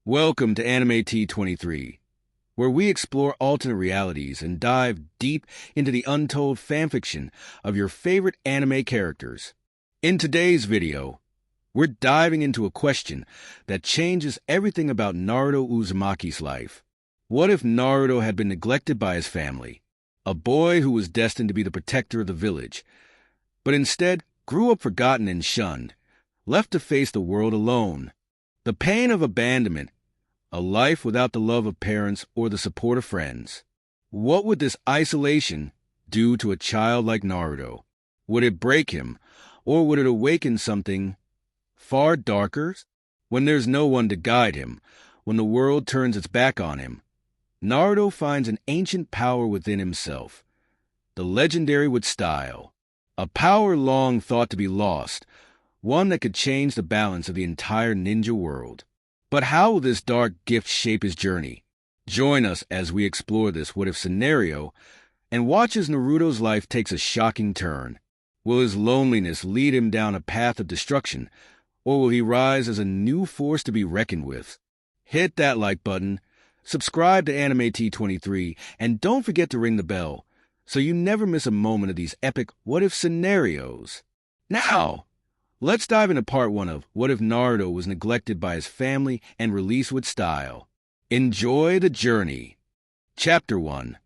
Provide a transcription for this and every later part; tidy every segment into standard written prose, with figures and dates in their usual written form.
Welcome to Anime T23, where we explore alternate realities and dive deep into the untold fanfiction of your favorite anime characters. In today's video, we're diving into a question that changes everything about Naruto Uzumaki's life. What if Naruto had been neglected by his family, a boy who was destined to be the protector of the village, but instead grew up forgotten and shunned, left to face the world alone? The pain of abandonment, a life without the love of parents or the support of friends. What would this isolation do to a child like Naruto? Would it break him, or would it awaken something far darker? When there's no one to guide him, when the world turns its back on him, Naruto finds an ancient power within himself, the legendary with style, a power long thought to be lost, one that could change the balance of the entire ninja world. But how will this dark gift shape his journey? Join us as we explore this what-if scenario and watch as Naruto's life takes a shocking turn. Will his loneliness lead him down a path of destruction, or will he rise as a new force to be reckoned with? Hit that like button, subscribe to Anime T23, and don't forget to ring the bell so you never miss a moment of these epic what-if scenarios. Now, let's dive into part 1 of What If Naruto Was Neglected by His Family and Released with Style. Enjoy the journey. Chapter 1.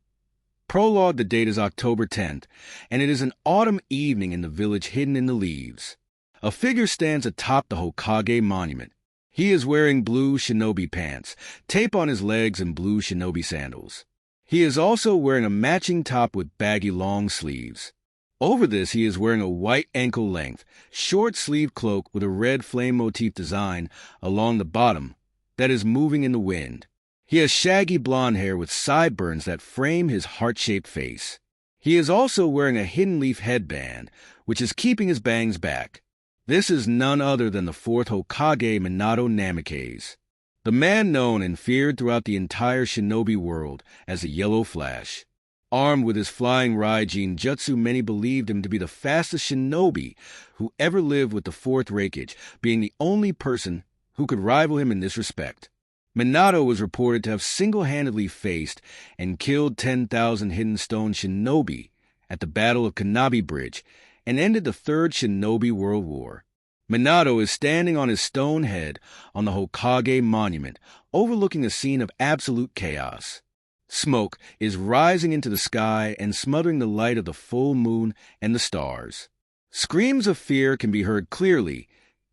Prologue. The date is October 10th, and it is an autumn evening in the village hidden in the leaves. A figure stands atop the Hokage monument. He is wearing blue shinobi pants, tape on his legs, and blue shinobi sandals. He is also wearing a matching top with baggy long sleeves. Over this, he is wearing a white ankle-length, short-sleeved cloak with a red flame motif design along the bottom that is moving in the wind. He has shaggy blonde hair with sideburns that frame his heart-shaped face. He is also wearing a hidden leaf headband, which is keeping his bangs back. This is none other than the 4th Hokage Minato Namikaze, the man known and feared throughout the entire shinobi world as the Yellow Flash. Armed with his flying Raijin jutsu, many believed him to be the fastest shinobi who ever lived, with the 4th Raikage being the only person who could rival him in this respect. Minato was reported to have single-handedly faced and killed 10,000 hidden stone shinobi at the Battle of Kanabi Bridge and ended the 3rd Shinobi World War. Minato is standing on his stone head on the Hokage monument, overlooking a scene of absolute chaos. Smoke is rising into the sky and smothering the light of the full moon and the stars. Screams of fear can be heard clearly,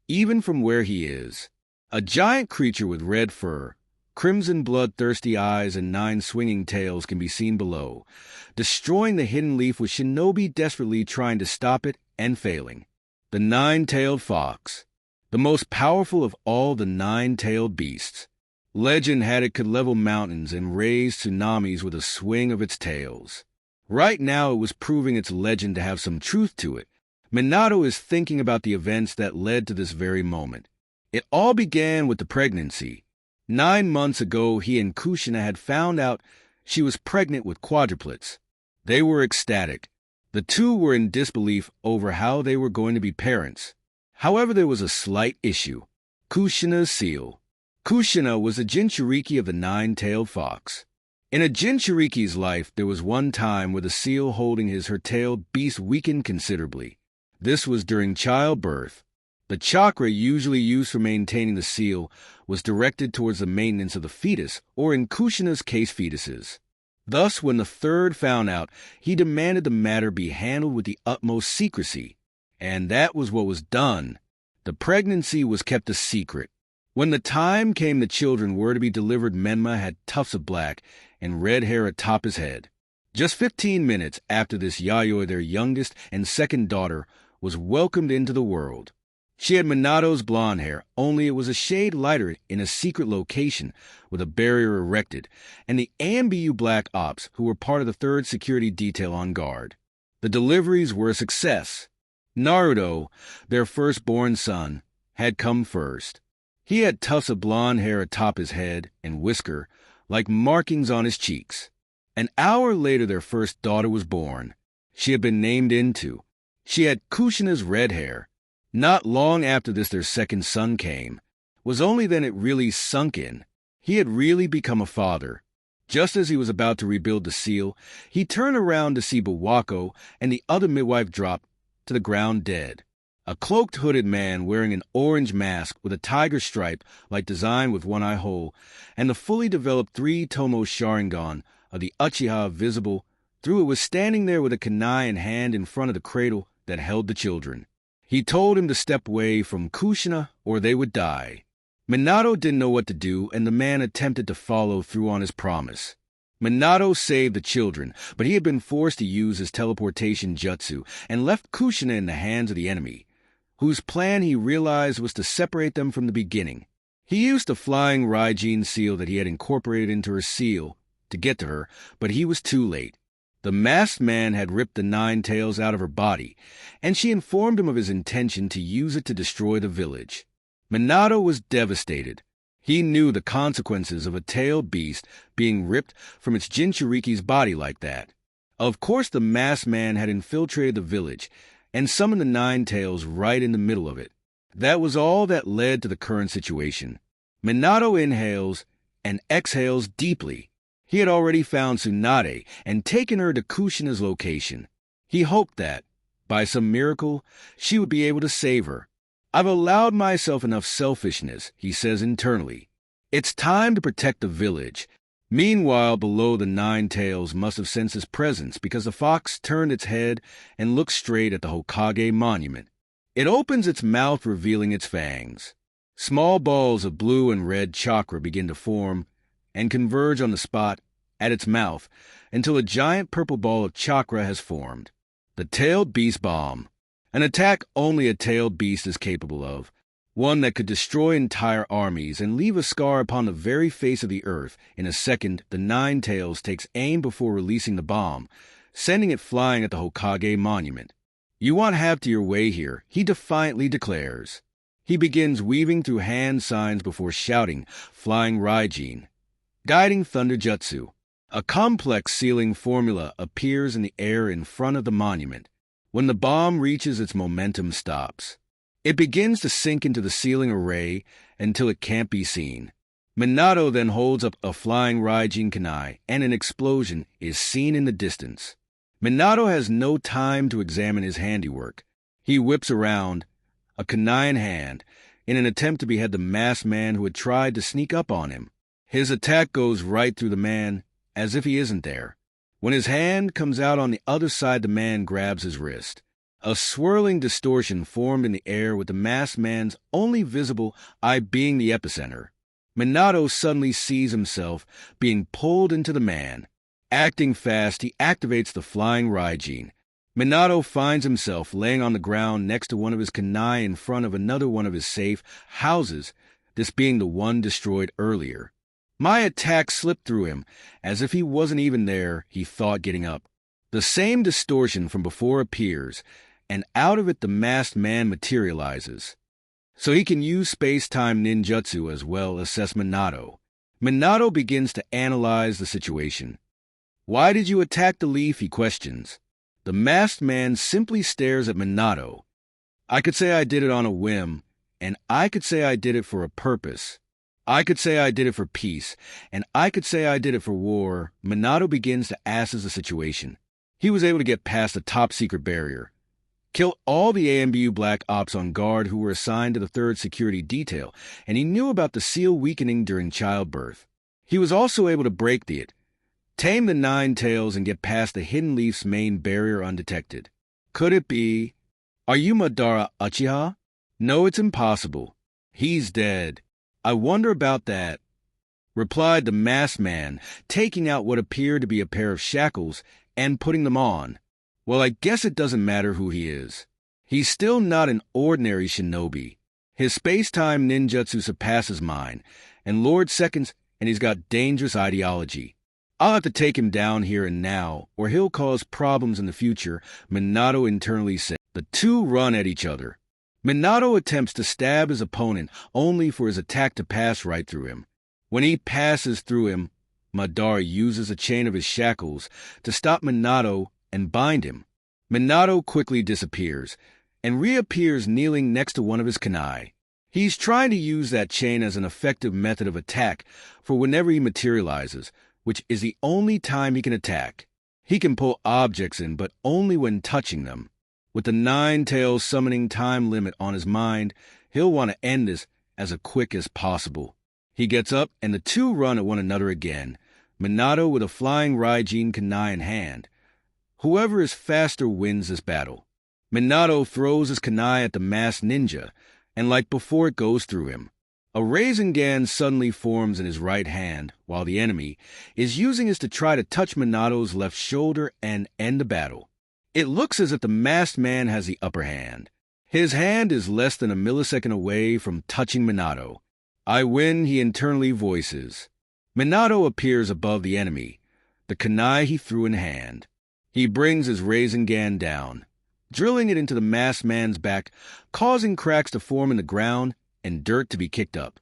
even from where he is. A giant creature with red fur, crimson bloodthirsty eyes, and 9 swinging tails can be seen below, destroying the hidden leaf with shinobi desperately trying to stop it and failing. The 9-tailed fox, the most powerful of all the 9-tailed beasts. Legend had it could level mountains and raise tsunamis with a swing of its tails. Right now it was proving its legend to have some truth to it. Minato is thinking about the events that led to this very moment. It all began with the pregnancy. 9 months ago, he and Kushina had found out she was pregnant with quadruplets. They were ecstatic. The two were in disbelief over how they were going to be parents. However, there was a slight issue: Kushina's seal. Kushina was a Jinchuriki of the 9-tailed fox. In a Jinchuriki's life, there was one time where the seal holding her tailed beast weakened considerably. This was during childbirth. The chakra usually used for maintaining the seal was directed towards the maintenance of the fetus, or in Kushina's case, fetuses. Thus, when the 3rd found out, he demanded the matter be handled with the utmost secrecy. And that was what was done. The pregnancy was kept a secret. When the time came the children were to be delivered, Menma had tufts of black and red hair atop his head. Just 15 minutes after this, Yayoi, their youngest and 2nd daughter, was welcomed into the world. She had Minato's blonde hair, only it was a shade lighter in a secret location with a barrier erected, and the AMBU Black Ops, who were part of the 3rd security detail, on guard. The deliveries were a success. Naruto, their firstborn son, had come first. He had tufts of blonde hair atop his head and whisker, like markings on his cheeks. An hour later, their first daughter was born. She had been named Into. She had Kushina's red hair. Not long after this, their 2nd son came. Was only then it really sunk in. He had really become a father. Just as he was about to rebuild the seal, he turned around to see Bawako and the other midwife drop to the ground dead. A cloaked hooded man wearing an orange mask with a tiger stripe like design with one eye hole, and the fully developed 3-tomo Sharingan of the Uchiha visible through it was standing there with a kunai in hand in front of the cradle that held the children. He told him to step away from Kushina or they would die. Minato didn't know what to do, and the man attempted to follow through on his promise. Minato saved the children, but he had been forced to use his teleportation jutsu and left Kushina in the hands of the enemy, whose plan he realized was to separate them from the beginning. He used the flying Raijin seal that he had incorporated into her seal to get to her, but he was too late. The masked man had ripped the 9 tails out of her body, and she informed him of his intention to use it to destroy the village. Minato was devastated. He knew the consequences of a tailed beast being ripped from its Jinchuriki's body like that. Of course, the masked man had infiltrated the village and summoned the 9 tails right in the middle of it. That was all that led to the current situation. Minato inhales and exhales deeply. He had already found Tsunade and taken her to Kushina's location. He hoped that, by some miracle, she would be able to save her. I've allowed myself enough selfishness, he says internally. It's time to protect the village. Meanwhile, below, the 9 tails must have sensed his presence because the fox turned its head and looked straight at the Hokage monument. It opens its mouth, revealing its fangs. Small balls of blue and red chakra begin to form and converge on the spot at its mouth until a giant purple ball of chakra has formed. The tailed beast bomb. An attack only a tailed beast is capable of. One that could destroy entire armies and leave a scar upon the very face of the earth. In a second, the 9 tails takes aim before releasing the bomb, sending it flying at the Hokage monument. You want half to your way here, he defiantly declares. He begins weaving through hand signs before shouting, Flying Raijin. Guiding Thunder Jutsu. A complex sealing formula appears in the air in front of the monument. When the bomb reaches its momentum stops. It begins to sink into the sealing array until it can't be seen. Minato then holds up a flying Raijin kunai, and an explosion is seen in the distance. Minato has no time to examine his handiwork. He whips around, a kunai in hand, in an attempt to behead the masked man who had tried to sneak up on him. His attack goes right through the man, as if he isn't there. When his hand comes out on the other side, the man grabs his wrist. A swirling distortion formed in the air with the masked man's only visible eye being the epicenter. Minato suddenly sees himself being pulled into the man. Acting fast, he activates the flying Raijin. Minato finds himself laying on the ground next to one of his kunai in front of another one of his safe houses, this being the one destroyed earlier. My attack slipped through him, as if he wasn't even there, he thought, getting up. The same distortion from before appears, and out of it the masked man materializes. So he can use space-time ninjutsu as well, assess Minato. Minato begins to analyze the situation. Why did you attack the leaf, he questions. The masked man simply stares at Minato. I could say I did it on a whim, and I could say I did it for a purpose. I could say I did it for peace, and I could say I did it for war. Minato begins to assess the situation. He was able to get past the top-secret barrier, kill all the AMBU Black Ops on guard who were assigned to the 3rd Security Detail, and he knew about the seal weakening during childbirth. He was also able to break it, tame the 9 tails, and get past the Hidden Leaf's main barrier undetected. Could it be? Are you Madara Uchiha? No, it's impossible. He's dead. I wonder about that, replied the masked man, taking out what appeared to be a pair of shackles and putting them on. Well, I guess it doesn't matter who he is. He's still not an ordinary shinobi. His space-time ninjutsu surpasses mine, and Lord Seconds, and he's got dangerous ideology. I'll have to take him down here and now, or he'll cause problems in the future, Minato internally said. The two run at each other. Minato attempts to stab his opponent, only for his attack to pass right through him. When he passes through him, Madara uses a chain of his shackles to stop Minato and bind him. Minato quickly disappears, and reappears kneeling next to one of his kunai. He's trying to use that chain as an effective method of attack for whenever he materializes, which is the only time he can attack. He can pull objects in, but only when touching them. With the Nine-Tails summoning time limit on his mind, he'll want to end this as quick as possible. He gets up, and the two run at one another again, Minato with a flying Raijin kunai in hand. Whoever is faster wins this battle. Minato throws his kunai at the masked ninja, and like before, it goes through him. A Rasengan suddenly forms in his right hand, while the enemy is using this to try to touch Minato's left shoulder and end the battle. It looks as if the masked man has the upper hand. His hand is less than a millisecond away from touching Minato. "I win," he internally voices. Minato appears above the enemy, the kunai he threw in hand. He brings his Rasengan down, drilling it into the masked man's back, causing cracks to form in the ground and dirt to be kicked up.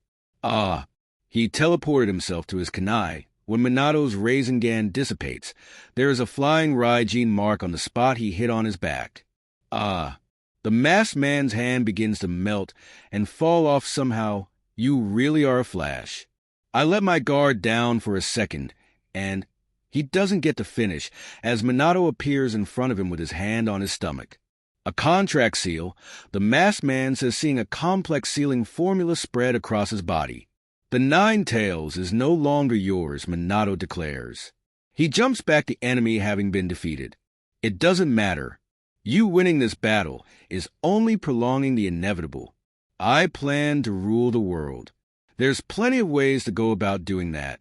He teleported himself to his kunai. When Minato's Rasengan dissipates, there is a flying Raijin mark on the spot he hit on his back. The masked man's hand begins to melt and fall off somehow. You really are a Flash. I let my guard down for a second, and he doesn't get to finish, as Minato appears in front of him with his hand on his stomach. A contract seal, the masked man says, seeing a complex sealing formula spread across his body. "The Nine-Tails is no longer yours," Minato declares. He jumps back to enemy having been defeated. "It doesn't matter. You winning this battle is only prolonging the inevitable. I plan to rule the world. There's plenty of ways to go about doing that,"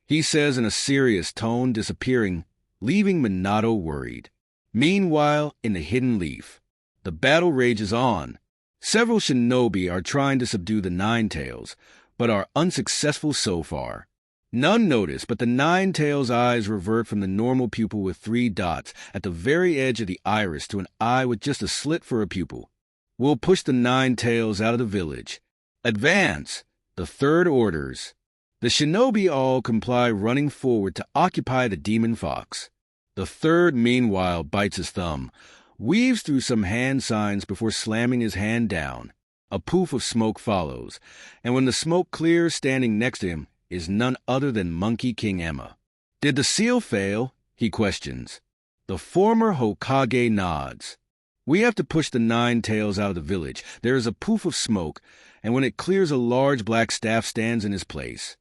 he says in a serious tone, disappearing, leaving Minato worried. Meanwhile, in the Hidden Leaf, the battle rages on. Several shinobi are trying to subdue the Nine-Tails, but are unsuccessful so far. None notice, but the Nine-Tails' eyes revert from the normal pupil with 3 dots at the very edge of the iris to an eye with just a slit for a pupil. "We'll push the Nine-Tails out of the village. Advance!" The third orders. The shinobi all comply, running forward to occupy the demon fox. The third, meanwhile, bites his thumb, weaves through some hand signs before slamming his hand down. A poof of smoke follows, and when the smoke clears, standing next to him is none other than Monkey King Emma. "Did the seal fail?" he questions. The former Hokage nods. "We have to push the Nine-Tails out of the village." There is a poof of smoke, and when it clears, a large black staff stands in his place.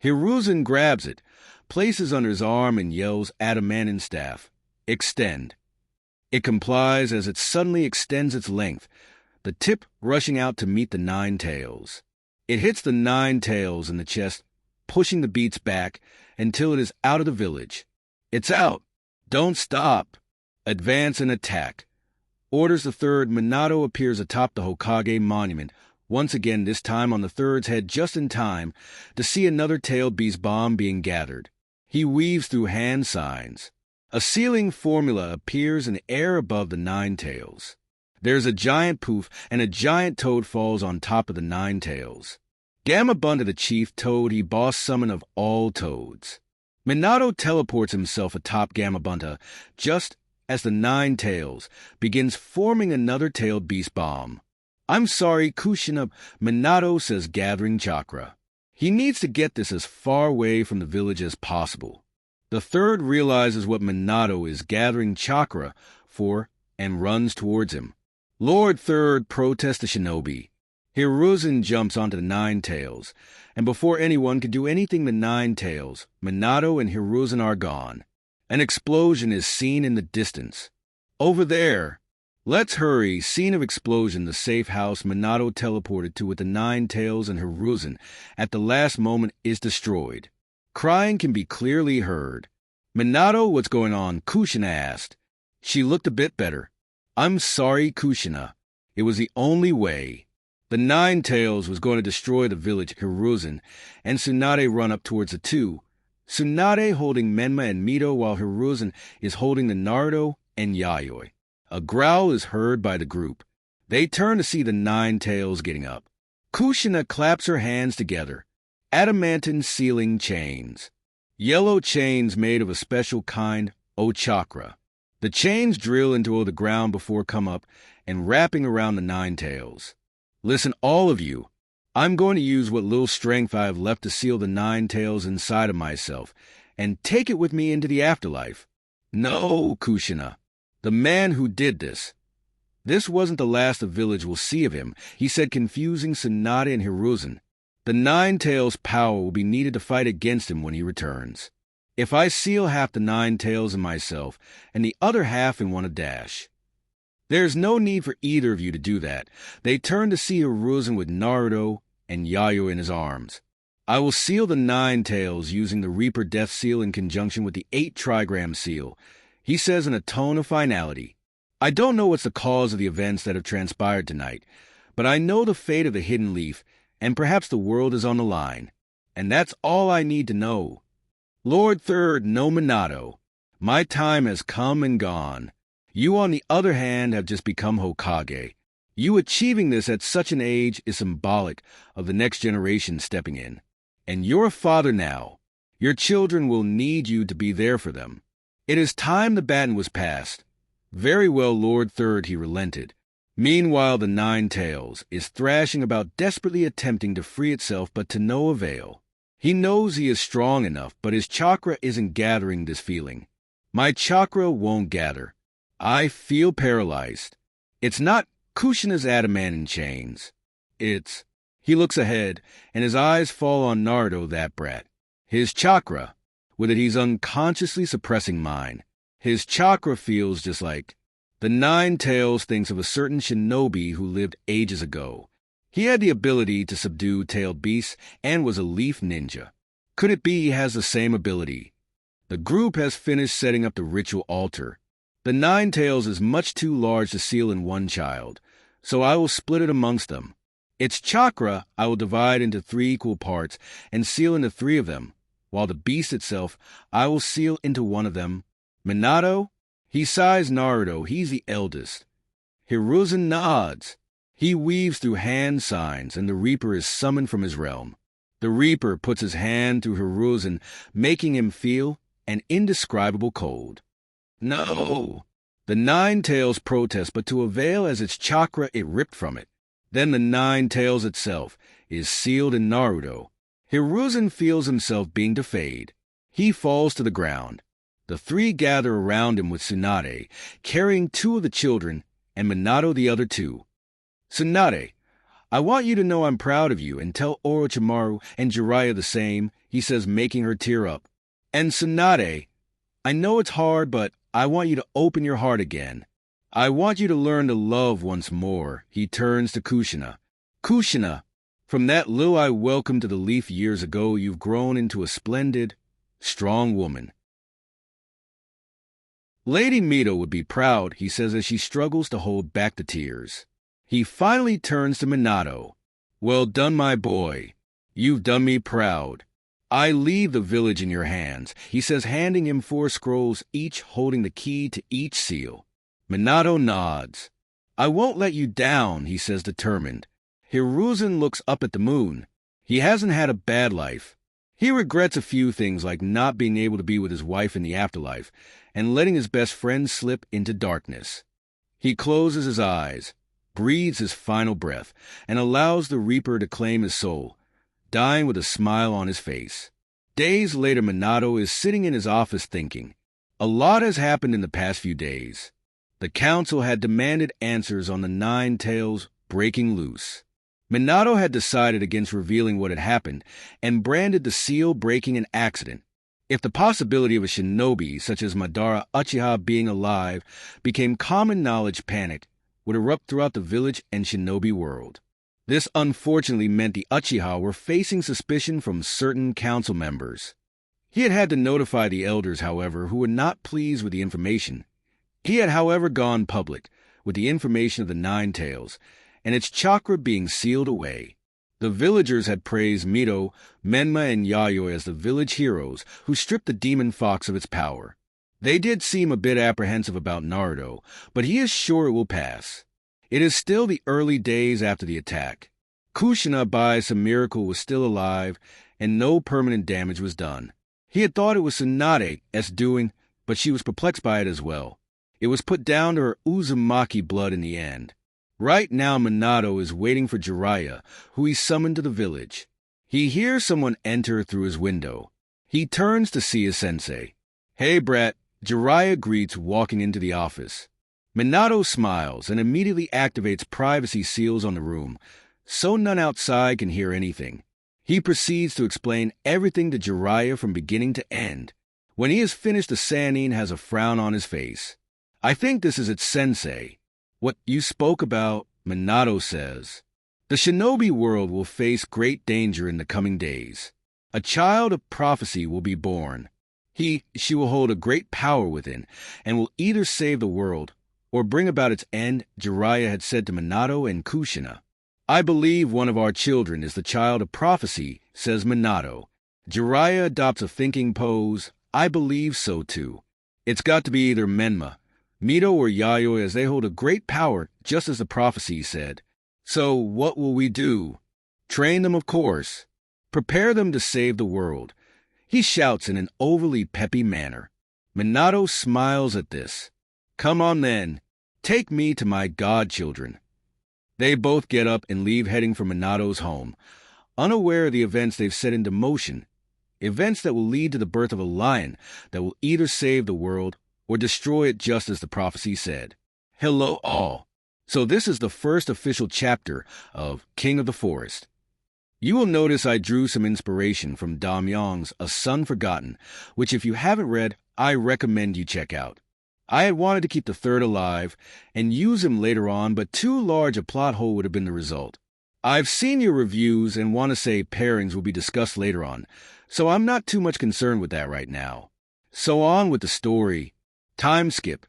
Hiruzen grabs it, places under his arm, and yells, "Adamantine staff, extend." It complies as it suddenly extends its length, the tip rushing out to meet the Nine-Tails. It hits the Nine-Tails in the chest, pushing the beats back until it is out of the village. "It's out! Don't stop! Advance and attack!" Orders the third. Minato appears atop the Hokage monument, once again, this time on the third's head, just in time to see another tailed beast bomb being gathered. He weaves through hand signs. A sealing formula appears in the air above the Nine-Tails. There's a giant poof, and a giant toad falls on top of the Nine-Tails. Gamabunta, the chief toad, he boss summon of all toads. Minato teleports himself atop Gamabunta, just as the Nine-Tails begins forming another tailed beast bomb. "I'm sorry, Kushina," Minato says, gathering chakra. He needs to get this as far away from the village as possible. The third realizes what Minato is gathering chakra for and runs towards him. "Lord Third," protests the shinobi. Hiruzen jumps onto the Nine-Tails, and before anyone can do anything, the Nine-Tails, Minato and Hiruzen are gone. An explosion is seen in the distance. "Over there!" "Let's hurry." Scene of explosion, the safe house Minato teleported to with the Nine-Tails and Hiruzen at the last moment is destroyed. Crying can be clearly heard. "Minato, what's going on?" Kushina asked. She looked a bit better. "I'm sorry, Kushina. It was the only way." The Nine-Tails was going to destroy the village. Hiruzen and Tsunade run up towards the two, Tsunade holding Menma and Mito, while Hiruzen is holding the Naruto and Yayoi. A growl is heard by the group. They turn to see the Nine-Tails getting up. Kushina claps her hands together. Adamantine sealing chains. Yellow chains made of a special kind, O-chakra. The chains drill into the ground before come up and wrapping around the Nine-Tails. "Listen, all of you," I'm going to use what little strength I have left to seal the 9 tails inside of myself and take it with me into the afterlife. No, Kushina, the man who did this. This wasn't the last the village will see of him, he said, confusing Tsunade and Hiruzen. The 9 tails' power will be needed to fight against him when he returns. If I seal half the 9 tails in myself and the other half in one of Dash. There's no need for either of you to do that. They turned to see Hiruzen with Naruto and Yayoi in his arms. I will seal the 9 tails using the Reaper Death Seal in conjunction with the 8 Trigram Seal, he says in a tone of finality. I don't know what's the cause of the events that have transpired tonight, but I know the fate of the Hidden Leaf, and perhaps the world is on the line. And that's all I need to know. Lord Third no Minato, my time has come and gone. You, on the other hand, have just become Hokage. You achieving this at such an age is symbolic of the next generation stepping in. And you're a father now. Your children will need you to be there for them. It is time the baton was passed. Very well, Lord Third, he relented. Meanwhile, the 9 tails is thrashing about, desperately attempting to free itself, but to no avail. He knows he is strong enough, but his chakra isn't gathering this feeling. My chakra won't gather. I feel paralyzed. It's not Kushina's adamant in chains. It's... He looks ahead, and his eyes fall on Naruto, that brat. His chakra. With it, he's unconsciously suppressing mine. His chakra feels just like... The 9 tails thinks of a certain shinobi who lived ages ago. He had the ability to subdue tailed beasts and was a leaf ninja. Could it be he has the same ability? The group has finished setting up the ritual altar. The 9 tails is much too large to seal in one child, so I will split it amongst them. Its chakra I will divide into 3 equal parts and seal into 3 of them, while the beast itself I will seal into 1 of them. Minato? He sighs. Naruto, he's the eldest. Hiruzen nods. He weaves through hand signs, and the Reaper is summoned from his realm. The Reaper puts his hand through Hiruzen, making him feel an indescribable cold. No! The 9 tails protest, but to avail as its chakra it ripped from it. Then the 9 tails itself is sealed in Naruto. Hiruzen feels himself being defayed. He falls to the ground. The 3 gather around him with Tsunade, carrying 2 of the children, and Minato the other 2. Tsunade, I want you to know I'm proud of you, and tell Orochimaru and Jiraiya the same, he says, making her tear up. And Tsunade, I know it's hard, but I want you to open your heart again. I want you to learn to love once more. He turns to Kushina. Kushina, from that little I welcomed to the leaf years ago, you've grown into a splendid, strong woman. Lady Mito would be proud, he says as she struggles to hold back the tears. He finally turns to Minato. Well done, my boy. You've done me proud. I leave the village in your hands, he says, handing him 4 scrolls, each holding the key to each seal. Minato nods. I won't let you down, he says, determined. Hiruzen looks up at the moon. He hasn't had a bad life. He regrets a few things, like not being able to be with his wife in the afterlife, and letting his best friend slip into darkness. He closes his eyes, breathes his final breath, and allows the Reaper to claim his soul, dying with a smile on his face. Days later, Minato is sitting in his office thinking. A lot has happened in the past few days. The council had demanded answers on the 9 tails breaking loose. Minato had decided against revealing what had happened and branded the seal breaking an accident. If the possibility of a shinobi such as Madara Uchiha being alive became common knowledge, panic would erupt throughout the village and shinobi world. This unfortunately meant the Uchiha were facing suspicion from certain council members. He had to notify the elders, however, who were not pleased with the information. He had, however, gone public with the information of the 9 tails, and its chakra being sealed away. The villagers had praised Mito, Menma, and Yayoi as the village heroes who stripped the demon fox of its power. They did seem a bit apprehensive about Naruto, but he is sure it will pass. It is still the early days after the attack. Kushina, by some miracle, was still alive, and no permanent damage was done. He had thought it was Tsunade's doing, but she was perplexed by it as well. It was put down to her Uzumaki blood in the end. Right now, Minato is waiting for Jiraiya, who he summoned to the village. He hears someone enter through his window. He turns to see his sensei. "Hey, brat," Jiraiya greets, walking into the office. Minato smiles and immediately activates privacy seals on the room, so none outside can hear anything. He proceeds to explain everything to Jiraiya from beginning to end. When he has finished, the Sannin has a frown on his face. "I think this is its sensei. What you spoke about," Minato says. "The shinobi world will face great danger in the coming days. A child of prophecy will be born. She will hold a great power within, and will either save the world or bring about its end," Jiraiya had said to Minato and Kushina. "I believe one of our children is the child of prophecy," says Minato. Jiraiya adopts a thinking pose. "I believe so too. It's got to be either Menma, Mito, or Yayoi, as they hold a great power, just as the prophecy said. So what will we do? Train them, of course. Prepare them to save the world," he shouts in an overly peppy manner. Minato smiles at this. "Come on then, take me to my godchildren." They both get up and leave, heading for Minato's home, unaware of the events they've set into motion, events that will lead to the birth of a lion that will either save the world or destroy it, just as the prophecy said. Hello all. So this is the first official chapter of King of the Forest. You will notice I drew some inspiration from Damyong's A Son Forgotten, which if you haven't read, I recommend you check out. I had wanted to keep the third alive and use him later on, but too large a plot hole would have been the result. I've seen your reviews and want to say pairings will be discussed later on, so I'm not too much concerned with that right now. So on with the story. Time skip.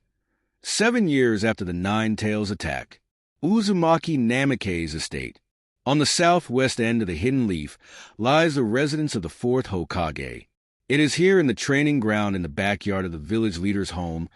7 years after the Nine Tails attack. Uzumaki Namikaze's estate. On the southwest end of the Hidden Leaf lies the residence of the fourth Hokage. It is here in the training ground in the backyard of the village leader's home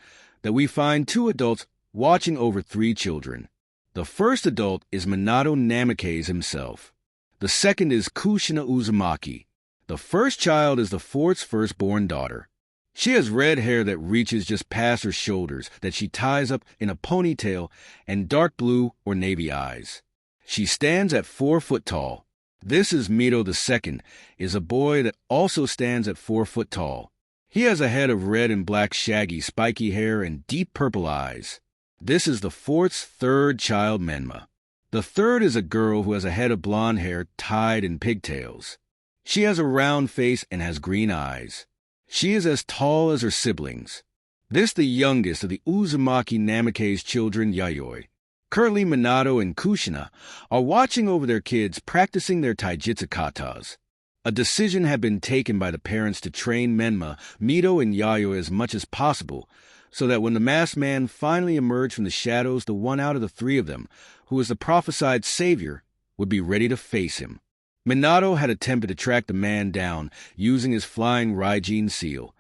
that we find 2 adults watching over 3 children. The first adult is Minato Namikaze himself. The second is Kushina Uzumaki. The first child is the fort's firstborn daughter. She has red hair that reaches just past her shoulders that she ties up in a ponytail and dark blue or navy eyes. She stands at 4 foot tall. This is Mito II, is a boy that also stands at 4 foot tall. He has a head of red and black shaggy spiky hair and deep purple eyes. This is the fort's third child, Menma. The third is a girl who has a head of blonde hair tied in pigtails. She has a round face and has green eyes. She is as tall as her siblings. This the youngest of the Uzumaki Namikaze children, Yayoi. Currently, Minato and Kushina are watching over their kids practicing their taijutsu katas. A decision had been taken by the parents to train Menma, Mito, and Yayoi as much as possible, so that when the masked man finally emerged from the shadows, the one out of the 3 of them, who was the prophesied savior, would be ready to face him. Minato had attempted to track the man down using his flying Raijin seal,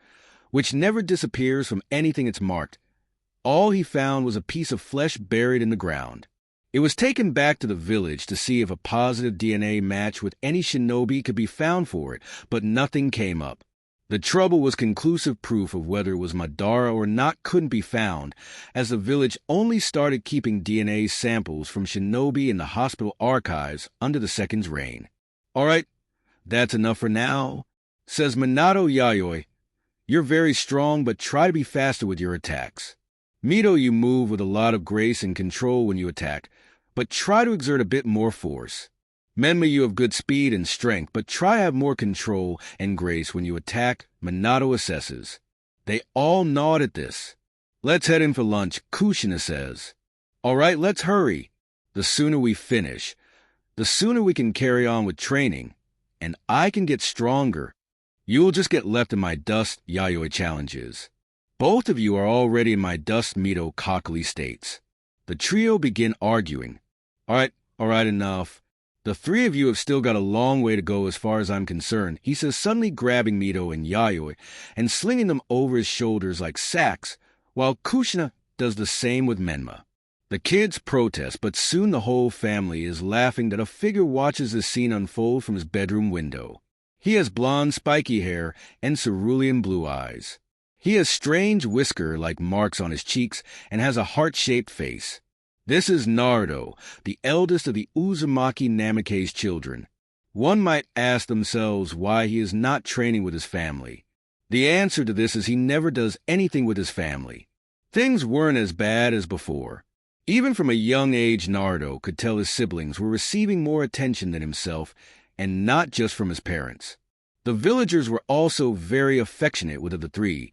which never disappears from anything it's marked. All he found was a piece of flesh buried in the ground. It was taken back to the village to see if a positive DNA match with any shinobi could be found for it, but nothing came up. The trouble was conclusive proof of whether it was Madara or not couldn't be found, as the village only started keeping DNA samples from shinobi in the hospital archives under the second's reign. "All right, that's enough for now," says Minato Yayoi. "You're very strong, but try to be faster with your attacks. Mito, you move with a lot of grace and control when you attack, but try to exert a bit more force. Menma, you have good speed and strength, but try to have more control and grace when you attack," Minato assesses. They all nod at this. "Let's head in for lunch," Kushina says. "All right, let's hurry. The sooner we finish, the sooner we can carry on with training, and I can get stronger. You'll just get left in my dust," Yayoi challenges. "Both of you are already in my dust," Mito cockily states. The trio begin arguing. All right, enough. The 3 of you have still got a long way to go as far as I'm concerned," he says, suddenly grabbing Mito and Yayoi and slinging them over his shoulders like sacks, while Kushina does the same with Menma. The kids protest, but soon the whole family is laughing that a figure watches the scene unfold from his bedroom window. He has blonde, spiky hair and cerulean blue eyes. He has strange whisker-like marks on his cheeks and has a heart-shaped face. This is Naruto, the eldest of the Uzumaki Namikaze children. One might ask themselves why he is not training with his family. The answer to this is he never does anything with his family. Things weren't as bad as before. Even from a young age, Naruto could tell his siblings were receiving more attention than himself, and not just from his parents. The villagers were also very affectionate with the three,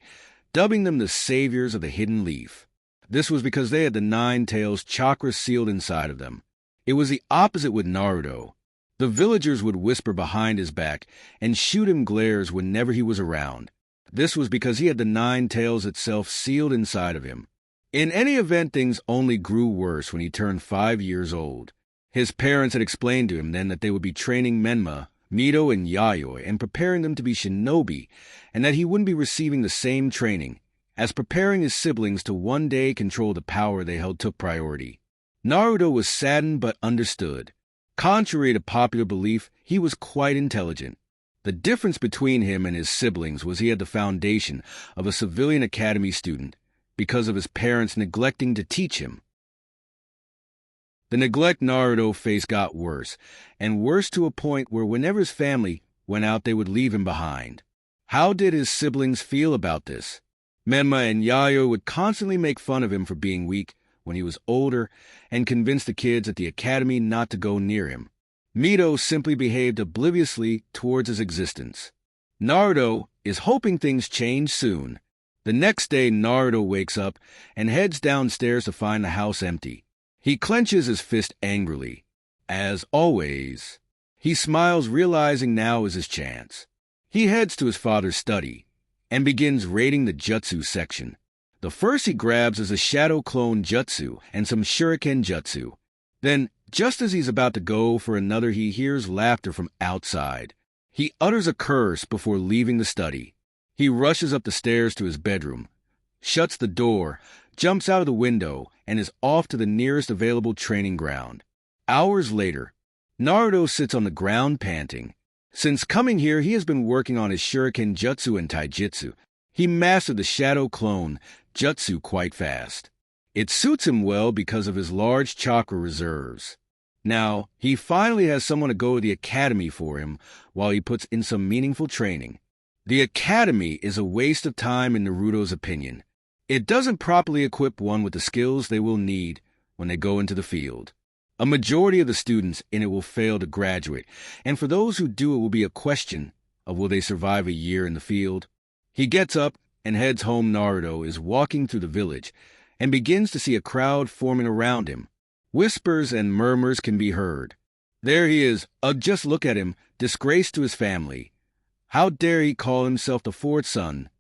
dubbing them the saviors of the hidden leaf. This was because they had the Nine Tails chakra sealed inside of them. It was the opposite with Naruto. The villagers would whisper behind his back and shoot him glares whenever he was around. This was because he had the Nine Tails itself sealed inside of him. In any event, things only grew worse when he turned 5 years old. His parents had explained to him then that they would be training Menma, Mito, and Yayoi and preparing them to be shinobi, and that he wouldn't be receiving the same training, as preparing his siblings to one day control the power they held took priority. Naruto was saddened but understood. Contrary to popular belief, he was quite intelligent. The difference between him and his siblings was he had the foundation of a civilian academy student because of his parents neglecting to teach him. The neglect Naruto faced got worse, and worse to a point where whenever his family went out they would leave him behind. How did his siblings feel about this? Menma and Yayoi would constantly make fun of him for being weak when he was older and convince the kids at the academy not to go near him. Mito simply behaved obliviously towards his existence. Naruto is hoping things change soon. The next day, Naruto wakes up and heads downstairs to find the house empty. He clenches his fist angrily. As always, he smiles, realizing now is his chance. He heads to his father's study and begins raiding the jutsu section. The first he grabs is a shadow clone jutsu and some shuriken jutsu. Then, just as he's about to go for another, he hears laughter from outside. He utters a curse before leaving the study. He rushes up the stairs to his bedroom, shuts the door, jumps out of the window, and is off to the nearest available training ground. Hours later, Naruto sits on the ground panting. Since coming here, he has been working on his shuriken jutsu and taijutsu. He mastered the shadow clone jutsu quite fast. It suits him well because of his large chakra reserves. Now, he finally has someone to go to the academy for him while he puts in some meaningful training. The academy is a waste of time in Naruto's opinion. It doesn't properly equip one with the skills they will need when they go into the field. A majority of the students in it will fail to graduate, and for those who do, it will be a question of will they survive a year in the field. He gets up and heads home. Naruto is walking through the village and begins to see a crowd forming around him. Whispers and murmurs can be heard. There he is. Just look at him, disgrace to his family. How dare he call himself the fourth son?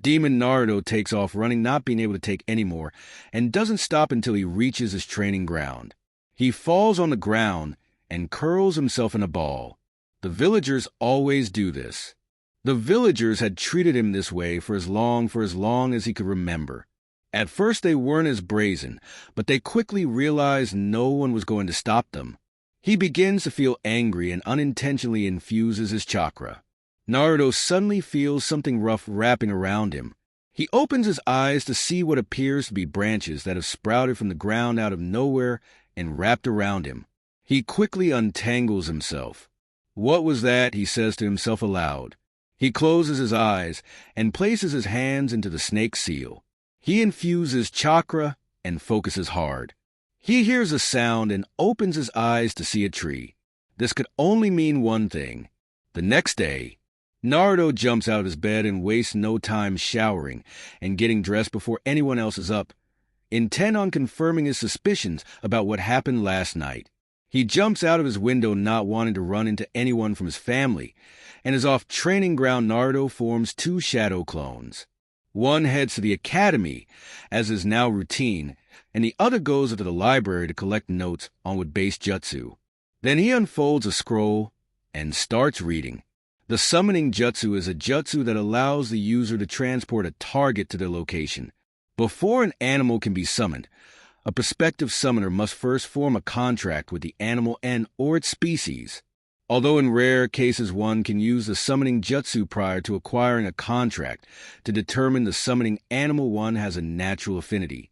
Demon Naruto takes off running, not being able to take any more, and doesn't stop until he reaches his training ground. He falls on the ground and curls himself in a ball. The villagers always do this. The villagers had treated him this way for as long as he could remember. At first they weren't as brazen, but they quickly realized no one was going to stop them. He begins to feel angry and unintentionally infuses his chakra. Naruto suddenly feels something rough wrapping around him. He opens his eyes to see what appears to be branches that have sprouted from the ground out of nowhere and wrapped around him. He quickly untangles himself. What was that? He says to himself aloud. He closes his eyes and places his hands into the snake seal. He infuses chakra and focuses hard. He hears a sound and opens his eyes to see a tree. This could only mean one thing. The next day, Naruto jumps out of his bed and wastes no time showering and getting dressed before anyone else is up, intent on confirming his suspicions about what happened last night. He jumps out of his window not wanting to run into anyone from his family, and is off training ground. Naruto forms 2 shadow clones. One heads to the academy, as is now routine, and the other goes to the library to collect notes on what base jutsu. Then he unfolds a scroll and starts reading. The summoning jutsu is a jutsu that allows the user to transport a target to their location. Before an animal can be summoned, a prospective summoner must first form a contract with the animal and/or its species. Although in rare cases one can use the summoning jutsu prior to acquiring a contract to determine the summoning animal one has a natural affinity.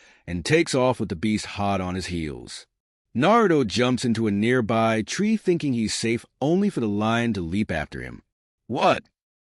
and takes off with the beast hot on his heels. Naruto jumps into a nearby tree thinking he's safe only for the lion to leap after him. What?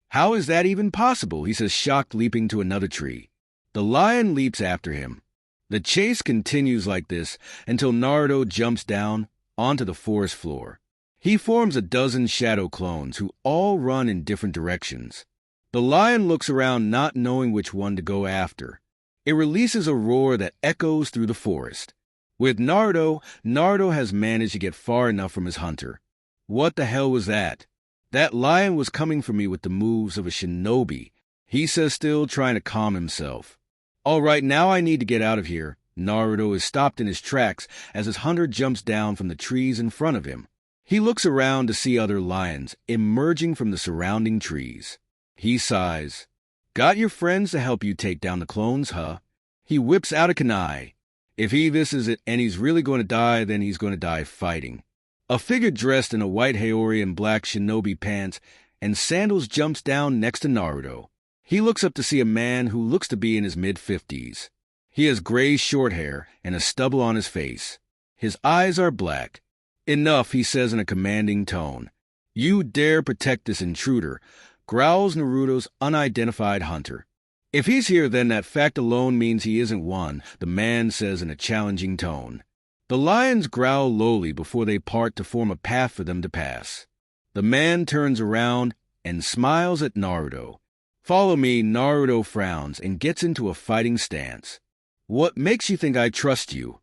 How is that even possible? He says, shocked, leaping to another tree. The lion leaps after him. The chase continues like this until Naruto jumps down onto the forest floor. He forms a dozen shadow clones who all run in different directions. The lion looks around not knowing which one to go after. It releases a roar that echoes through the forest. With Naruto has managed to get far enough from his hunter. What the hell was that? That lion was coming for me with the moves of a shinobi, he says, still trying to calm himself. All right, now I need to get out of here. Naruto is stopped in his tracks as his hunter jumps down from the trees in front of him. He looks around to see other lions emerging from the surrounding trees. He sighs. Got your friends to help you take down the clones, huh? He whips out a kunai. If this is it and he's really going to die, then he's going to die fighting. A figure dressed in a white haori and black shinobi pants and sandals jumps down next to Naruto. He looks up to see a man who looks to be in his mid-50s. He has gray short hair and a stubble on his face. His eyes are black. Enough, he says in a commanding tone. You dare protect this intruder, growls Naruto's unidentified hunter. If he's here, then that fact alone means he isn't one, the man says in a challenging tone. The lions growl lowly before they part to form a path for them to pass. The man turns around and smiles at Naruto. Follow me, Naruto frowns and gets into a fighting stance. What makes you think I trust you?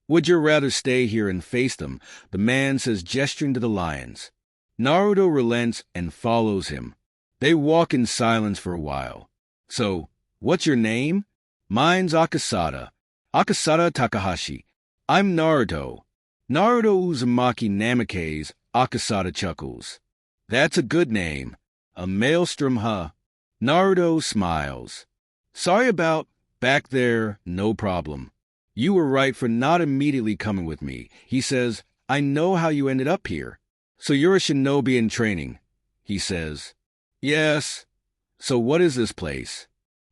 Would you rather stay here and face them? The man says, gesturing to the lions. Naruto relents and follows him. They walk in silence for a while. So, what's your name? Mine's Akasada. Akasada Takahashi. I'm Naruto. Naruto Uzumaki Namikaze, Akasada chuckles. That's a good name. A maelstrom, huh? Naruto smiles. Sorry about back there, no problem. You were right for not immediately coming with me. He says, I know how you ended up here. So you're a shinobi in training, he says. Yes. So what is this place?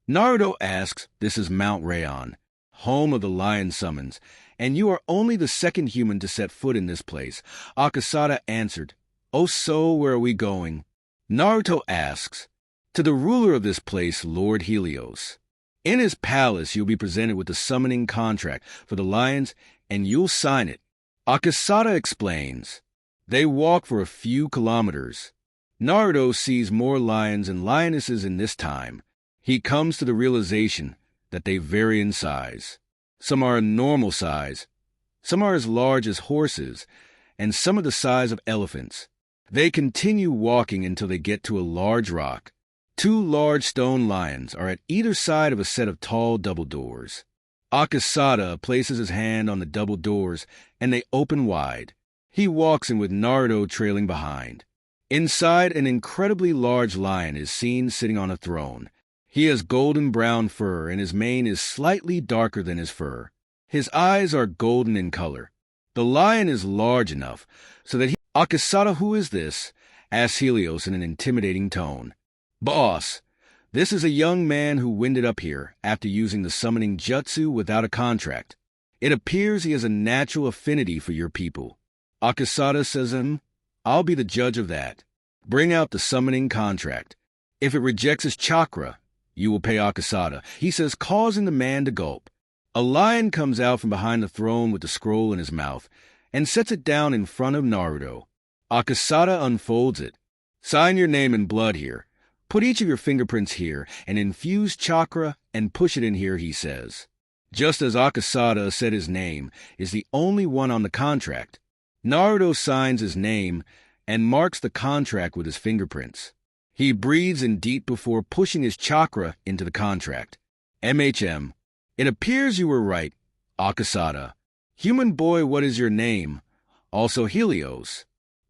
Naruto asks, this is Mount Rayon, home of the lion summons, and you are only the second human to set foot in this place. Akasada answered, Oh, so where are we going? Naruto asks, to the ruler of this place, Lord Helios. In his palace, you'll be presented with a summoning contract for the lions, and you'll sign it. Akasada explains. They walk for a few kilometers. Naruto sees more lions and lionesses in this time. He comes to the realization that they vary in size. Some are a normal size, some are as large as horses, and some are the size of elephants. They continue walking until they get to a large rock. Two large stone lions are at either side of a set of tall double doors. Akasada places his hand on the double doors, and they open wide. He walks in with Naruto trailing behind. Inside, an incredibly large lion is seen sitting on a throne. He has golden brown fur, and his mane is slightly darker than his fur. His eyes are golden in color. The lion is large enough so that Akasada, who is this? Asks Helios in an intimidating tone. Boss, this is a young man who winded up here after using the summoning jutsu without a contract. It appears he has a natural affinity for your people. Akasada says I'll be the judge of that. Bring out the summoning contract. If it rejects his chakra, you will pay Akasada, he says, causing the man to gulp. A lion comes out from behind the throne with the scroll in his mouth and sets it down in front of Naruto. Akasada unfolds it. Sign your name in blood here. Put each of your fingerprints here and infuse chakra and push it in here, he says. Just as Akasada said, his name is the only one on the contract. Naruto signs his name and marks the contract with his fingerprints. He breathes in deep before pushing his chakra into the contract. MHM. It appears you were right, Akasada. Human boy, what is your name? Also Helios.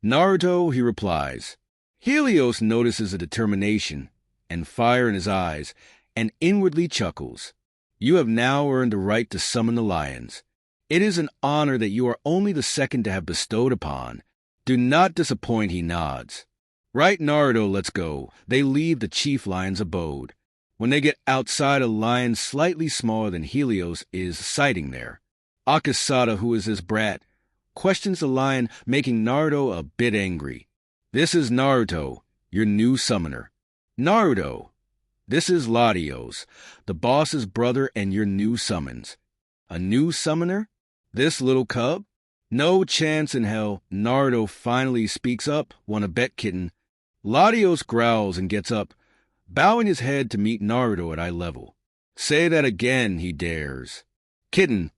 Naruto, he replies. Helios notices a determination and fire in his eyes and inwardly chuckles. You have now earned the right to summon the lions. It is an honor that you are only the second to have bestowed upon. Do not disappoint, he nods. Right, Naruto, let's go. They leave the chief lion's abode. When they get outside, a lion slightly smaller than Helios is sighting there. Akasada, who is his brat, questions the lion, making Naruto a bit angry. This is Naruto, your new summoner. Naruto, this is Latios, the boss's brother and your new summons. A new summoner? This little cub? No chance in hell. Naruto finally speaks up, wanna bet, kitten. Latios growls and gets up, bowing his head to meet Naruto at eye level. Say that again, he dares. Kitten,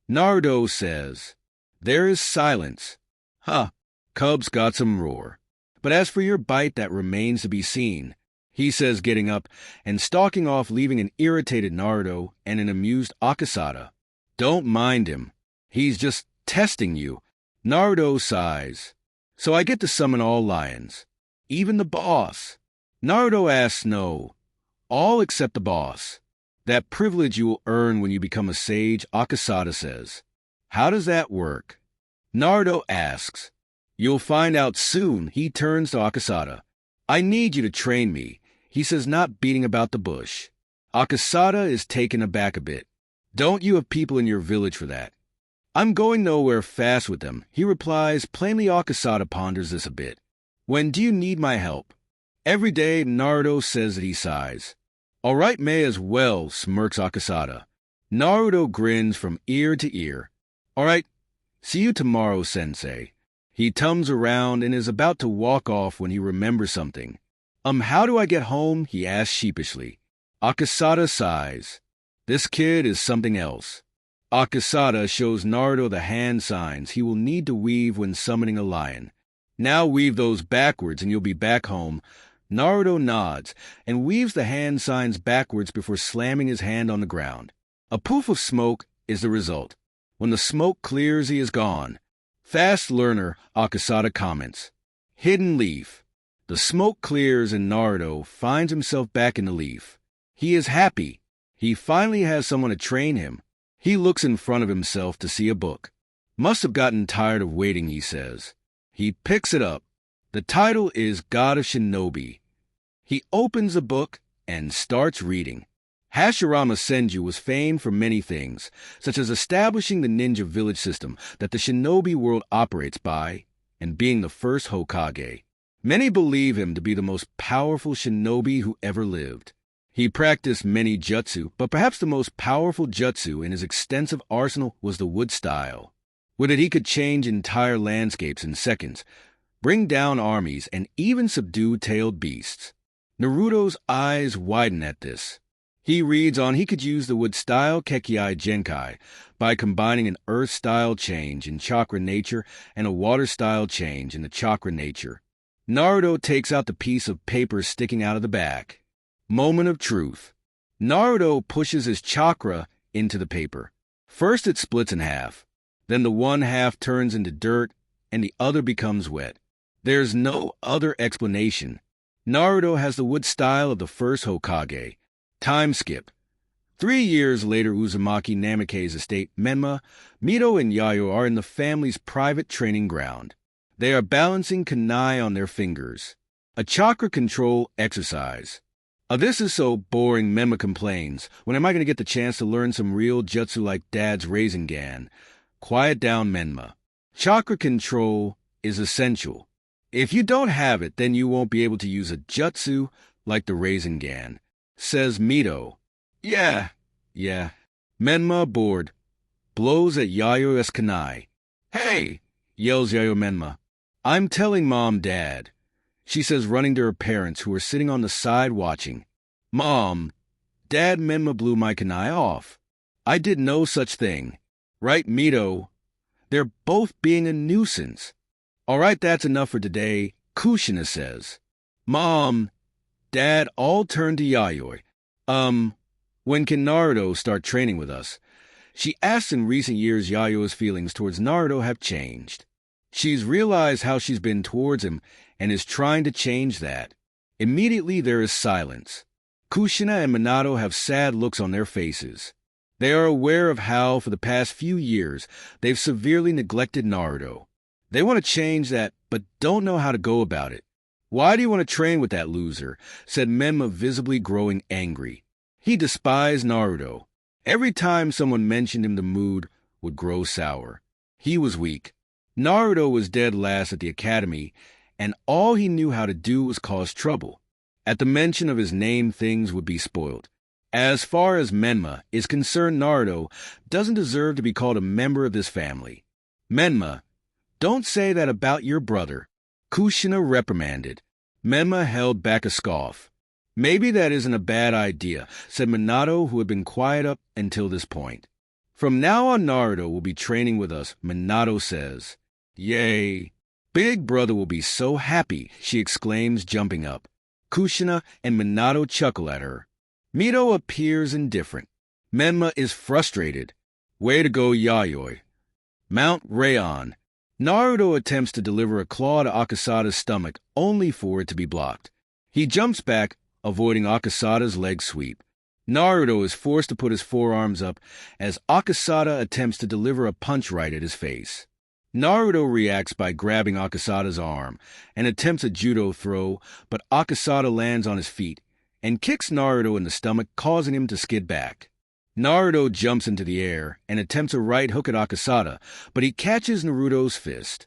Naruto says. There is silence. Ha, cub's got some roar. But as for your bite, that remains to be seen, he says, getting up and stalking off, leaving an irritated Naruto and an amused Akasada. Don't mind him. He's just testing you. Naruto sighs. So I get to summon all lions. Even the boss. Naruto asks no. All except the boss. That privilege you will earn when you become a sage, Akasada says. How does that work? Naruto asks. You'll find out soon. He turns to Akasada. I need you to train me, he says, not beating about the bush. Akasada is taken aback a bit. Don't you have people in your village for that? I'm going nowhere fast with them, he replies. Plainly, Akasada ponders this a bit. When do you need my help? Every day, Naruto says that he sighs. All right, may as well, smirks Akasada. Naruto grins from ear to ear. All right, see you tomorrow, sensei. He tums around and is about to walk off when he remembers something. How do I get home? He asks sheepishly. Akasada sighs. This kid is something else. Akasada shows Naruto the hand signs he will need to weave when summoning a lion. Now weave those backwards and you'll be back home. Naruto nods and weaves the hand signs backwards before slamming his hand on the ground. A poof of smoke is the result. When the smoke clears, he is gone. Fast learner, Akasada comments. Hidden leaf. The smoke clears and Naruto finds himself back in the leaf. He is happy. He finally has someone to train him. He looks in front of himself to see a book. Must have gotten tired of waiting, he says. He picks it up. The title is God of Shinobi. He opens the book and starts reading. Hashirama Senju was famed for many things, such as establishing the ninja village system that the shinobi world operates by, and being the first Hokage. Many believe him to be the most powerful shinobi who ever lived. He practiced many jutsu, but perhaps the most powerful jutsu in his extensive arsenal was the wood style. With it, he could change entire landscapes in seconds, bring down armies, and even subdue tailed beasts. Naruto's eyes widen at this. He reads on he could use the wood style Kekkei Genkai by combining an earth style change in chakra nature and a water style change in the chakra nature. Naruto takes out the piece of paper sticking out of the back. Moment of truth. Naruto pushes his chakra into the paper. First it splits in half. Then the one half turns into dirt and the other becomes wet. There's no other explanation. Naruto has the wood style of the first Hokage. Time skip. 3 years later, Uzumaki Namikaze's estate, Menma, Mito, and Yayo are in the family's private training ground. They are balancing kunai on their fingers. A chakra control exercise. This is so boring, Menma complains. When am I going to get the chance to learn some real jutsu like Dad's Rasengan? Quiet down, Menma. Chakra control is essential. If you don't have it, then you won't be able to use a jutsu like the Rasengan, says Mito. Yeah. Menma, bored, blows at Yayo's kunai. "Hey!" yells Yayo Menma. "I'm telling Mom, Dad," she says, running to her parents, who are sitting on the side watching. "Mom, Dad, Menma blew my kunai off. I did no such thing. Right, Mito? They're both being a nuisance." "All right, that's enough for today," Kushina says. Mom, Dad all turn to Yayoi. When can Naruto start training with us?" She asks. In recent years, Yayo's feelings towards Naruto have changed. She's realized how she's been towards him and is trying to change that. Immediately, there is silence. Kushina and Minato have sad looks on their faces. They are aware of how, for the past few years, they've severely neglected Naruto. They want to change that, but don't know how to go about it. "Why do you want to train with that loser?" said Menma, visibly growing angry. He despised Naruto. Every time someone mentioned him, the mood would grow sour. He was weak. Naruto was dead last at the academy, and all he knew how to do was cause trouble. At the mention of his name, things would be spoiled. As far as Menma is concerned, Naruto doesn't deserve to be called a member of this family. "Menma, don't say that about your brother," Kushina reprimanded. Menma held back a scoff. "Maybe that isn't a bad idea," said Minato, who had been quiet up until this point. "From now on, Naruto will be training with us," Minato says. "Yay! Big brother will be so happy," she exclaims, jumping up. Kushina and Minato chuckle at her. Mito appears indifferent. Menma is frustrated. "Way to go, Yayoi." Mount Rayon. Naruto attempts to deliver a claw to Akasada's stomach, only for it to be blocked. He jumps back, avoiding Akasada's leg sweep. Naruto is forced to put his forearms up as Akasada attempts to deliver a punch right at his face. Naruto reacts by grabbing Akasada's arm and attempts a judo throw, but Akasada lands on his feet and kicks Naruto in the stomach, causing him to skid back. Naruto jumps into the air and attempts a right hook at Akasada, but he catches Naruto's fist.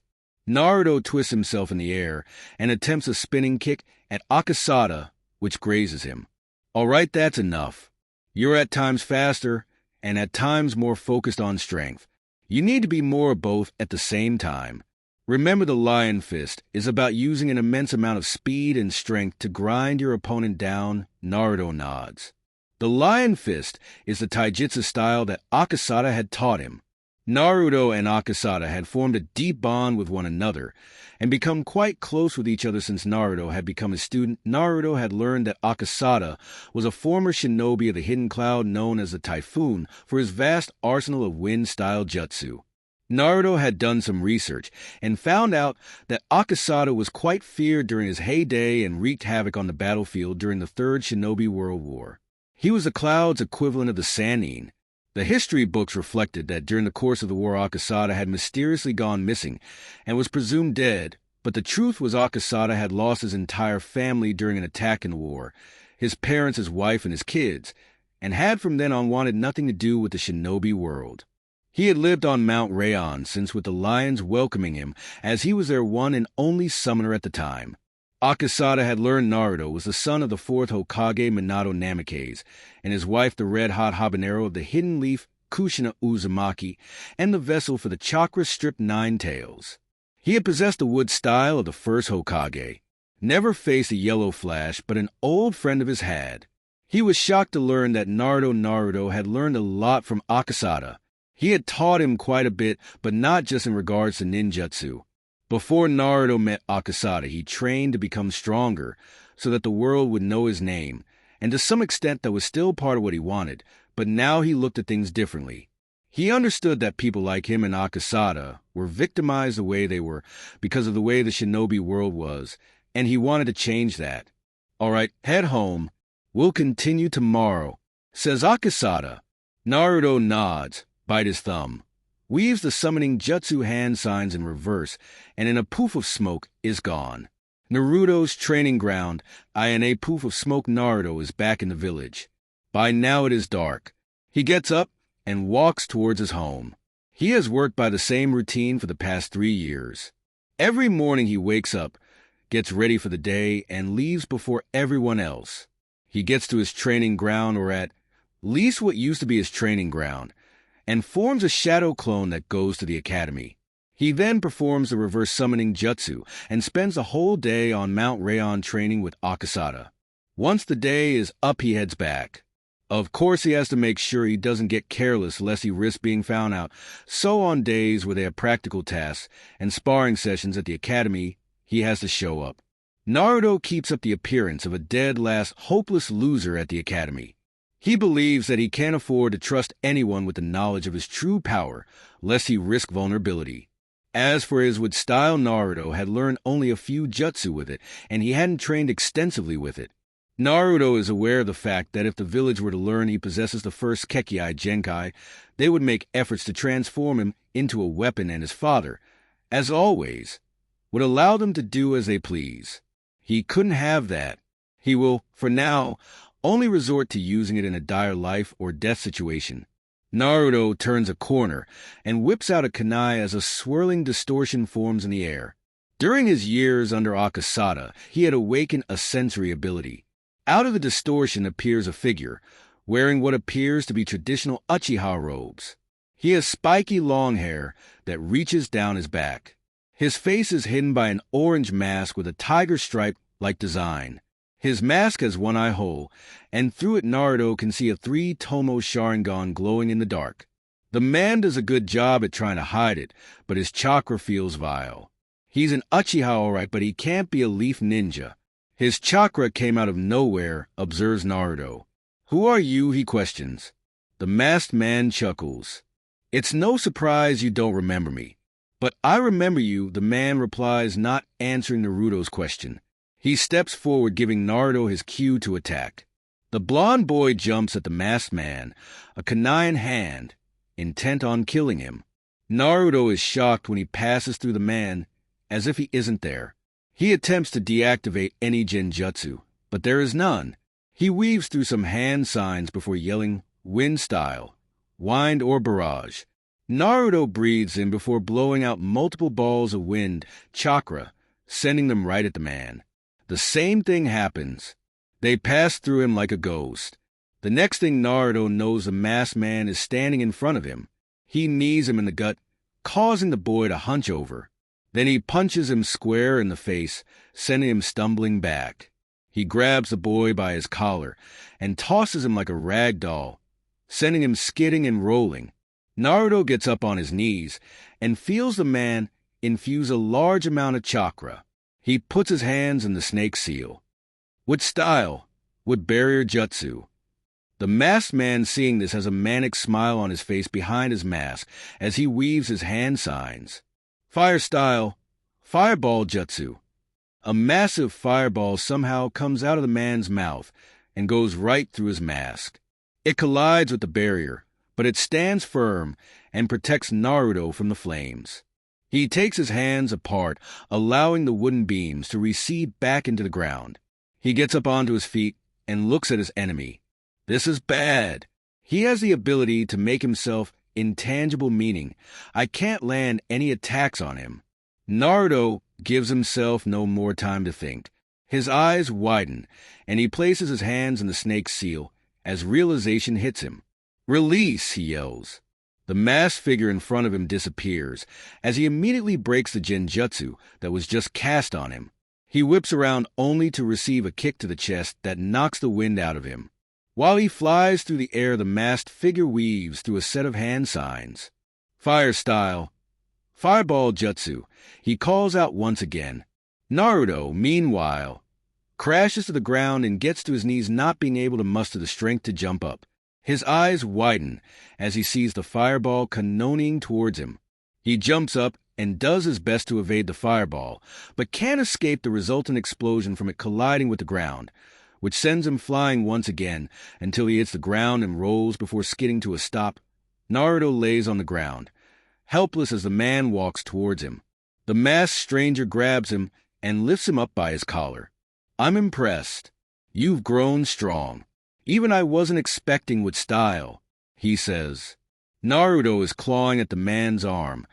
Naruto twists himself in the air and attempts a spinning kick at Akasada, which grazes him. "All right, that's enough. You're at times faster and at times more focused on strength. You need to be more of both at the same time. Remember, the Lion Fist is about using an immense amount of speed and strength to grind your opponent down." Naruto nods. The Lion Fist is the taijutsu style that Akasada had taught him. Naruto and Akasada had formed a deep bond with one another and become quite close with each other since Naruto had become a student. Naruto had learned that Akasada was a former shinobi of the Hidden Cloud known as the Typhoon for his vast arsenal of wind-style jutsu. Naruto had done some research and found out that Akasada was quite feared during his heyday and wreaked havoc on the battlefield during the Third Shinobi World War. He was the Cloud's equivalent of the Sannin. The history books reflected that during the course of the war, Akasada had mysteriously gone missing and was presumed dead, but the truth was Akasada had lost his entire family during an attack in the war, his parents, his wife, and his kids, and had from then on wanted nothing to do with the shinobi world. He had lived on Mount Rayon since, with the lions welcoming him, as he was their one and only summoner at the time. Akasada had learned Naruto was the son of the fourth Hokage Minato Namikaze, and his wife the red-hot habanero of the Hidden Leaf Kushina Uzumaki, and the vessel for the chakra-stripped Nine Tails. He had possessed the wood style of the first Hokage, never faced a yellow flash, but an old friend of his had. He was shocked to learn that Naruto had learned a lot from Akasada. He had taught him quite a bit, but not just in regards to ninjutsu. Before Naruto met Akasada, he trained to become stronger so that the world would know his name, and to some extent that was still part of what he wanted, but now he looked at things differently. He understood that people like him and Akasada were victimized the way they were because of the way the shinobi world was, and he wanted to change that. "All right, head home. We'll continue tomorrow," says Akasada. Naruto nods, bites his thumb, weaves the summoning jutsu hand signs in reverse, and in a poof of smoke is gone. Naruto's training ground, in a poof of smoke, Naruto is back in the village. By now it is dark. He gets up and walks towards his home. He has worked by the same routine for the past 3 years. Every morning he wakes up, gets ready for the day, and leaves before everyone else. He gets to his training ground, or leaves what used to be his training ground, and forms a shadow clone that goes to the academy. He then performs the reverse summoning jutsu and spends the whole day on Mount Rayon training with Akasada. Once the day is up, he heads back. Of course, he has to make sure he doesn't get careless lest he risks being found out, so on days where they have practical tasks and sparring sessions at the academy, he has to show up. Naruto keeps up the appearance of a dead-last, hopeless loser at the academy. He believes that he can't afford to trust anyone with the knowledge of his true power, lest he risk vulnerability. As for his with style, Naruto had learned only a few jutsu with it, and he hadn't trained extensively with it. Naruto is aware of the fact that if the village were to learn he possesses the first Kekkei Genkai, they would make efforts to transform him into a weapon, and his father, as always, would allow them to do as they please. He couldn't have that. He will, for now, only resort to using it in a dire life or death situation. Naruto turns a corner and whips out a kunai as a swirling distortion forms in the air. During his years under Akasada, he had awakened a sensory ability. Out of the distortion appears a figure, wearing what appears to be traditional Uchiha robes. He has spiky long hair that reaches down his back. His face is hidden by an orange mask with a tiger stripe-like design. His mask has one eye hole, and through it Naruto can see a 3-tomo Sharingan glowing in the dark. The man does a good job at trying to hide it, but his chakra feels vile. He's an Uchiha alright, but he can't be a leaf ninja. His chakra came out of nowhere, observes Naruto. Who are you? He questions. The masked man chuckles. It's no surprise you don't remember me. But I remember you, the man replies, not answering Naruto's question. He steps forward, giving Naruto his cue to attack. The blonde boy jumps at the masked man, a kunai in hand, intent on killing him. Naruto is shocked when he passes through the man, as if he isn't there. He attempts to deactivate any genjutsu, but there is none. He weaves through some hand signs before yelling, wind style, wind or barrage. Naruto breathes in before blowing out multiple balls of wind, chakra, sending them right at the man. The same thing happens. They pass through him like a ghost. The next thing Naruto knows, the masked man is standing in front of him. He knees him in the gut, causing the boy to hunch over. Then he punches him square in the face, sending him stumbling back. He grabs the boy by his collar and tosses him like a rag doll, sending him skidding and rolling. Naruto gets up on his knees and feels the man infuse a large amount of chakra. He puts his hands in the snake seal. With style, with barrier jutsu. The masked man, seeing this, has a manic smile on his face behind his mask as he weaves his hand signs. Fire style, fireball jutsu. A massive fireball somehow comes out of the man's mouth and goes right through his mask. It collides with the barrier, but it stands firm and protects Naruto from the flames. He takes his hands apart, allowing the wooden beams to recede back into the ground. He gets up onto his feet and looks at his enemy. This is bad. He has the ability to make himself intangible, meaning I can't land any attacks on him. Naruto gives himself no more time to think. His eyes widen, and he places his hands in the snake's seal as realization hits him. Release, he yells. The masked figure in front of him disappears as he immediately breaks the genjutsu that was just cast on him. He whips around only to receive a kick to the chest that knocks the wind out of him. While he flies through the air, the masked figure weaves through a set of hand signs. Fire style, fireball jutsu. He calls out once again. Naruto, meanwhile, crashes to the ground and gets to his knees, not being able to muster the strength to jump up. His eyes widen as he sees the fireball cannonading towards him. He jumps up and does his best to evade the fireball, but can't escape the resultant explosion from it colliding with the ground, which sends him flying once again until he hits the ground and rolls before skidding to a stop. Naruto lays on the ground, helpless as the man walks towards him. The masked stranger grabs him and lifts him up by his collar. I'm impressed. You've grown strong. Even I wasn't expecting with style, he says. Naruto is clawing at the man's arm,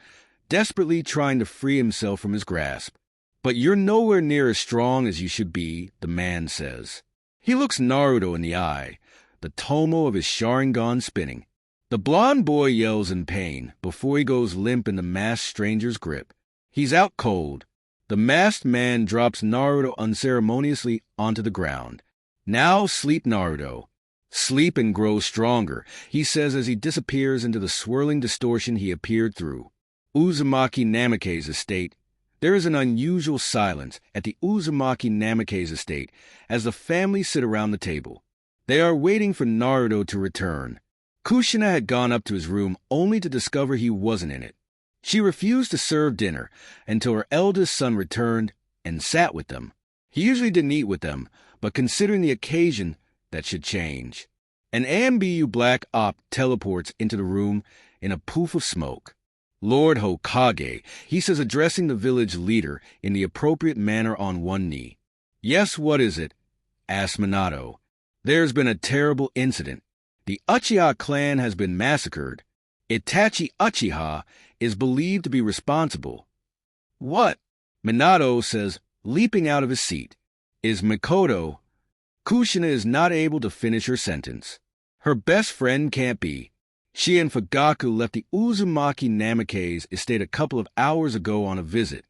desperately trying to free himself from his grasp. But you're nowhere near as strong as you should be, the man says. He looks Naruto in the eye. the tomo of his Sharingan spinning. The blonde boy yells in pain before he goes limp in the masked stranger's grip. He's out cold. The masked man drops Naruto unceremoniously onto the ground. "Now sleep, Naruto. Sleep and grow stronger," he says as he disappears into the swirling distortion he appeared through. Uzumaki Namake's estate. There is an unusual silence at the Uzumaki Namake's estate as the family sit around the table. They are waiting for Naruto to return. Kushina had gone up to his room only to discover he wasn't in it. She refused to serve dinner until her eldest son returned and sat with them. He usually didn't eat with them, but considering the occasion, that should change. An AMBU Black Op teleports into the room in a poof of smoke. "Lord Hokage," he says, addressing the village leader in the appropriate manner on one knee. "Yes, what is it?" asks Minato. "There's been a terrible incident. The Uchiha clan has been massacred. Itachi Uchiha is believed to be responsible." "What?" Minato says, leaping out of his seat. "Is Mikoto—" Kushina is not able to finish her sentence. Her best friend can't be. She and Fugaku left the Uzumaki Namake's estate a couple of hours ago on a visit.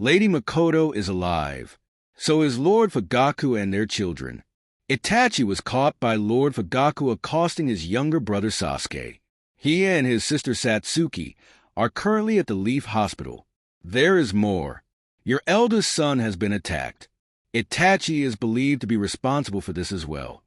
Lady Mikoto is alive. So is Lord Fugaku and their children. Itachi was caught by Lord Fugaku accosting his younger brother Sasuke. He and his sister Satsuki are currently at the Leaf Hospital. There is more. Your eldest son has been attacked. Itachi is believed to be responsible for this as well.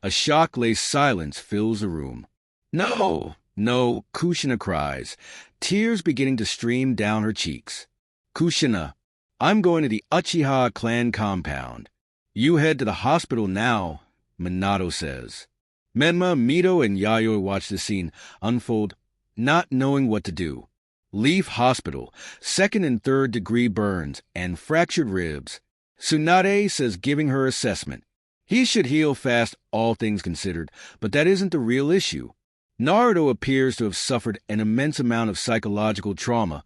A shock-laced silence fills the room. "No, no," Kushina cries, tears beginning to stream down her cheeks. "Kushina, I'm going to the Uchiha clan compound. You head to the hospital now," Minato says. Menma, Mito, and Yayoi watch the scene unfold, not knowing what to do. Leaf Hospital, 2nd and 3rd degree burns and fractured ribs. Tsunade says, giving her assessment. He should heal fast, all things considered, but that isn't the real issue. Naruto appears to have suffered an immense amount of psychological trauma,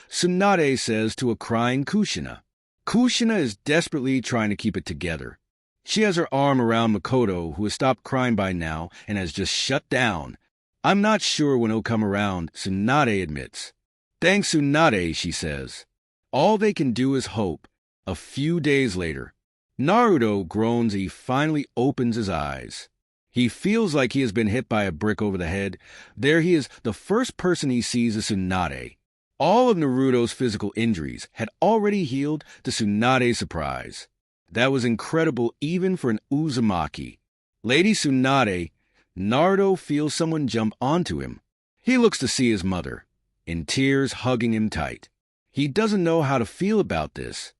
Tsunade says to a crying Kushina. Kushina is desperately trying to keep it together. She has her arm around Mikoto, who has stopped crying by now and has just shut down. "I'm not sure when he'll come around," Tsunade admits. "Thanks, Tsunade," she says. All they can do is hope. A few days later, Naruto groans as he finally opens his eyes. He feels like he has been hit by a brick over the head. There he is. The first person he sees is Tsunade. All of Naruto's physical injuries had already healed to Tsunade's surprise. That was incredible even for an Uzumaki. Lady Tsunade, Naruto feels someone jump onto him. He looks to see his mother, in tears hugging him tight. He doesn't know how to feel about this.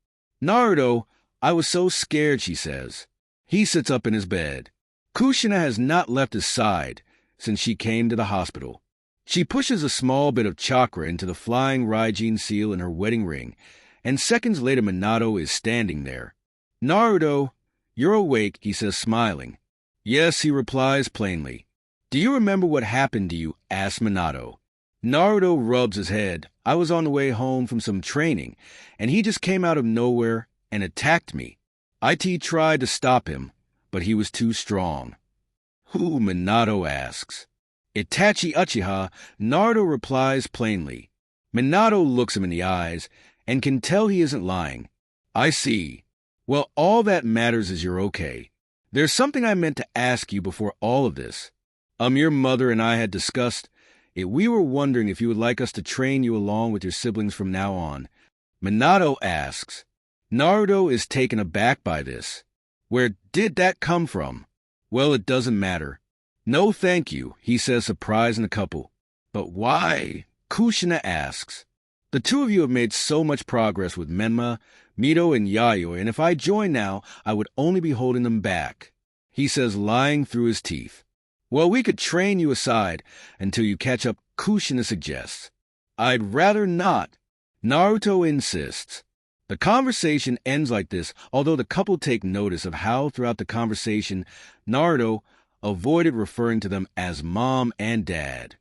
"Naruto, I was so scared," she says. He sits up in his bed. Kushina has not left his side since she came to the hospital. She pushes a small bit of chakra into the flying Raijin seal in her wedding ring, and seconds later Minato is standing there. "Naruto, you're awake," he says, smiling. "Yes," he replies plainly. "Do you remember what happened to you?" asks Minato. Naruto rubs his head. "I was on the way home from some training, and he just came out of nowhere and attacked me. IT tried to stop him, but he was too strong." "Who?" Minato asks. "Itachi Uchiha," Naruto replies plainly. Minato looks him in the eyes and can tell he isn't lying. "I see. Well, all that matters is you're okay. There's something I meant to ask you before all of this. Your mother and I had discussed it. We were wondering if you would like us to train you along with your siblings from now on." Minato asks. Naruto is taken aback by this. Where did that come from? "Well, it doesn't matter." "No, thank you," he says, surprising the couple. "But why?" Kushina asks. "The two of you have made so much progress with Menma, Mito, and Yayoi, and if I join now, I would only be holding them back," he says, lying through his teeth. "Well, we could train you aside until you catch up," Kushina suggests. "I'd rather not." Naruto insists. The conversation ends like this, although the couple take notice of how throughout the conversation Naruto avoided referring to them as mom and dad.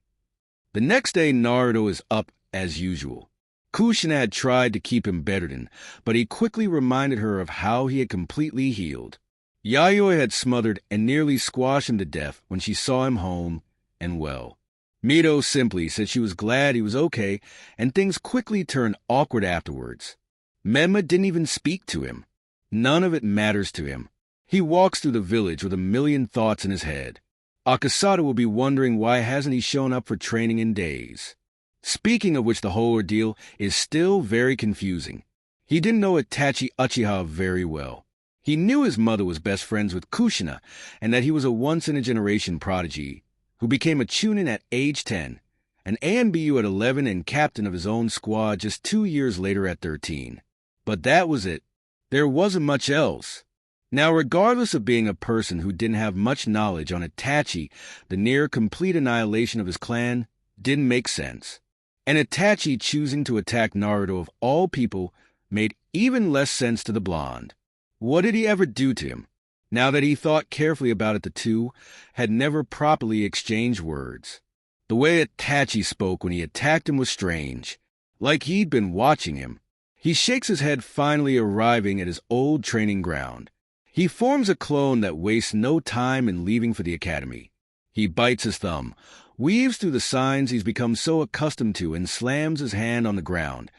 The next day, Naruto is up as usual. Kushina had tried to keep him bettered, but he quickly reminded her of how he had completely healed. Yayoi had smothered and nearly squashed him to death when she saw him home and well. Mito simply said she was glad he was okay, and things quickly turned awkward afterwards. Menma didn't even speak to him. None of it matters to him. He walks through the village with a million thoughts in his head. Akasada will be wondering why hasn't he shown up for training in days. Speaking of which, the whole ordeal is still very confusing. He didn't know Itachi Uchiha very well. He knew his mother was best friends with Kushina and that he was a once-in-a-generation prodigy who became a Chunin at age 10, an AMBU at 11 and captain of his own squad just 2 years later at 13. But that was it. There wasn't much else. Now, regardless of being a person who didn't have much knowledge on Itachi, the near-complete annihilation of his clan didn't make sense. And Itachi choosing to attack Naruto of all people made even less sense to the blonde. What did he ever do to him? Now that he thought carefully about it, the two had never properly exchanged words. The way Itachi spoke when he attacked him was strange, like he'd been watching him. He shakes his head, finally arriving at his old training ground. He forms a clone that wastes no time in leaving for the academy. He bites his thumb, weaves through the signs he's become so accustomed to, and slams his hand on the ground,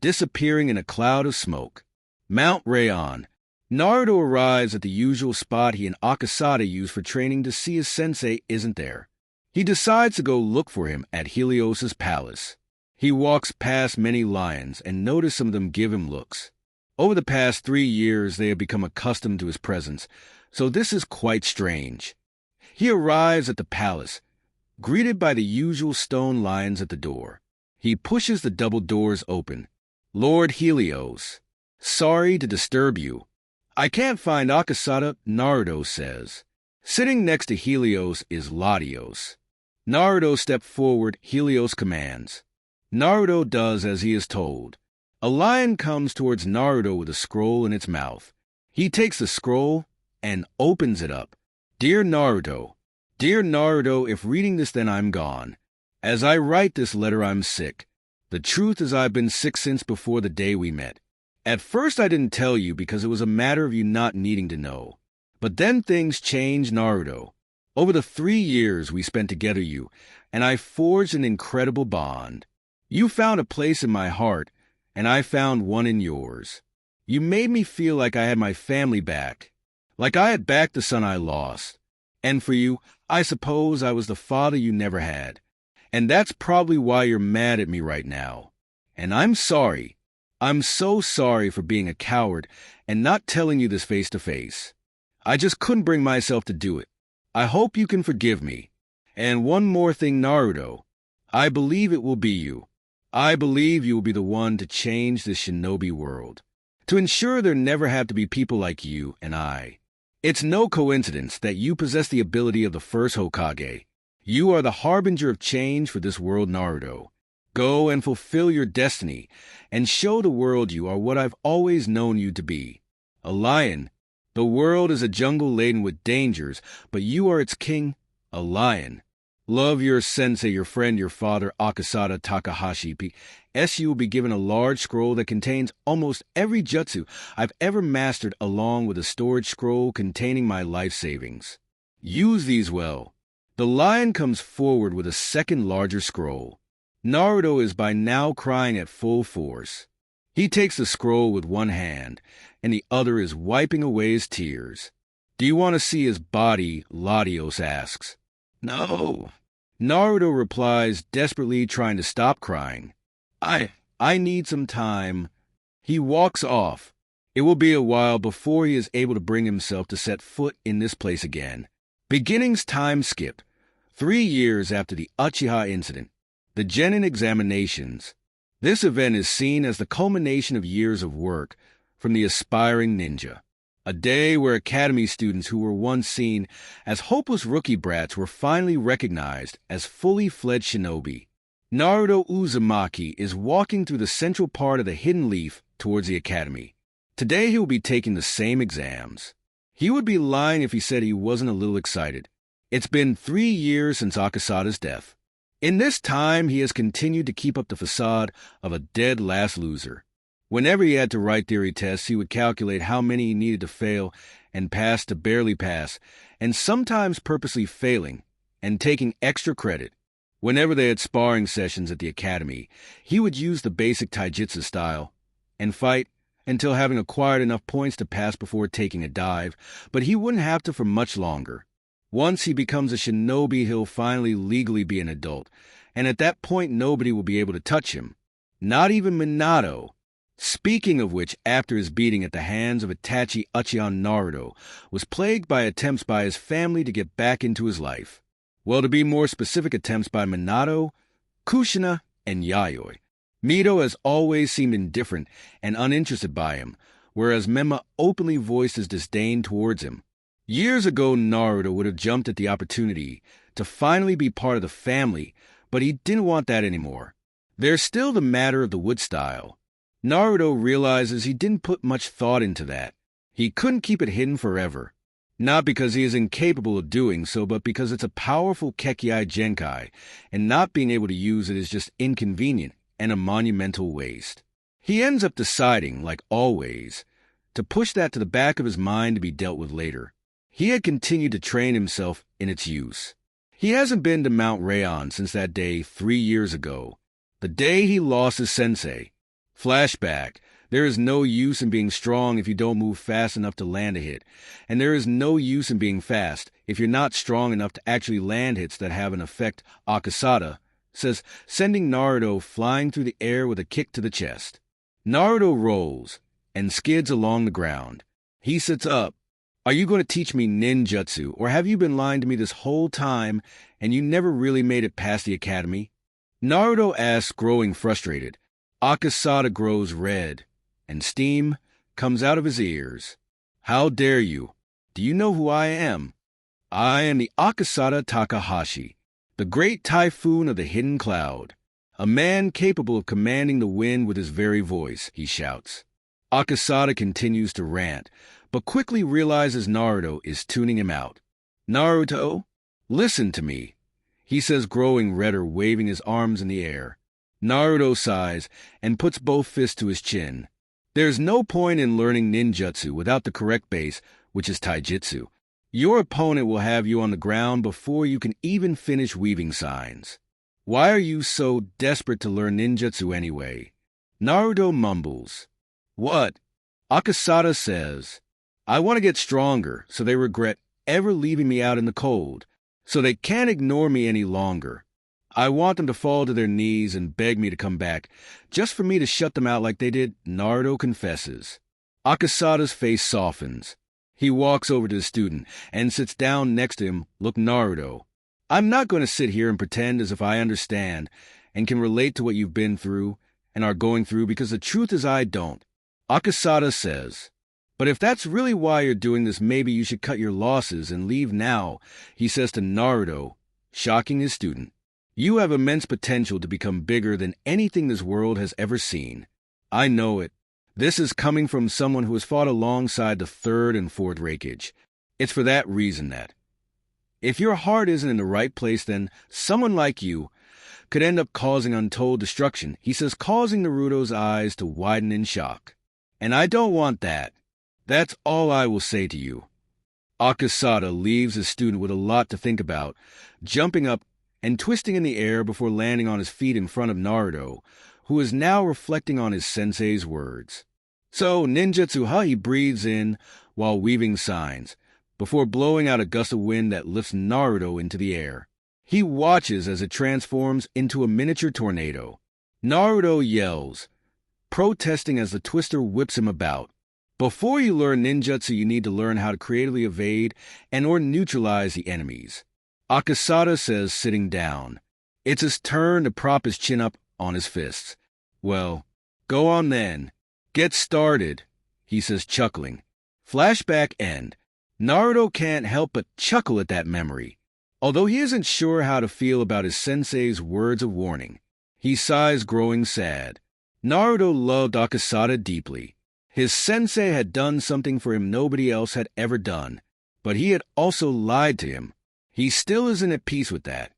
disappearing in a cloud of smoke. Mount Rayon. Naruto arrives at the usual spot he and Akasada use for training to see his sensei isn't there. He decides to go look for him at Helios's palace. He walks past many lions and notices some of them give him looks. Over the past 3 years, they have become accustomed to his presence, so this is quite strange. He arrives at the palace, greeted by the usual stone lions at the door. He pushes the double doors open. Lord Helios, sorry to disturb you. I can't find Akasada, Naruto says. Sitting next to Helios is Latios. Naruto steps forward, Helios commands. Naruto does as he is told. A lion comes towards Naruto with a scroll in its mouth. He takes the scroll and opens it up. Dear Naruto, if reading this then I'm gone. As I write this letter I'm sick. The truth is I've been sick since before the day we met. At first I didn't tell you because it was a matter of you not needing to know. But then things changed, Naruto. Over the 3 years we spent together, and I forged an incredible bond. You found a place in my heart, and I found one in yours. You made me feel like I had my family back, like I had back the son I lost. And for you, I suppose I was the father you never had. And that's probably why you're mad at me right now. And I'm sorry. I'm so sorry for being a coward and not telling you this face to face. I just couldn't bring myself to do it. I hope you can forgive me. And one more thing, Naruto. I believe it will be you. I believe you will be the one to change this shinobi world, to ensure there never have to be people like you and I. It's no coincidence that you possess the ability of the first Hokage. You are the harbinger of change for this world, Naruto. Go and fulfill your destiny, and show the world you are what I've always known you to be. A lion. The world is a jungle laden with dangers, but you are its king, a lion. Love your sensei, your friend, your father, Akasada Takahashi. P.S. You will be given a large scroll that contains almost every jutsu I've ever mastered, along with a storage scroll containing my life savings. Use these well. The lion comes forward with a second larger scroll. Naruto is by now crying at full force. He takes the scroll with one hand, and the other is wiping away his tears. Do you want to see his body? Latios asks. No. Naruto replies, desperately trying to stop crying. I need some time. He walks off. It will be a while before he is able to bring himself to set foot in this place again. Beginnings time skipped. 3 years after the Uchiha incident. The Genin examinations. This event is seen as the culmination of years of work from the aspiring ninja. A day where academy students who were once seen as hopeless rookie brats were finally recognized as fully fledged shinobi. Naruto Uzumaki is walking through the central part of the Hidden Leaf towards the academy. Today he will be taking the same exams. He would be lying if he said he wasn't a little excited. It's been 3 years since Akasada's death. In this time, he has continued to keep up the facade of a dead last loser. Whenever he had to write theory tests, he would calculate how many he needed to fail and pass to barely pass, and sometimes purposely failing and taking extra credit. Whenever they had sparring sessions at the academy, he would use the basic taijutsu style and fight until having acquired enough points to pass before taking a dive, but he wouldn't have to for much longer. Once he becomes a shinobi, he'll finally legally be an adult, and at that point nobody will be able to touch him. Not even Minato. Speaking of which, after his beating at the hands of Itachi Uchiha, Naruto was plagued by attempts by his family to get back into his life. Well, to be more specific, attempts by Minato, Kushina, and Yayoi. Mito has always seemed indifferent and uninterested by him, whereas Menma openly voiced his disdain towards him. Years ago, Naruto would have jumped at the opportunity to finally be part of the family, but he didn't want that anymore. There's still the matter of the wood style. Naruto realizes he didn't put much thought into that. He couldn't keep it hidden forever. Not because he is incapable of doing so, but because it's a powerful Kekkei Genkai, and not being able to use it is just inconvenient and a monumental waste. He ends up deciding, like always, to push that to the back of his mind to be dealt with later. He had continued to train himself in its use. He hasn't been to Mount Rayon since that day 3 years ago, the day he lost his sensei. Flashback. There is no use in being strong if you don't move fast enough to land a hit, and there is no use in being fast if you're not strong enough to actually land hits that have an effect. Akasada says, sending Naruto flying through the air with a kick to the chest. Naruto rolls and skids along the ground. He sits up. Are you going to teach me ninjutsu, or have you been lying to me this whole time and you never really made it past the academy? Naruto asks, growing frustrated. Akasada grows red, and steam comes out of his ears. How dare you? Do you know who I am? I am the Akasada Takahashi, the great typhoon of the hidden cloud. A man capable of commanding the wind with his very voice, he shouts. Akasada continues to rant, but quickly realizes Naruto is tuning him out. Naruto, listen to me, he says, growing redder, waving his arms in the air. Naruto sighs and puts both fists to his chin. There's no point in learning ninjutsu without the correct base, which is taijutsu. Your opponent will have you on the ground before you can even finish weaving signs. Why are you so desperate to learn ninjutsu anyway? Naruto mumbles. What? Akasada says, I want to get stronger, so they regret ever leaving me out in the cold, so they can't ignore me any longer. I want them to fall to their knees and beg me to come back, just for me to shut them out like they did, Naruto confesses. Akasada's face softens. He walks over to the student and sits down next to him. Look, Naruto, I'm not going to sit here and pretend as if I understand and can relate to what you've been through and are going through, because the truth is I don't. Akasada says, but if that's really why you're doing this, maybe you should cut your losses and leave now, he says to Naruto, shocking his student. You have immense potential to become bigger than anything this world has ever seen. I know it. This is coming from someone who has fought alongside the 3rd and 4th Raikage. It's for that reason that, if your heart isn't in the right place, then someone like you could end up causing untold destruction, he says, causing Naruto's eyes to widen in shock. And I don't want that. That's all I will say to you. Akasada leaves his student with a lot to think about, jumping up and twisting in the air before landing on his feet in front of Naruto, who is now reflecting on his sensei's words. So, ninjutsu, he breathes in while weaving signs, before blowing out a gust of wind that lifts Naruto into the air. He watches as it transforms into a miniature tornado. Naruto yells, protesting as the twister whips him about. Before you learn ninjutsu, you need to learn how to creatively evade and or neutralize the enemies. Akasada says, sitting down. It's his turn to prop his chin up on his fists. Well, go on then. Get started, he says, chuckling. Flashback end. Naruto can't help but chuckle at that memory. Although he isn't sure how to feel about his sensei's words of warning, he sighs, growing sad. Naruto loved Akasada deeply. His sensei had done something for him nobody else had ever done, but he had also lied to him. He still isn't at peace with that.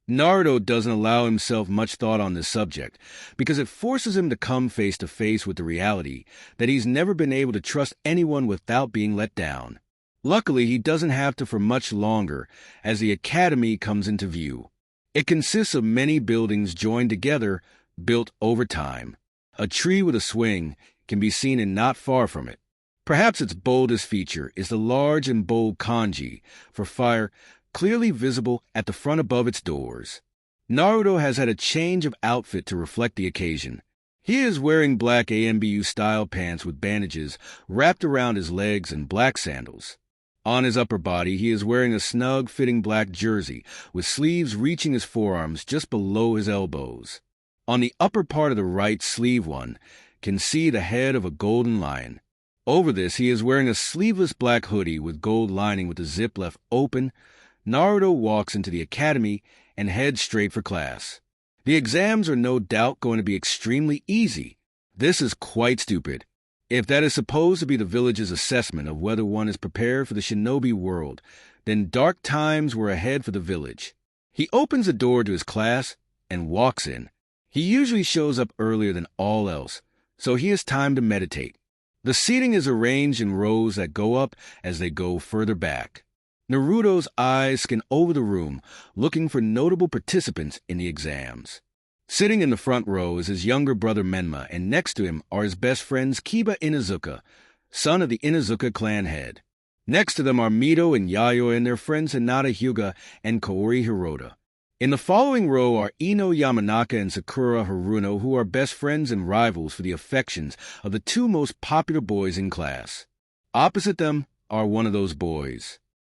Naruto doesn't allow himself much thought on this subject, because it forces him to come face to face with the reality that he's never been able to trust anyone without being let down. Luckily, he doesn't have to for much longer as the academy comes into view. It consists of many buildings joined together, built over time. A tree with a swing can be seen in not far from it. Perhaps its boldest feature is the large and bold kanji for fire clearly visible at the front above its doors. Naruto has had a change of outfit to reflect the occasion. He is wearing black AMBU-style pants with bandages wrapped around his legs and black sandals. On his upper body, he is wearing a snug-fitting black jersey with sleeves reaching his forearms just below his elbows. On the upper part of the right sleeve, one can see the head of a golden lion. Over this, he is wearing a sleeveless black hoodie with gold lining with the zip left open. Naruto walks into the academy and heads straight for class. The exams are no doubt going to be extremely easy. This is quite stupid. If that is supposed to be the village's assessment of whether one is prepared for the shinobi world, then dark times were ahead for the village. He opens the door to his class and walks in. He usually shows up earlier than all else, so he has time to meditate. The seating is arranged in rows that go up as they go further back. Naruto's eyes scan over the room, looking for notable participants in the exams. Sitting in the front row is his younger brother Menma, and next to him are his best friends Kiba Inuzuka, son of the Inuzuka clan head. Next to them are Mito and Yayoi and their friends Hinata Hyuga and Kaori Hirota. In the following row are Ino Yamanaka and Sakura Haruno, who are best friends and rivals for the affections of the two most popular boys in class. Opposite them are one of those boys.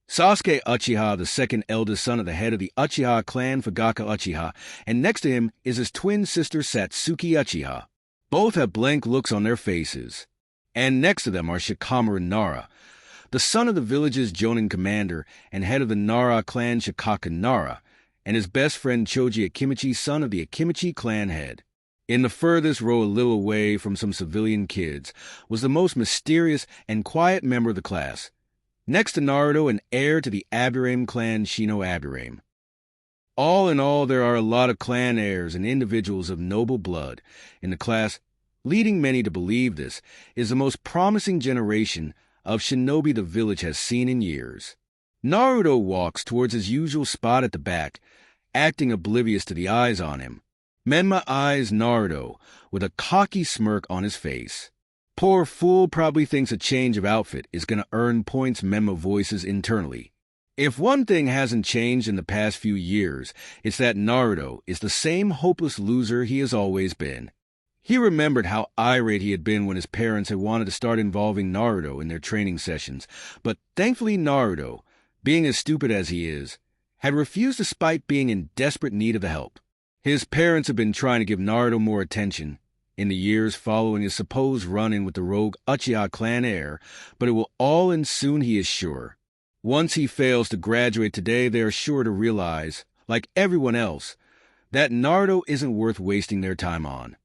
Sasuke Uchiha, the second eldest son of the head of the Uchiha clan, Fugaka Uchiha, and next to him is his twin sister Satsuki Uchiha. Both have blank looks on their faces. And next to them are Shikamaru Nara, the son of the village's Jonin commander and head of the Nara clan Shikaka Nara, and his best friend Choji Akimichi, son of the Akimichi clan head. In the furthest row, a little away from some civilian kids, was the most mysterious and quiet member of the class. Next to Naruto, an heir to the Aburame clan, Shino Aburame. All in all, there are a lot of clan heirs and individuals of noble blood in the class. Leading many to believe this is the most promising generation of shinobi the village has seen in years. Naruto walks towards his usual spot at the back, acting oblivious to the eyes on him. Menma eyes Naruto with a cocky smirk on his face. Poor fool probably thinks a change of outfit is going to earn points, Menma voices internally. If one thing hasn't changed in the past few years, it's that Naruto is the same hopeless loser he has always been. He remembered how irate he had been when his parents had wanted to start involving Naruto in their training sessions, but thankfully Naruto, being as stupid as he is, had refused despite being in desperate need of the help. His parents had been trying to give Naruto more attention in the years following his supposed run-in with the rogue Uchiha clan heir, but it will all end soon, he is sure. Once he fails to graduate today, they are sure to realize, like everyone else, that Naruto isn't worth wasting their time on.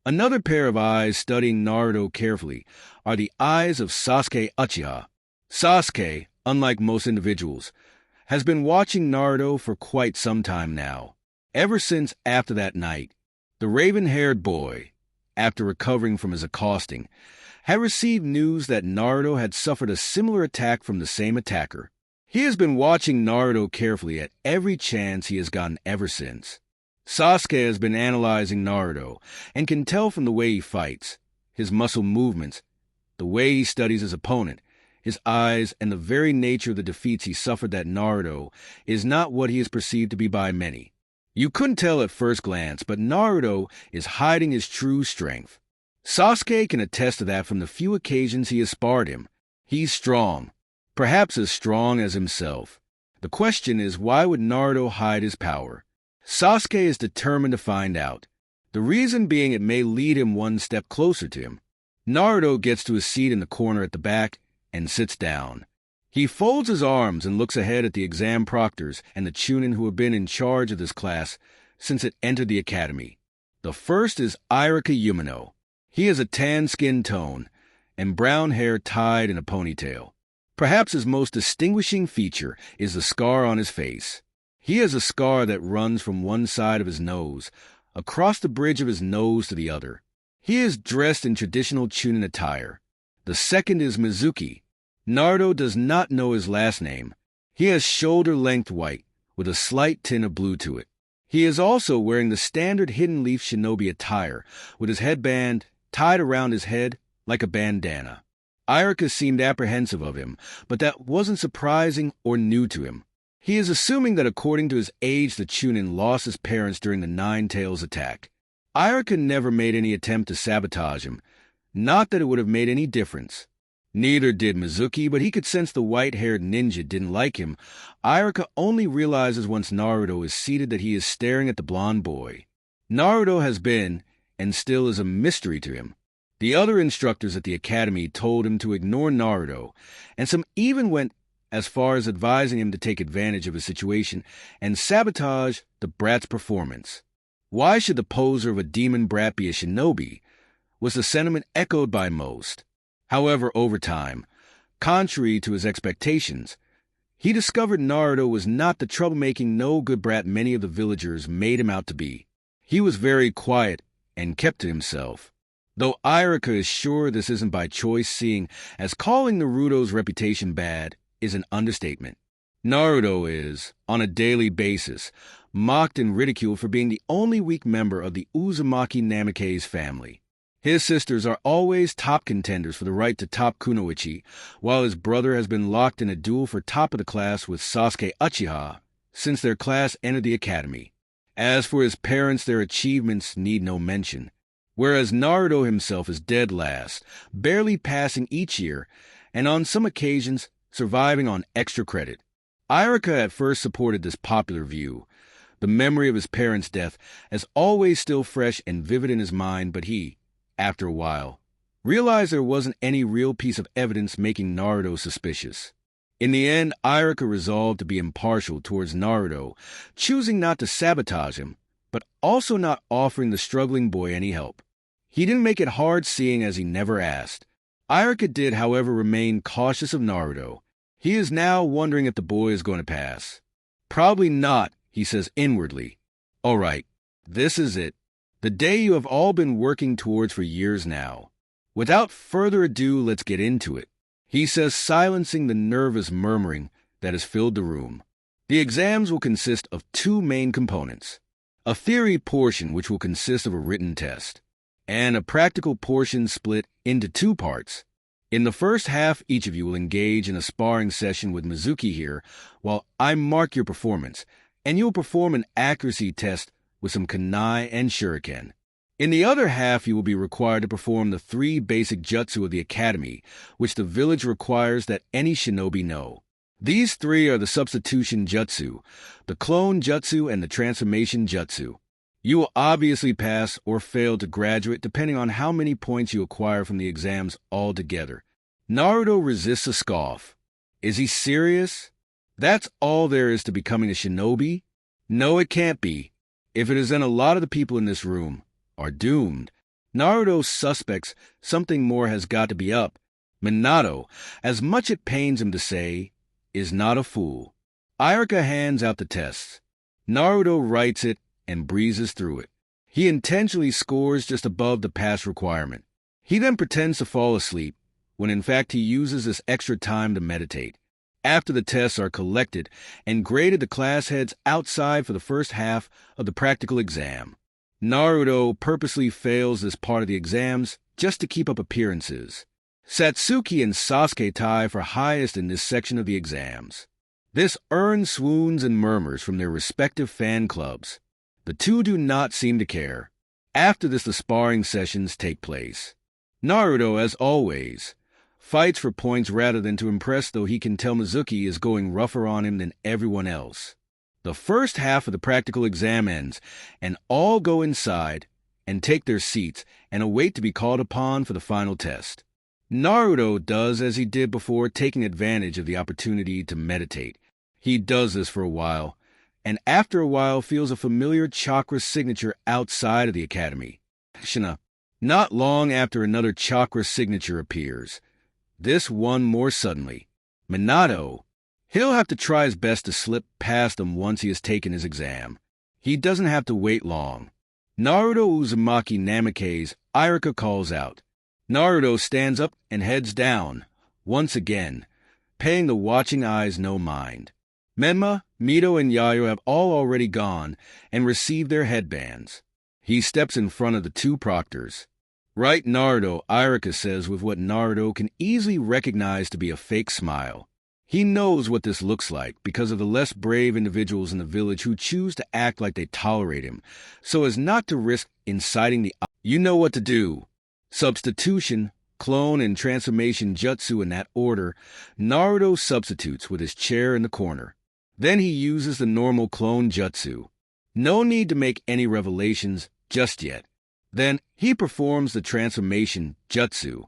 Another pair of eyes studying Naruto carefully are the eyes of Sasuke Uchiha. Sasuke, unlike most individuals, has been watching Naruto for quite some time now. Ever since after that night, the raven-haired boy, after recovering from his accosting, had received news that Naruto had suffered a similar attack from the same attacker. He has been watching Naruto carefully at every chance he has gotten ever since. Sasuke has been analyzing Naruto and can tell from the way he fights, his muscle movements, the way he studies his opponent, his eyes, and the very nature of the defeats he suffered that Naruto is not what he is perceived to be by many. You couldn't tell at first glance, but Naruto is hiding his true strength. Sasuke can attest to that from the few occasions he has sparred him. He's strong, perhaps as strong as himself. The question is, why would Naruto hide his power? Sasuke is determined to find out. The reason being it may lead him one step closer to him. Naruto gets to his seat in the corner at the back and sits down. He folds his arms and looks ahead at the exam proctors and the Chunin who have been in charge of this class since it entered the academy. The first is Irika Yumino. He has a tan skin tone and brown hair tied in a ponytail. Perhaps his most distinguishing feature is the scar on his face. He has a scar that runs from one side of his nose, across the bridge of his nose to the other. He is dressed in traditional Chunin attire. The second is Mizuki. Naruto does not know his last name. He has shoulder-length white, with a slight tint of blue to it. He is also wearing the standard Hidden Leaf shinobi attire, with his headband tied around his head like a bandana. Iruka seemed apprehensive of him, but that wasn't surprising or new to him. He is assuming that according to his age, the Chunin lost his parents during the Nine Tails attack. Iruka never made any attempt to sabotage him. Not that it would have made any difference. Neither did Mizuki, but he could sense the white-haired ninja didn't like him. Iruka only realizes once Naruto is seated that he is staring at the blonde boy. Naruto has been, and still is, a mystery to him. The other instructors at the academy told him to ignore Naruto, and some even went as far as advising him to take advantage of his situation and sabotage the brat's performance. Why should the poser of a demon brat be a shinobi? Was the sentiment echoed by most. However, over time, contrary to his expectations, he discovered Naruto was not the troublemaking no-good brat many of the villagers made him out to be. He was very quiet and kept to himself. Though Iruka is sure this isn't by choice, seeing as calling Naruto's reputation bad is an understatement. Naruto is, on a daily basis, mocked and ridiculed for being the only weak member of the Uzumaki Namikaze family. His sisters are always top contenders for the right to top kunoichi, while his brother has been locked in a duel for top of the class with Sasuke Uchiha since their class entered the academy. As for his parents, their achievements need no mention, whereas Naruto himself is dead last, barely passing each year, and on some occasions surviving on extra credit. Iruka at first supported this popular view. The memory of his parents' death is always still fresh and vivid in his mind, but he, after a while, realized there wasn't any real piece of evidence making Naruto suspicious. In the end, Iruka resolved to be impartial towards Naruto, choosing not to sabotage him, but also not offering the struggling boy any help. He didn't make it hard, seeing as he never asked. Iruka did, however, remain cautious of Naruto. He is now wondering if the boy is going to pass. Probably not, he says inwardly. All right, this is it. The day you have all been working towards for years now. Without further ado, let's get into it, he says, silencing the nervous murmuring that has filled the room. The exams will consist of two main components: a theory portion, which will consist of a written test, and a practical portion split into two parts. In the first half, each of you will engage in a sparring session with Mizuki here, while I mark your performance, and you'll perform an accuracy test with some kunai and shuriken. In the other half, you will be required to perform the 3 basic jutsu of the academy, which the village requires that any shinobi know. These 3 are the substitution jutsu, the clone jutsu, and the transformation jutsu. You will obviously pass or fail to graduate depending on how many points you acquire from the exams altogether. Naruto resists a scoff. Is he serious? That's all there is to becoming a shinobi? No, it can't be. If it is, then a lot of the people in this room are doomed. Naruto suspects something more has got to be up. Minato, as much it pains him to say, is not a fool. Iruka hands out the tests. Naruto writes it and breezes through it. He intentionally scores just above the pass requirement. He then pretends to fall asleep, when in fact he uses this extra time to meditate. After the tests are collected and graded, the class heads outside for the first half of the practical exam. Naruto purposely fails this part of the exams just to keep up appearances. Satsuki and Sasuke tie for highest in this section of the exams. This earns swoons and murmurs from their respective fan clubs. The two do not seem to care. After this, the sparring sessions take place. Naruto, as always, fights for points rather than to impress, though he can tell Mizuki is going rougher on him than everyone else. The first half of the practical exam ends, and all go inside and take their seats and await to be called upon for the final test. Naruto does as he did before, taking advantage of the opportunity to meditate. He does this for a while, and after a while feels a familiar chakra signature outside of the academy. Not long after, another chakra signature appears. This one more suddenly. Minato. He'll have to try his best to slip past them once he has taken his exam. He doesn't have to wait long. Naruto Uzumaki Namikaze, Iruka calls out. Naruto stands up and heads down, once again, paying the watching eyes no mind. Menma, Mito, and Yayo have all already gone and received their headbands. He steps in front of the two proctors. Right, Naruto, Irika says with what Naruto can easily recognize to be a fake smile. He knows what this looks like because of the less brave individuals in the village who choose to act like they tolerate him, so as not to risk inciting the... You know what to do. Substitution, clone, and transformation jutsu in that order. Naruto substitutes with his chair in the corner. Then he uses the normal clone jutsu. No need to make any revelations just yet. Then he performs the transformation jutsu.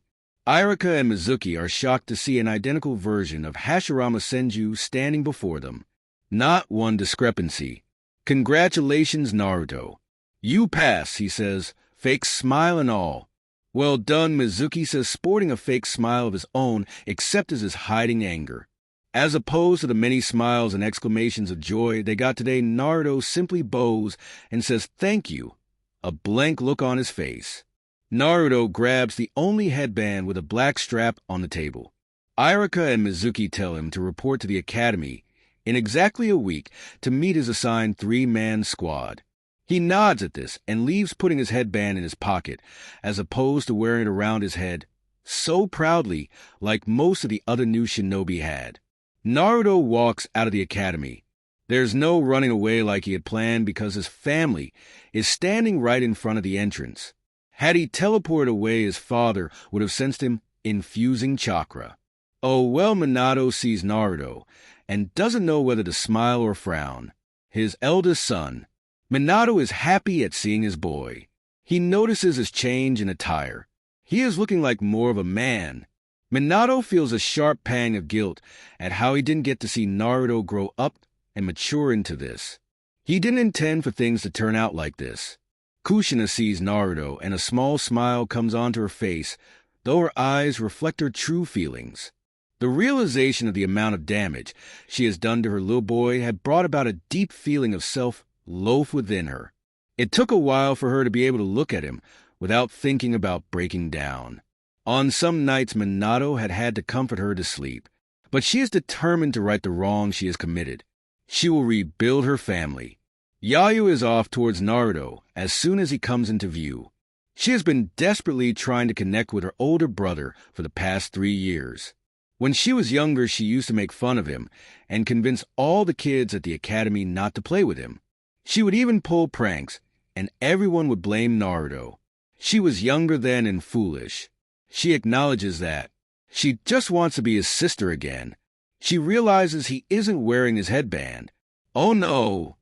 Irika and Mizuki are shocked to see an identical version of Hashirama Senju standing before them. Not one discrepancy. Congratulations, Naruto. You pass, he says, fake smile and all. Well done, Mizuki says, sporting a fake smile of his own, except as his hiding anger. As opposed to the many smiles and exclamations of joy they got today, Naruto simply bows and says thank you, a blank look on his face. Naruto grabs the only headband with a black strap on the table. Irika and Mizuki tell him to report to the academy in exactly a week to meet his assigned three-man squad. He nods at this and leaves, putting his headband in his pocket, as opposed to wearing it around his head so proudly like most of the other new shinobi had. Naruto walks out of the academy. There's no running away like he had planned because his family is standing right in front of the entrance. Had he teleported away, his father would have sensed him infusing chakra. Oh, well, Minato sees Naruto and doesn't know whether to smile or frown. His eldest son. Minato is happy at seeing his boy. He notices his change in attire. He is looking like more of a man. Minato feels a sharp pang of guilt at how he didn't get to see Naruto grow up and mature into this. He didn't intend for things to turn out like this. Kushina sees Naruto, and a small smile comes onto her face, though her eyes reflect her true feelings. The realization of the amount of damage she has done to her little boy had brought about a deep feeling of self-loath within her. It took a while for her to be able to look at him without thinking about breaking down. On some nights, Minato had had to comfort her to sleep, but she is determined to right the wrong she has committed. She will rebuild her family. Yayo is off towards Naruto as soon as he comes into view. She has been desperately trying to connect with her older brother for the past 3 years. When she was younger, she used to make fun of him and convince all the kids at the academy not to play with him. She would even pull pranks, and everyone would blame Naruto. She was younger then and foolish. She acknowledges that. She just wants to be his sister again. She realizes he isn't wearing his headband. Oh no!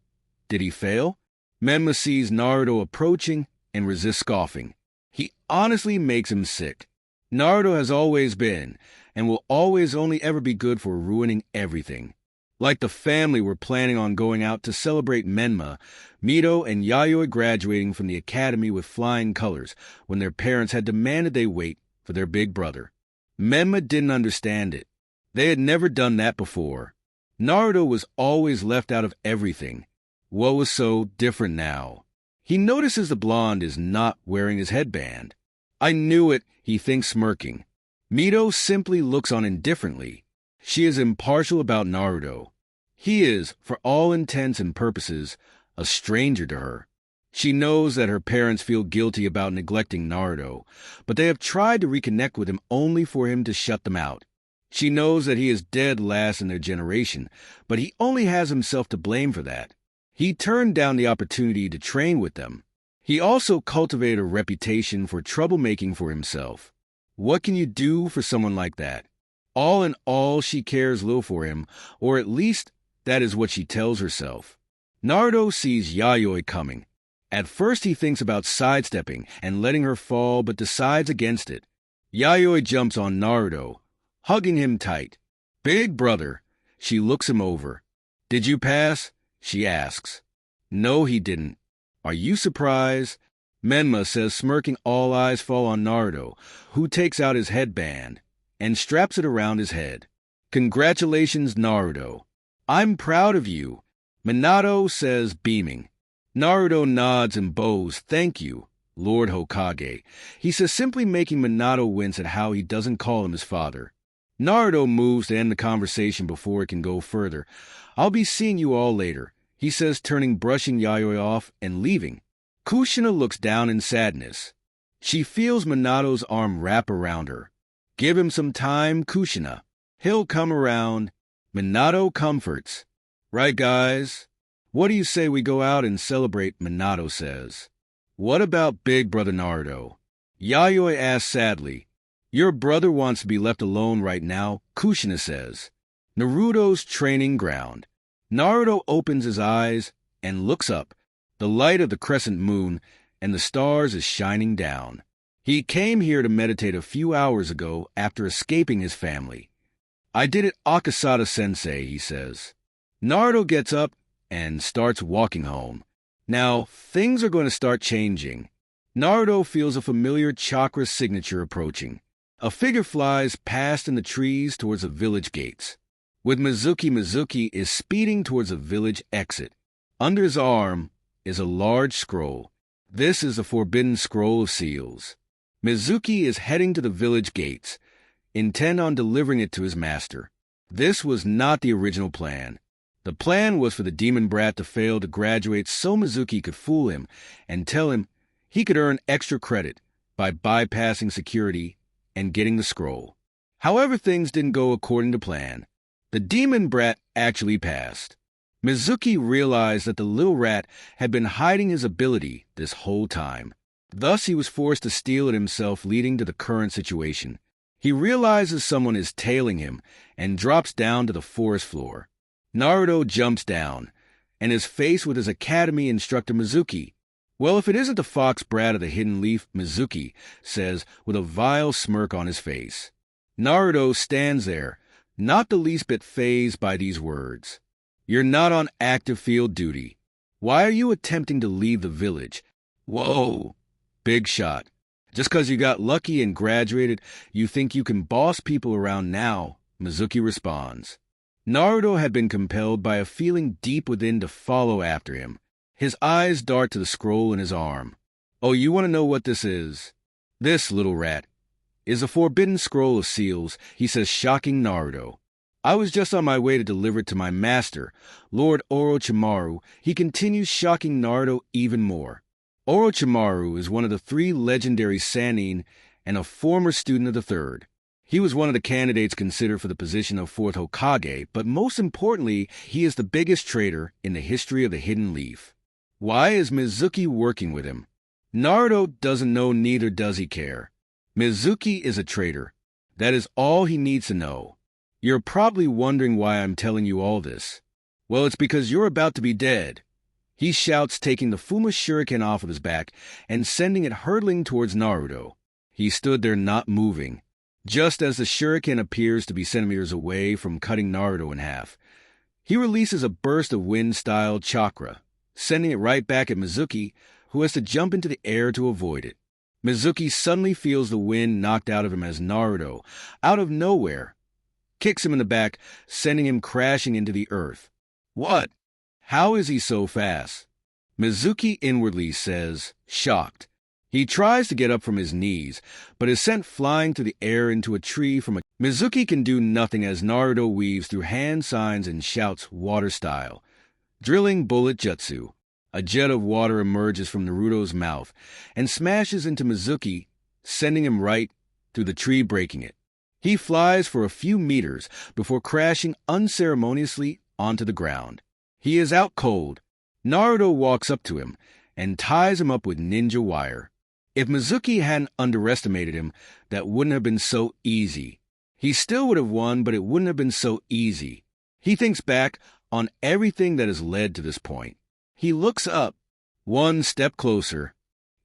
Did he fail? Menma sees Naruto approaching and resists scoffing. He honestly makes him sick. Naruto has always been, and will always only ever be good for ruining everything. Like the family were planning on going out to celebrate Menma, Mito and Yayoi graduating from the academy with flying colors when their parents had demanded they wait for their big brother. Menma didn't understand it. They had never done that before. Naruto was always left out of everything. What was so different now? He notices the blonde is not wearing his headband. I knew it, he thinks, smirking. Mito simply looks on indifferently. She is impartial about Naruto. He is, for all intents and purposes, a stranger to her. She knows that her parents feel guilty about neglecting Naruto, but they have tried to reconnect with him only for him to shut them out. She knows that he is dead last in their generation, but he only has himself to blame for that. He turned down the opportunity to train with them. He also cultivated a reputation for troublemaking for himself. What can you do for someone like that? All in all, she cares little for him, or at least that is what she tells herself. Naruto sees Yayoi coming. At first he thinks about sidestepping and letting her fall, but decides against it. Yayoi jumps on Naruto, hugging him tight. Big brother. She looks him over. Did you pass? She asks. No, he didn't. Are you surprised? Menma says, smirking. All eyes fall on Naruto, who takes out his headband and straps it around his head. Congratulations, Naruto. I'm proud of you, Minato says, beaming. Naruto nods and bows. Thank you, Lord Hokage. He says, simply making Minato wince at how he doesn't call him his father. Naruto moves to end the conversation before it can go further. "I'll be seeing you all later," he says, brushing Yayoi off and leaving. Kushina looks down in sadness. She feels Minato's arm wrap around her. "Give him some time, Kushina. He'll come around." Minato comforts. "Right, guys? What do you say we go out and celebrate?" Minato says. "What about Big Brother Naruto?" Yayoi asks sadly. "Your brother wants to be left alone right now," Kushina says. Naruto's training ground. Naruto opens his eyes and looks up. The light of the crescent moon and the stars is shining down. He came here to meditate a few hours ago after escaping his family. "I did it Akasada-sensei," he says. Naruto gets up and starts walking home. Now, things are going to start changing. Naruto feels a familiar chakra signature approaching. A figure flies past in the trees towards the village gates. With Mizuki is speeding towards the village exit. Under his arm is a large scroll. This is the Forbidden Scroll of Seals. Mizuki is heading to the village gates, intent on delivering it to his master. This was not the original plan. The plan was for the demon brat to fail to graduate so Mizuki could fool him and tell him he could earn extra credit by bypassing security and getting the scroll. However, things didn't go according to plan. The demon brat actually passed. Mizuki realized that the little rat had been hiding his ability this whole time. Thus, he was forced to steal it himself, leading to the current situation. He realizes someone is tailing him and drops down to the forest floor. Naruto jumps down and is faced with his academy instructor Mizuki. "Well, if it isn't the fox brat of the hidden leaf," Mizuki says with a vile smirk on his face. Naruto stands there, not the least bit fazed by these words. "You're not on active field duty. Why are you attempting to leave the village?" "Whoa, big shot. Just 'cause you got lucky and graduated, you think you can boss people around now," Mizuki responds. Naruto had been compelled by a feeling deep within to follow after him. His eyes dart to the scroll in his arm. "Oh, you want to know what this is?" "This, little rat, is a Forbidden Scroll of Seals," he says, shocking Naruto. "I was just on my way to deliver it to my master, Lord Orochimaru." He continues, shocking Naruto even more. Orochimaru is one of the 3 legendary Sannin and a former student of the 3rd. He was one of the candidates considered for the position of 4th Hokage, but most importantly, he is the biggest traitor in the history of the Hidden Leaf. Why is Mizuki working with him? Naruto doesn't know, neither does he care. Mizuki is a traitor. That is all he needs to know. You're probably wondering why I'm telling you all this. Well, it's because you're about to be dead. He shouts, taking the Fuma shuriken off of his back and sending it hurtling towards Naruto. He stood there not moving, just as the shuriken appears to be centimeters away from cutting Naruto in half. He releases a burst of wind-style chakra, sending it right back at Mizuki, who has to jump into the air to avoid it. Mizuki suddenly feels the wind knocked out of him as Naruto, out of nowhere, kicks him in the back, sending him crashing into the earth. "What? How is he so fast?" Mizuki inwardly says, shocked. He tries to get up from his knees, but is sent flying through the air into a tree from a... Mizuki can do nothing as Naruto weaves through hand signs and shouts water style. Drilling bullet jutsu. A jet of water emerges from Naruto's mouth and smashes into Mizuki, sending him right through the tree, breaking it. He flies for a few meters before crashing unceremoniously onto the ground. He is out cold. Naruto walks up to him and ties him up with ninja wire. If Mizuki hadn't underestimated him, that wouldn't have been so easy. He still would have won, but it wouldn't have been so easy. He thinks back on everything that has led to this point. He looks up, one step closer.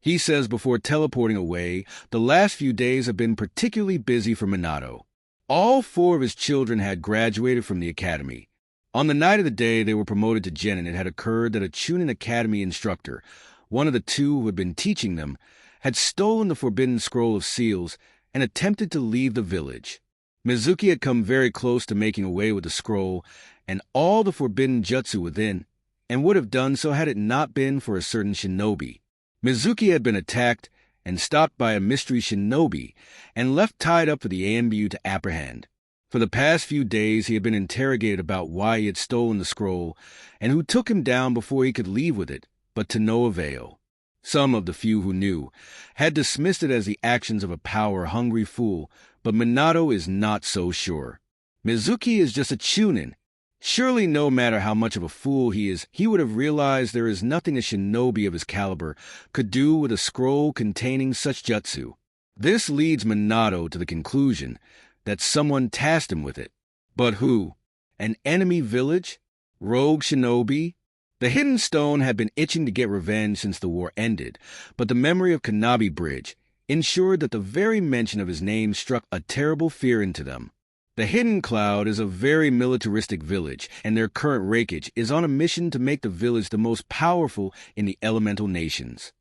He says before teleporting away, the last few days have been particularly busy for Minato. All 4 of his children had graduated from the academy. On the night of the day they were promoted to Genin, it had occurred that a Chunin Academy instructor, one of the 2 who had been teaching them, had stolen the Forbidden Scroll of Seals and attempted to leave the village. Mizuki had come very close to making away with the scroll and all the forbidden jutsu within, and would have done so had it not been for a certain shinobi. Mizuki had been attacked and stopped by a mystery shinobi and left tied up for the AMBU to apprehend. For the past few days, he had been interrogated about why he had stolen the scroll and who took him down before he could leave with it, but to no avail. Some of the few who knew had dismissed it as the actions of a power-hungry fool, but Minato is not so sure. Mizuki is just a chunin. Surely no matter how much of a fool he is, he would have realized there is nothing a shinobi of his caliber could do with a scroll containing such jutsu. This leads Minato to the conclusion that someone tasked him with it. But who? An enemy village? Rogue shinobi? The Hidden Stone had been itching to get revenge since the war ended, but the memory of Kanabi Bridge ensured that the very mention of his name struck a terrible fear into them. The Hidden Cloud is a very militaristic village, and their current Reikage is on a mission to make the village the most powerful in the elemental nations.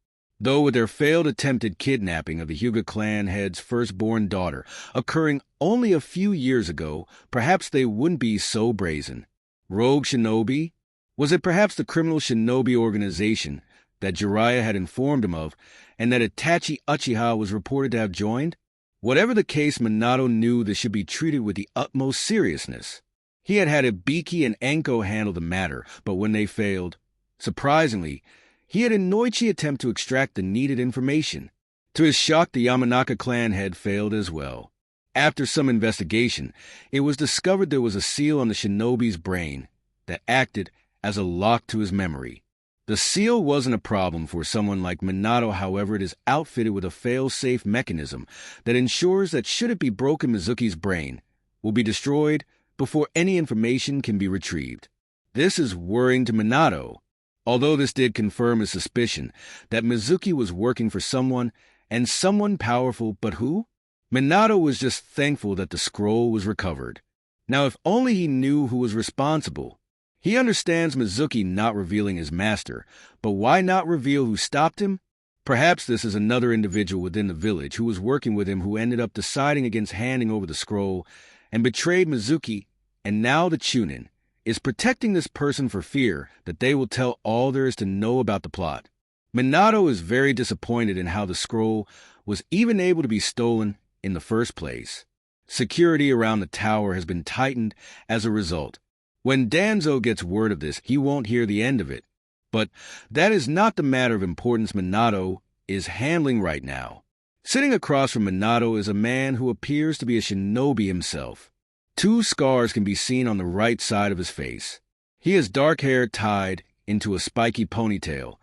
Though with their failed attempted kidnapping of the Hyuga clan head's firstborn daughter occurring only a few years ago, perhaps they wouldn't be so brazen. Rogue shinobi? Was it perhaps the criminal shinobi organization that Jiraiya had informed him of, and that Itachi Uchiha was reported to have joined? Whatever the case, Minato knew this should be treated with the utmost seriousness. He had had Ibiki and Enko handle the matter, but when they failed, surprisingly, he had Inoichi attempt to extract the needed information. To his shock, the Yamanaka clan had failed as well. After some investigation, it was discovered there was a seal on the shinobi's brain that acted as a lock to his memory. The seal wasn't a problem for someone like Minato, however. It is outfitted with a fail-safe mechanism that ensures that should it be broken, Mizuki's brain will be destroyed before any information can be retrieved. This is worrying to Minato, although this did confirm his suspicion that Mizuki was working for someone, and someone powerful, but who? Minato was just thankful that the scroll was recovered. Now, if only he knew who was responsible. He understands Mizuki not revealing his master, but why not reveal who stopped him? Perhaps this is another individual within the village who was working with him who ended up deciding against handing over the scroll and betrayed Mizuki, and now the Chunin is protecting this person for fear that they will tell all there is to know about the plot. Minato is very disappointed in how the scroll was even able to be stolen in the first place. Security around the tower has been tightened as a result. When Danzo gets word of this, he won't hear the end of it. But that is not the matter of importance Minato is handling right now. Sitting across from Minato is a man who appears to be a shinobi himself. 2 scars can be seen on the right side of his face. He has dark hair tied into a spiky ponytail,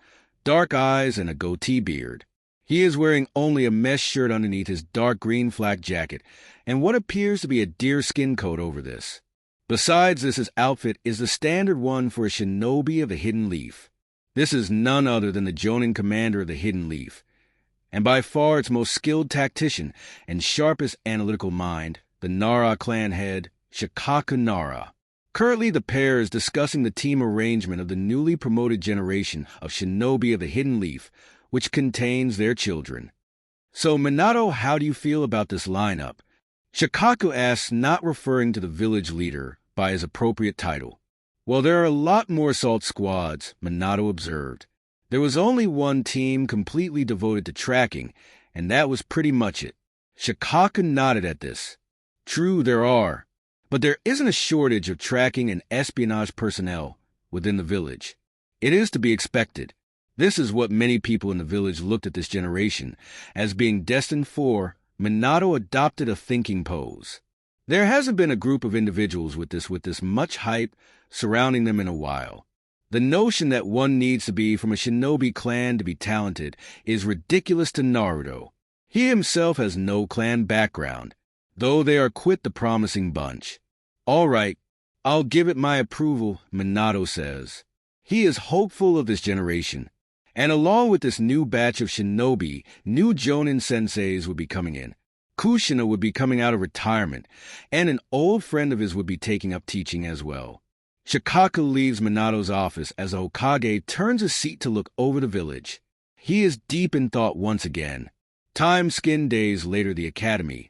dark eyes, and a goatee beard. He is wearing only a mesh shirt underneath his dark green flak jacket and what appears to be a deerskin coat over this. Besides this, his outfit is the standard one for a shinobi of the Hidden Leaf. This is none other than the Jonin commander of the Hidden Leaf, and by far its most skilled tactician and sharpest analytical mind, the Nara clan head, Shikaku Nara. Currently, the pair is discussing the team arrangement of the newly promoted generation of shinobi of the Hidden Leaf, which contains their children. So, Minato, how do you feel about this lineup? Shikaku asks, not referring to the village leader by his appropriate title. Well, there are a lot more assault squads, Minato observed. There was only one team completely devoted to tracking, and that was pretty much it. Shikaku nodded at this. True, there are, but there isn't a shortage of tracking and espionage personnel within the village. It is to be expected. This is what many people in the village looked at this generation as being destined for. Minato adopted a thinking pose. There hasn't been a group of individuals with this much hype surrounding them in a while. The notion that one needs to be from a shinobi clan to be talented is ridiculous to Naruto. He himself has no clan background, though they are quite the promising bunch. All right, I'll give it my approval, Minato says. He is hopeful of this generation. And along with this new batch of shinobi, new Jonin senseis would be coming in. Kushina would be coming out of retirement, and an old friend of his would be taking up teaching as well. Shikaku leaves Minato's office as the Hokage turns his seat to look over the village. He is deep in thought once again. Time-skinned days later, the academy.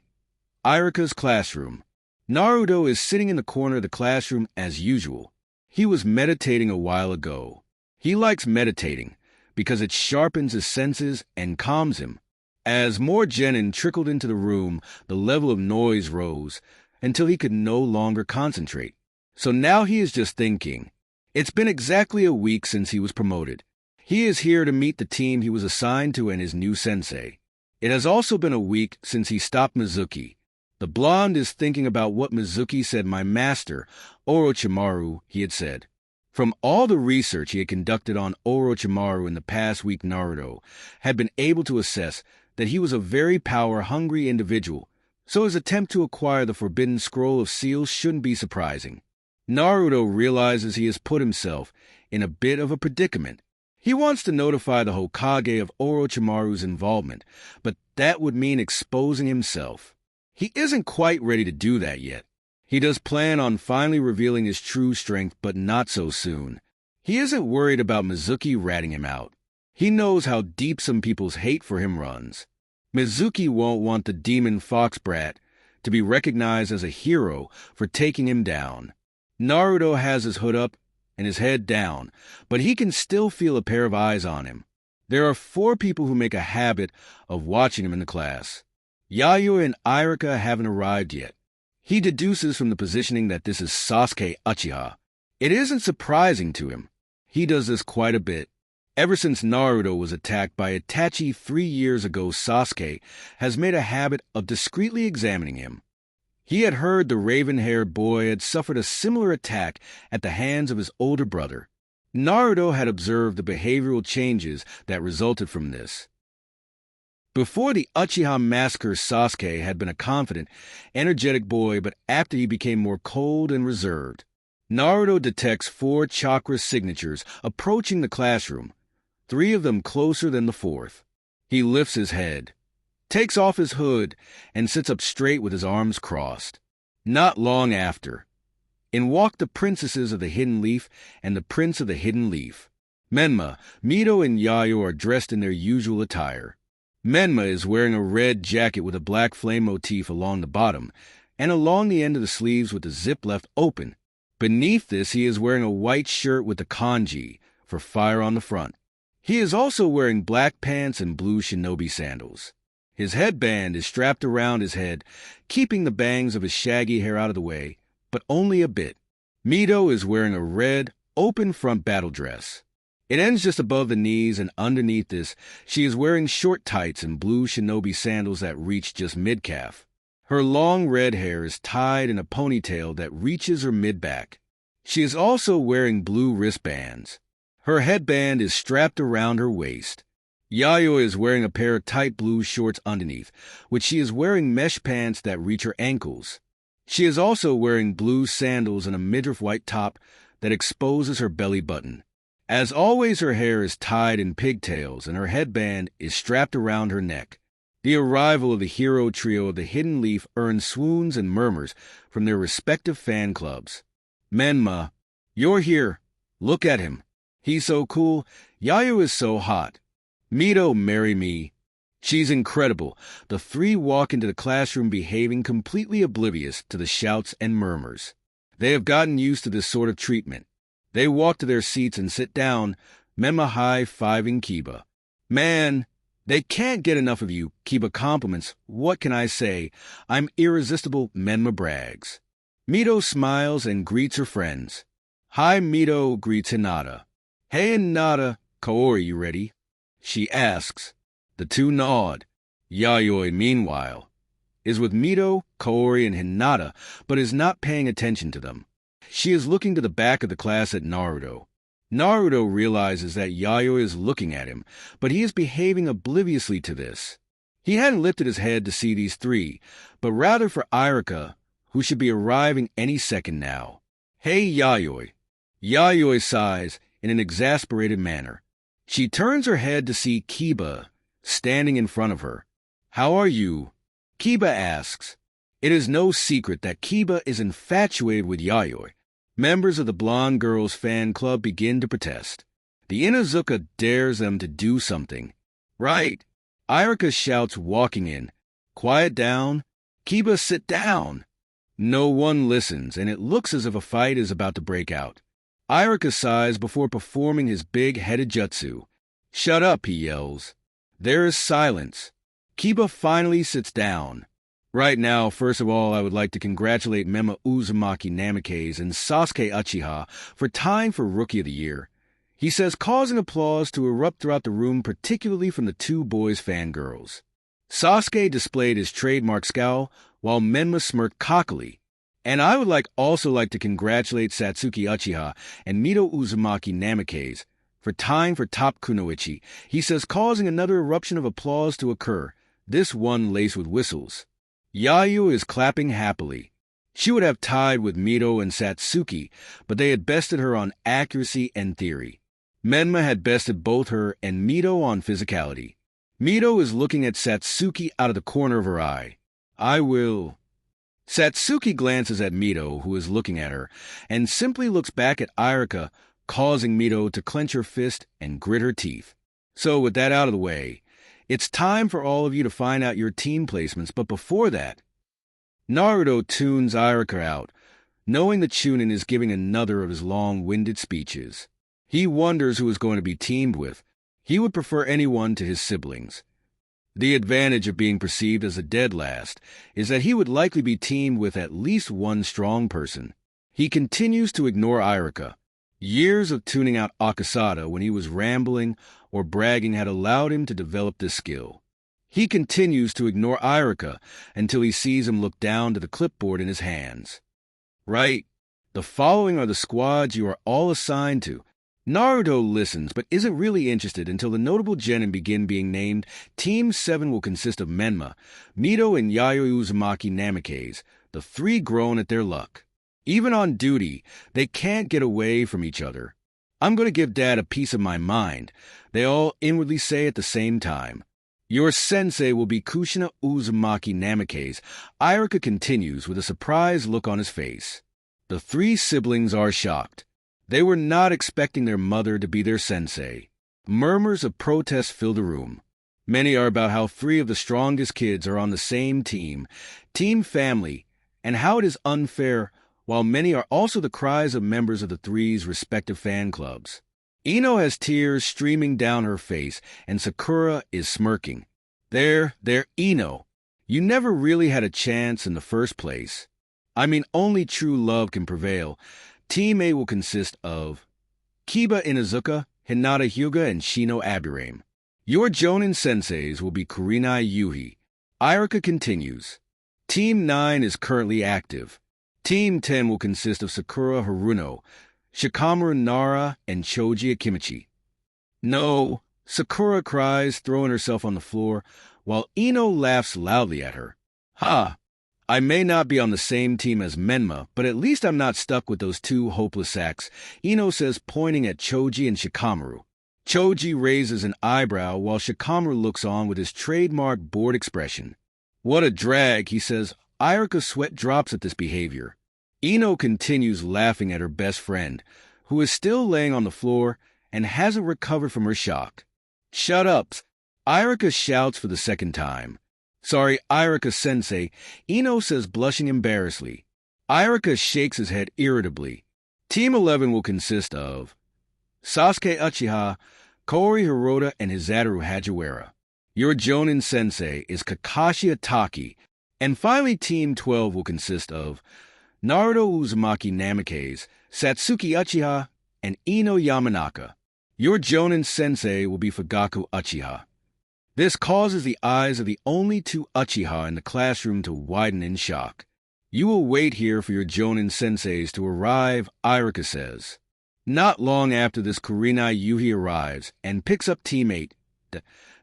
Irika's classroom. Naruto is sitting in the corner of the classroom as usual. He was meditating a while ago. He likes meditating because it sharpens his senses and calms him. As more genin trickled into the room, the level of noise rose, until he could no longer concentrate. So now he is just thinking. It's been exactly a week since he was promoted. He is here to meet the team he was assigned to and his new sensei. It has also been a week since he stopped Mizuki. The blonde is thinking about what Mizuki said my master, Orochimaru, he had said. From all the research he had conducted on Orochimaru in the past week, Naruto had been able to assess that he was a very power-hungry individual, so his attempt to acquire the Forbidden Scroll of Seals shouldn't be surprising. Naruto realizes he has put himself in a bit of a predicament. He wants to notify the Hokage of Orochimaru's involvement, but that would mean exposing himself. He isn't quite ready to do that yet. He does plan on finally revealing his true strength, but not so soon. He isn't worried about Mizuki ratting him out. He knows how deep some people's hate for him runs. Mizuki won't want the demon fox brat to be recognized as a hero for taking him down. Naruto has his hood up and his head down, but he can still feel a pair of eyes on him. There are 4 people who make a habit of watching him in the class. Yayoi and Irika haven't arrived yet. He deduces from the positioning that this is Sasuke Uchiha. It isn't surprising to him. He does this quite a bit. Ever since Naruto was attacked by Itachi 3 years ago, Sasuke has made a habit of discreetly examining him. He had heard the raven-haired boy had suffered a similar attack at the hands of his older brother. Naruto had observed the behavioral changes that resulted from this. Before the Uchiha massacre, Sasuke had been a confident, energetic boy, but after he became more cold and reserved. Naruto detects 4 chakra signatures approaching the classroom, 3 of them closer than the 4th. He lifts his head, takes off his hood, and sits up straight with his arms crossed. Not long after, in walk the princesses of the Hidden Leaf and the prince of the Hidden Leaf. Menma, Mito, and Yayo are dressed in their usual attire. Menma is wearing a red jacket with a black flame motif along the bottom and along the end of the sleeves with the zip left open. Beneath this, he is wearing a white shirt with the kanji for fire on the front. He is also wearing black pants and blue shinobi sandals. His headband is strapped around his head, keeping the bangs of his shaggy hair out of the way, but only a bit. Mito is wearing a red, open front battle dress. It ends just above the knees, and underneath this, she is wearing short tights and blue shinobi sandals that reach just mid-calf. Her long red hair is tied in a ponytail that reaches her mid-back. She is also wearing blue wristbands. Her headband is strapped around her waist. Yayo is wearing a pair of tight blue shorts underneath, which she is wearing mesh pants that reach her ankles. She is also wearing blue sandals and a midriff white top that exposes her belly button. As always, her hair is tied in pigtails and her headband is strapped around her neck. The arrival of the hero trio of the Hidden Leaf earns swoons and murmurs from their respective fan clubs. Menma, you're here. Look at him. He's so cool. Yayo is so hot. Mito, marry me. She's incredible. The 3 walk into the classroom behaving completely oblivious to the shouts and murmurs. They have gotten used to this sort of treatment. They walk to their seats and sit down, Menma high-fiving Kiba. Man, they can't get enough of you, Kiba compliments. What can I say? I'm irresistible, Menma brags. Mito smiles and greets her friends. Hi, Mito greets Hinata. Hey, Hinata, Kaori, you ready? She asks. The 2 nod. Yayoi, meanwhile, is with Mito, Kaori, and Hinata, but is not paying attention to them. She is looking to the back of the class at Naruto. Naruto realizes that Yayoi is looking at him, but he is behaving obliviously to this. He hadn't lifted his head to see these 3, but rather for Irika, who should be arriving any second now. Hey, Yayoi. Yayoi sighs in an exasperated manner. She turns her head to see Kiba standing in front of her. How are you? Kiba asks. It is no secret that Kiba is infatuated with Yayoi. Members of the blonde girl's fan club begin to protest. The Inuzuka dares them to do something. Right. Irika shouts, walking in. Quiet down. Kiba, sit down. No one listens, and it looks as if a fight is about to break out. Irika sighs before performing his big-headed jutsu. Shut up, he yells. There is silence. Kiba finally sits down. Right now, first of all, I would like to congratulate Mema Uzumaki Namikaze and Sasuke Uchiha for tying for Rookie of the Year. He says, causing applause to erupt throughout the room, particularly from the two boys' fangirls. Sasuke displayed his trademark scowl, while Menma smirked cockily. And I would also like to congratulate Satsuki Uchiha and Mito Uzumaki Namikaze for tying for top kunoichi. He says, causing another eruption of applause to occur, this one laced with whistles. Yayu is clapping happily. She would have tied with Mito and Satsuki, but they had bested her on accuracy and theory. Menma had bested both her and Mito on physicality. Mito is looking at Satsuki out of the corner of her eye. I will... Satsuki glances at Mito, who is looking at her, and simply looks back at Irika, causing Mito to clench her fist and grit her teeth. So with that out of the way, it's time for all of you to find out your team placements, but before that, Naruto tunes Irika out, knowing that Chunin is giving another of his long-winded speeches. He wonders who is going to be teamed with. He would prefer anyone to his siblings. The advantage of being perceived as a dead last is that he would likely be teamed with at least one strong person. He continues to ignore Irika. Years of tuning out Akasada when he was rambling or bragging had allowed him to develop this skill. He continues to ignore Irika until he sees him look down to the clipboard in his hands. Right. The following are the squads you are all assigned to. Naruto listens, but isn't really interested until the notable genin begin being named. Team 7 will consist of Menma, Mito, and Yayoi Uzumaki Namikaze, the three grown at their luck. Even on duty, they can't get away from each other. I'm going to give Dad a piece of my mind, they all inwardly say at the same time. Your sensei will be Kushina Uzumaki Namikaze. Irika continues with a surprised look on his face. The three siblings are shocked. They were not expecting their mother to be their sensei. Murmurs of protest fill the room. Many are about how three of the strongest kids are on the same team family, and how it is unfair, while many are also the cries of members of the three's respective fan clubs. Ino has tears streaming down her face, and Sakura is smirking. There, Ino. You never really had a chance in the first place. I mean, only true love can prevail. Team A will consist of Kiba Inuzuka, Hinata Hyuga, and Shino Aburame. Your Jonin senseis will be Kurenai Yuhi. Irika continues. Team 9 is currently active. Team 10 will consist of Sakura Haruno, Shikamaru Nara, and Choji Akimichi. No, Sakura cries, throwing herself on the floor, while Ino laughs loudly at her. Ha! I may not be on the same team as Menma, but at least I'm not stuck with those two hopeless sacks, Ino says, pointing at Choji and Shikamaru. Choji raises an eyebrow while Shikamaru looks on with his trademark bored expression. What a drag, he says. Irika's sweat drops at this behavior. Ino continues laughing at her best friend, who is still laying on the floor and hasn't recovered from her shock. Shut up! Irika shouts for the second time. Sorry, Irika-sensei, Ino says, blushing embarrassedly. Irika shakes his head irritably. Team 11 will consist of Sasuke Uchiha, Kori Hirota, and Hizaru Hajiwara. Your Jonin sensei is Kakashi Ataki. And finally, Team 12 will consist of Naruto Uzumaki Namikaze, Satsuki Uchiha, and Ino Yamanaka. Your Jonin sensei will be Fugaku Uchiha. This causes the eyes of the only two Uchiha in the classroom to widen in shock. You will wait here for your Jonin senseis to arrive, Irika says. Not long after this, Kurenai Yuhi arrives and picks up Team 8.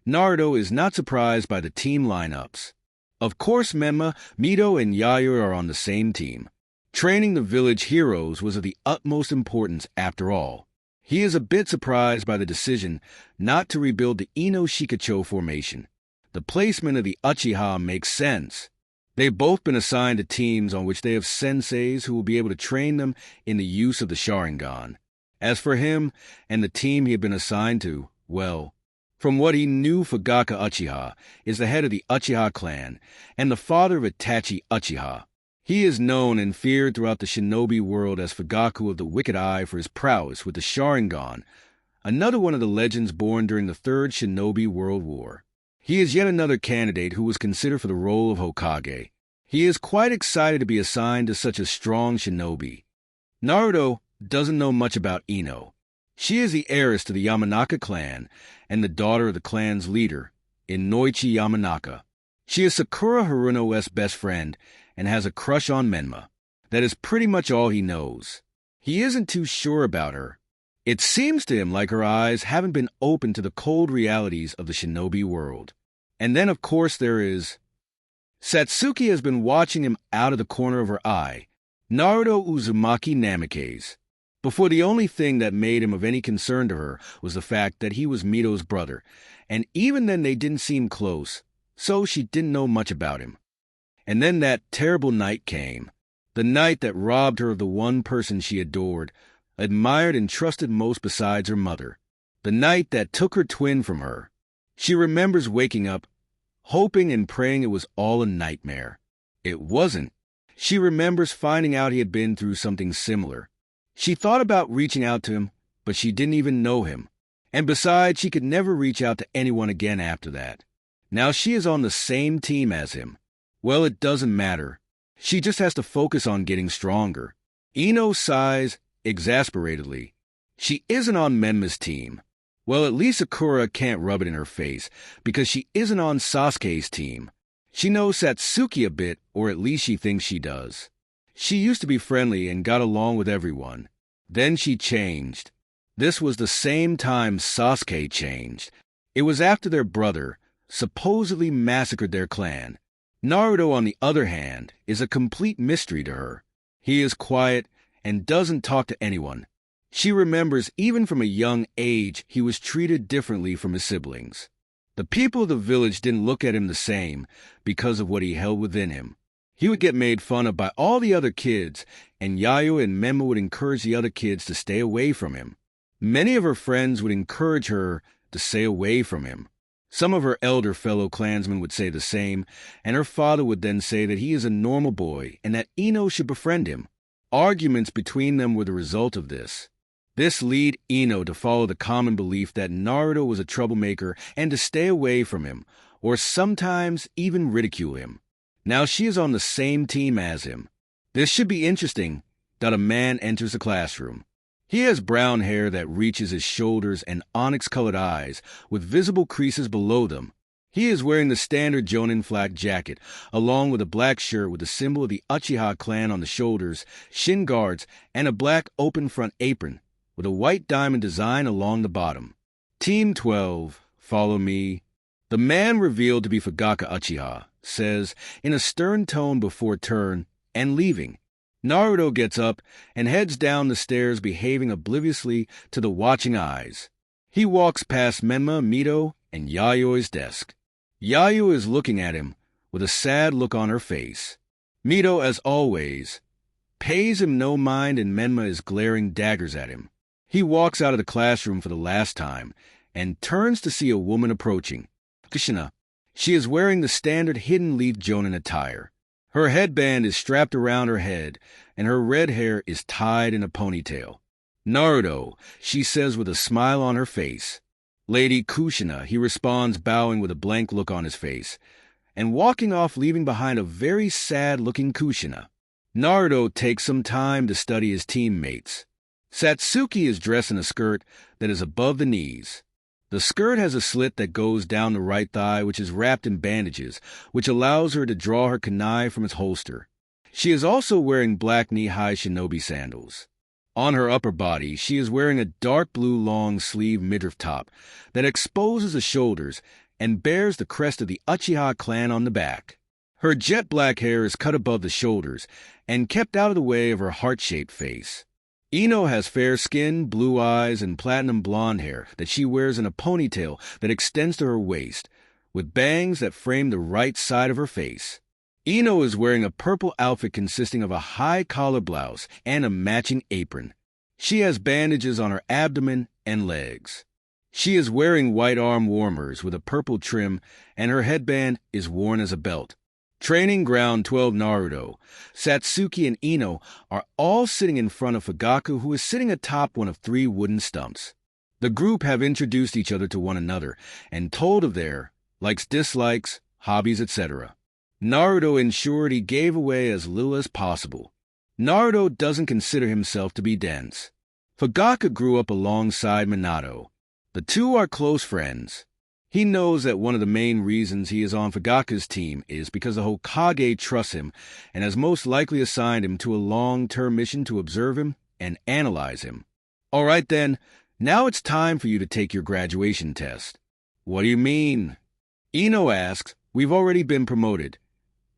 Naruto is not surprised by the team lineups. Of course, Menma, Mito, and Yayu are on the same team. Training the village heroes was of the utmost importance after all. He is a bit surprised by the decision not to rebuild the Ino Shikacho formation. The placement of the Uchiha makes sense. They've both been assigned to teams on which they have senseis who will be able to train them in the use of the Sharingan. As for him and the team he had been assigned to, well, from what he knew, Fugaku Uchiha is the head of the Uchiha clan and the father of Itachi Uchiha. He is known and feared throughout the shinobi world as Fugaku of the Wicked Eye for his prowess with the Sharingan, another one of the legends born during the Third Shinobi World War. He is yet another candidate who was considered for the role of Hokage. He is quite excited to be assigned to such a strong shinobi. Naruto doesn't know much about Ino. She is the heiress to the Yamanaka clan and the daughter of the clan's leader, Inoichi Yamanaka. She is Sakura Haruno's best friend and has a crush on Menma. That is pretty much all he knows. He isn't too sure about her. It seems to him like her eyes haven't been open to the cold realities of the shinobi world. And then, of course, there is... Satsuki has been watching him out of the corner of her eye, Naruto Uzumaki Namikaze. Before, the only thing that made him of any concern to her was the fact that he was Mito's brother, and even then they didn't seem close, so she didn't know much about him. And then that terrible night came, the night that robbed her of the one person she adored, admired and trusted most besides her mother, the night that took her twin from her. She remembers waking up, hoping and praying it was all a nightmare. It wasn't. She remembers finding out he had been through something similar. She thought about reaching out to him, but she didn't even know him. And besides, she could never reach out to anyone again after that. Now she is on the same team as him. Well, it doesn't matter. She just has to focus on getting stronger. Ino sighs exasperatedly. She isn't on Menma's team. Well, at least Sakura can't rub it in her face, because she isn't on Sasuke's team. She knows Satsuki a bit, or at least she thinks she does. She used to be friendly and got along with everyone. Then she changed. This was the same time Sasuke changed. It was after their brother supposedly massacred their clan. Naruto, on the other hand, is a complete mystery to her. He is quiet and doesn't talk to anyone. She remembers even from a young age he was treated differently from his siblings. The people of the village didn't look at him the same because of what he held within him. He would get made fun of by all the other kids, and Yayo and Menma would encourage the other kids to stay away from him. Many of her friends would encourage her to stay away from him. Some of her elder fellow clansmen would say the same, and her father would then say that he is a normal boy and that Ino should befriend him. Arguments between them were the result of this. This led Ino to follow the common belief that Naruto was a troublemaker and to stay away from him, or sometimes even ridicule him. Now she is on the same team as him. This should be interesting that a man enters the classroom. He has brown hair that reaches his shoulders and onyx-colored eyes with visible creases below them. He is wearing the standard Jonin flak jacket, along with a black shirt with the symbol of the Uchiha clan on the shoulders, shin guards, and a black open-front apron with a white diamond design along the bottom. Team 12, follow me. The man revealed to be Fugaka Uchiha says, in a stern tone before turn, and leaving. Naruto gets up and heads down the stairs, behaving obliviously to the watching eyes. He walks past Menma, Mito, and Yayo's desk. Yayo is looking at him with a sad look on her face. Mito, as always, pays him no mind, and Menma is glaring daggers at him. He walks out of the classroom for the last time and turns to see a woman approaching. Kushina. She is wearing the standard hidden leaf Jonin attire. Her headband is strapped around her head, and her red hair is tied in a ponytail. Naruto, she says with a smile on her face. Lady Kushina, he responds, bowing with a blank look on his face, and walking off, leaving behind a very sad-looking Kushina. Naruto takes some time to study his teammates. Satsuki is dressed in a skirt that is above the knees. The skirt has a slit that goes down the right thigh, which is wrapped in bandages, which allows her to draw her kunai from its holster. She is also wearing black knee-high shinobi sandals. On her upper body, she is wearing a dark blue long-sleeve midriff top that exposes the shoulders and bears the crest of the Uchiha clan on the back. Her jet black hair is cut above the shoulders and kept out of the way of her heart-shaped face. Ino has fair skin, blue eyes, and platinum blonde hair that she wears in a ponytail that extends to her waist, with bangs that frame the right side of her face. Ino is wearing a purple outfit consisting of a high collar blouse and a matching apron. She has bandages on her abdomen and legs. She is wearing white arm warmers with a purple trim, and her headband is worn as a belt. Training Ground 12 Naruto, Satsuki, and Ino are all sitting in front of Fugaku, who is sitting atop one of 3 wooden stumps. The group have introduced each other to one another and told of their likes, dislikes, hobbies, etc. Naruto ensured he gave away as little as possible. Naruto doesn't consider himself to be dense. Fugaku grew up alongside Minato. The two are close friends. He knows that one of the main reasons he is on Fugaku's team is because the Hokage trusts him and has most likely assigned him to a long-term mission to observe him and analyze him. All right then, now it's time for you to take your graduation test. What do you mean? Ino asks. We've already been promoted.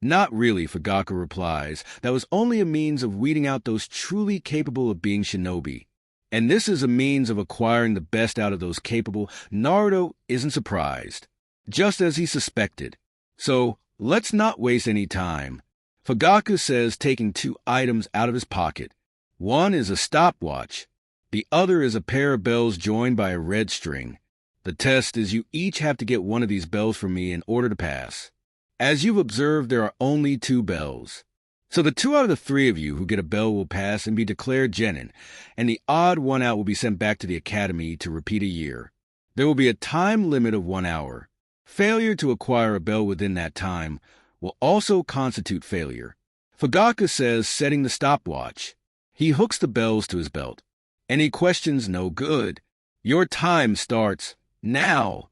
Not really, Fugaku replies. That was only a means of weeding out those truly capable of being shinobi. And this is a means of acquiring the best out of those capable. Naruto isn't surprised, just as he suspected. So, let's not waste any time. Fugaku says, taking 2 items out of his pocket. One is a stopwatch. The other is a pair of bells joined by a red string. The test is you each have to get one of these bells from me in order to pass. As you've observed, there are only 2 bells. So the 2 out of the 3 of you who get a bell will pass and be declared genin, and the odd one out will be sent back to the academy to repeat a year. There will be a time limit of 1 hour. Failure to acquire a bell within that time will also constitute failure. Fugaku says, setting the stopwatch. He hooks the bells to his belt. Any questions? No good. Your time starts now.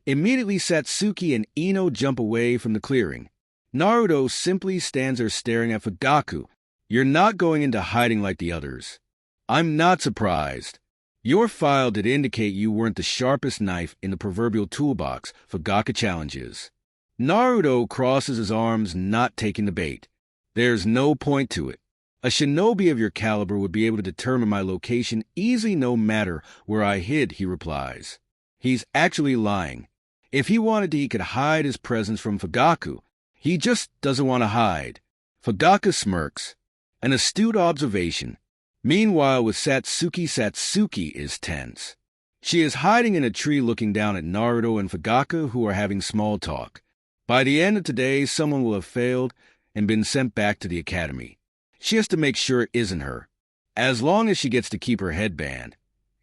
Immediately Satsuki and Ino jump away from the clearing. Naruto simply stands there staring at Fugaku. You're not going into hiding like the others. I'm not surprised. Your file did indicate you weren't the sharpest knife in the proverbial toolbox, Fugaku challenges. Naruto crosses his arms, not taking the bait. There's no point to it. A shinobi of your caliber would be able to determine my location easily no matter where I hid, he replies. He's actually lying. If he wanted to, he could hide his presence from Fugaku. He just doesn't want to hide. Fugaku smirks. An astute observation. Meanwhile, with Satsuki is tense. She is hiding in a tree looking down at Naruto and Fugaku, who are having small talk. By the end of today, someone will have failed and been sent back to the academy. She has to make sure it isn't her. As long as she gets to keep her headband.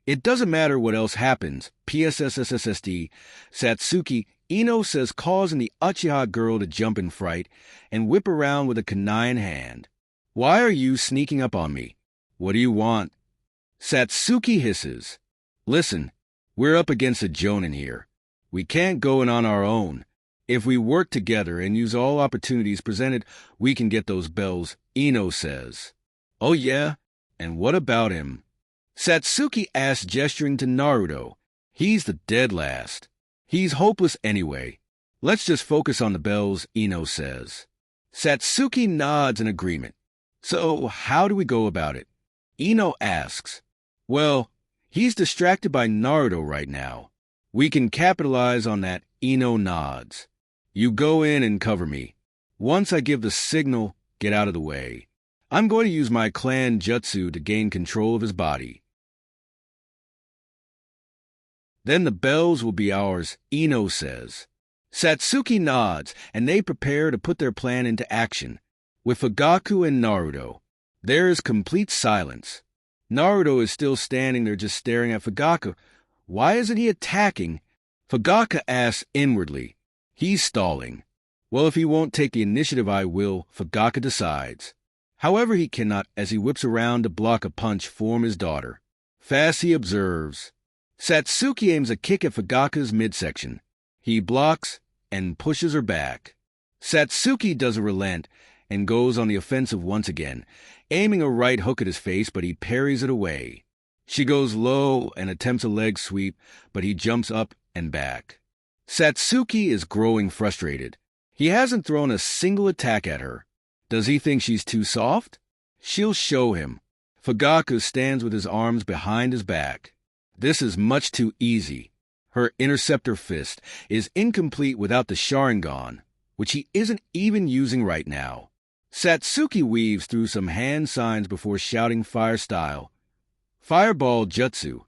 It doesn't matter what else happens. PSSSSD. Satsuki, Ino says, causing the Uchiha girl to jump in fright and whip around with a kunai in hand. Why are you sneaking up on me? What do you want? Satsuki hisses. Listen, we're up against a jonin here. We can't go in on our own. If we work together and use all opportunities presented, we can get those bells, Ino says. Oh yeah? And what about him? Satsuki asks, gesturing to Naruto. He's the dead last. He's hopeless anyway. Let's just focus on the bells, Ino says. Satsuki nods in agreement. So, how do we go about it? Ino asks. Well, he's distracted by Naruto right now. We can capitalize on that. Ino nods. You go in and cover me. Once I give the signal, get out of the way. I'm going to use my clan jutsu to gain control of his body. Then the bells will be ours, Ino says. Satsuki nods, and they prepare to put their plan into action. With Fugaku and Naruto, there is complete silence. Naruto is still standing there just staring at Fugaku. Why isn't he attacking? Fugaku asks inwardly. He's stalling. Well, if he won't take the initiative, I will, Fugaku decides. However, he cannot as he whips around to block a punch from his daughter. Fast he observes. Satsuki aims a kick at Fugaku's midsection. He blocks and pushes her back. Satsuki doesn't relent and goes on the offensive once again, aiming a right hook at his face, but he parries it away. She goes low and attempts a leg sweep, but he jumps up and back. Satsuki is growing frustrated. He hasn't thrown a single attack at her. Does he think she's too soft? She'll show him. Fugaku stands with his arms behind his back. This is much too easy. Her interceptor fist is incomplete without the Sharingan, which he isn't even using right now. Satsuki weaves through some hand signs before shouting fire style. Fireball jutsu.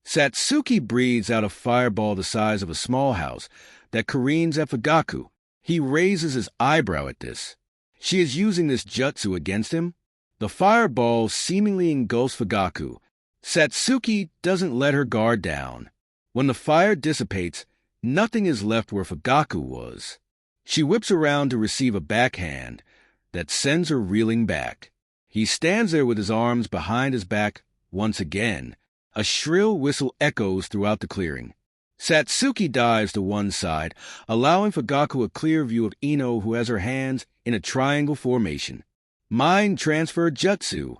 Satsuki breathes out a fireball the size of a small house that careens at Fugaku. He raises his eyebrow at this. She is using this jutsu against him? The fireball seemingly engulfs Fugaku. Satsuki doesn't let her guard down. When the fire dissipates, nothing is left where Fugaku was. She whips around to receive a backhand that sends her reeling back. He stands there with his arms behind his back once again. A shrill whistle echoes throughout the clearing. Satsuki dives to one side, allowing Fugaku a clear view of Ino, who has her hands in a triangle formation. "Mind transfer jutsu,"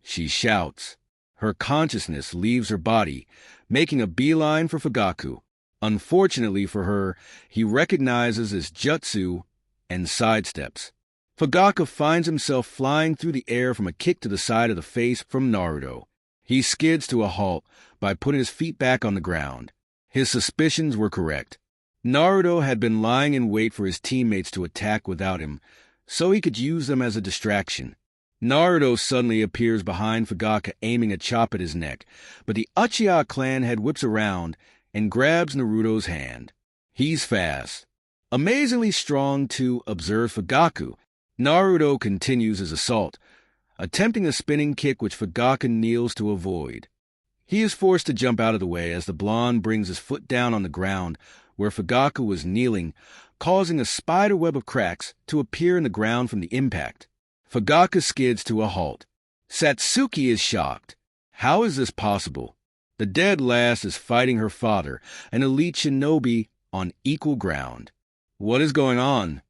she shouts. Her consciousness leaves her body, making a beeline for Fugaku. Unfortunately for her, he recognizes his jutsu and sidesteps. Fugaku finds himself flying through the air from a kick to the side of the face from Naruto. He skids to a halt by putting his feet back on the ground. His suspicions were correct. Naruto had been lying in wait for his teammates to attack without him, so he could use them as a distraction. Naruto suddenly appears behind Fugaku, aiming a chop at his neck, but the Uchiha clan head whips around and grabs Naruto's hand. He's fast. Amazingly strong, too, observes Fugaku. Naruto continues his assault, attempting a spinning kick which Fugaku kneels to avoid. He is forced to jump out of the way as the blonde brings his foot down on the ground where Fugaku was kneeling, causing a spider web of cracks to appear in the ground from the impact. Fugaku skids to a halt. Satsuki is shocked. How is this possible? The dead lass is fighting her father, an elite shinobi, on equal ground. What is going on?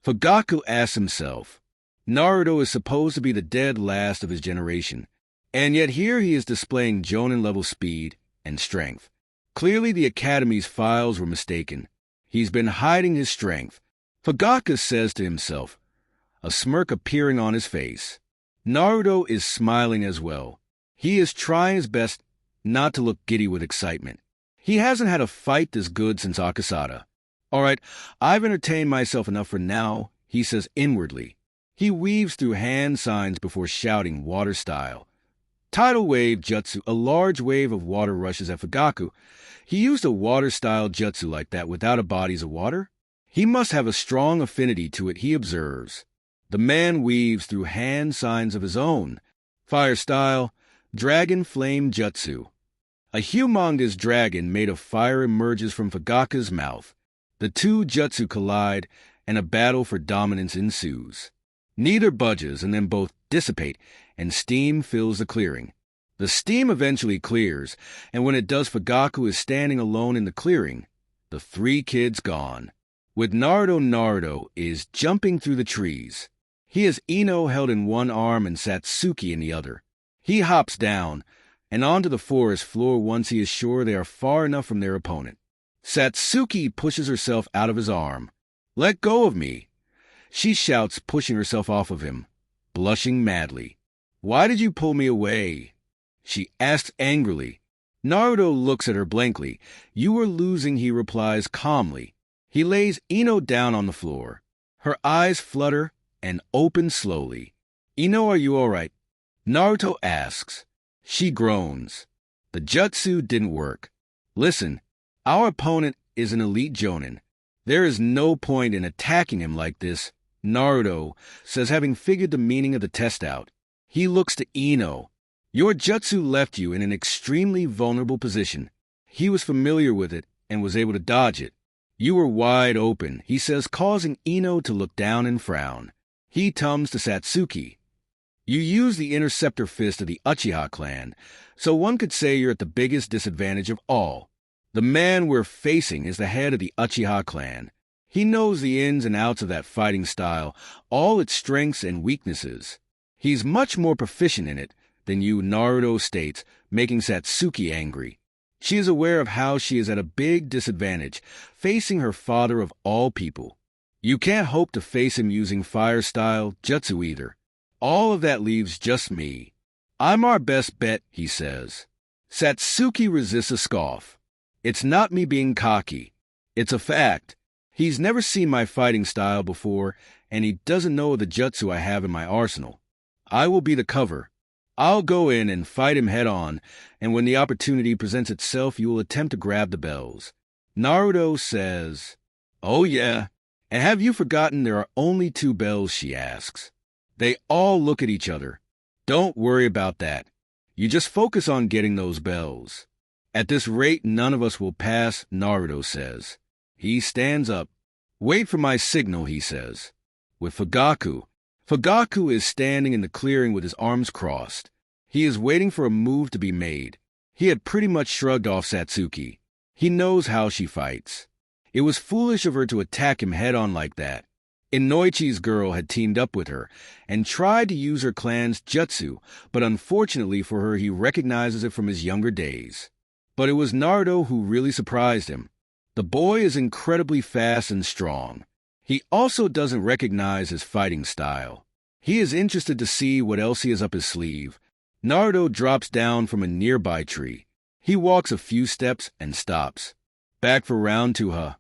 Fugaku asks himself. Naruto is supposed to be the dead last of his generation, and yet here he is displaying Jonin-level speed and strength. Clearly the Academy's files were mistaken. He's been hiding his strength. Fugaku says to himself, a smirk appearing on his face. Naruto is smiling as well. He is trying his best not to look giddy with excitement. He hasn't had a fight this good since Akasada. All right, I've entertained myself enough for now, he says inwardly. He weaves through hand signs before shouting water style. Tidal wave jutsu, a large wave of water rushes at Fugaku. He used a water style jutsu like that without a bodies of water? He must have a strong affinity to it, he observes. The man weaves through hand signs of his own. Fire style, dragon flame jutsu. A humongous dragon made of fire emerges from Fugaku's mouth. The two jutsu collide, and a battle for dominance ensues. Neither budges, and then both dissipate, and steam fills the clearing. The steam eventually clears, and when it does, Fugaku is standing alone in the clearing, the three kids gone. With Naruto is jumping through the trees. He has Ino held in one arm and Satsuki in the other. He hops down and onto the forest floor once he is sure they are far enough from their opponent. Satsuki pushes herself out of his arm. "Let go of me," she shouts, pushing herself off of him, blushing madly. "Why did you pull me away?" she asks angrily. Naruto looks at her blankly. "You are losing," he replies calmly. He lays Ino down on the floor. Her eyes flutter and open slowly. "Ino, are you all right?" Naruto asks. She groans. The jutsu didn't work. "Listen, our opponent is an elite jonin. There is no point in attacking him like this," Naruto says, having figured the meaning of the test out. He looks to Ino. "Your jutsu left you in an extremely vulnerable position. He was familiar with it and was able to dodge it. You were wide open," he says, causing Ino to look down and frown. He tums to Satsuki. "You use the interceptor fist of the Uchiha clan, so one could say you're at the biggest disadvantage of all. The man we're facing is the head of the Uchiha clan. He knows the ins and outs of that fighting style, all its strengths and weaknesses. He's much more proficient in it than you," Naruto states, making Satsuki angry. She is aware of how she is at a big disadvantage, facing her father of all people. You can't hope to face him using fire-style jutsu either. All of that leaves just me. I'm our best bet, he says. Satsuki resists a scoff. It's not me being cocky. It's a fact. He's never seen my fighting style before, and he doesn't know the jutsu I have in my arsenal. I will be the cover. I'll go in and fight him head-on, and when the opportunity presents itself, you will attempt to grab the bells. Naruto says, "Oh yeah, and have you forgotten there are only 2 bells?" she asks. They all look at each other. "Don't worry about that. You just focus on getting those bells. At this rate, none of us will pass," Naruto says. He stands up. Wait for my signal, he says. With Fugaku is standing in the clearing with his arms crossed. He is waiting for a move to be made. He had pretty much shrugged off Satsuki. He knows how she fights. It was foolish of her to attack him head-on like that. Inoichi's girl had teamed up with her and tried to use her clan's jutsu, but unfortunately for her he recognizes it from his younger days. But it was Naruto who really surprised him. The boy is incredibly fast and strong. He also doesn't recognize his fighting style. He is interested to see what else he has up his sleeve. Naruto drops down from a nearby tree. He walks a few steps and stops. Back for round 2, huh?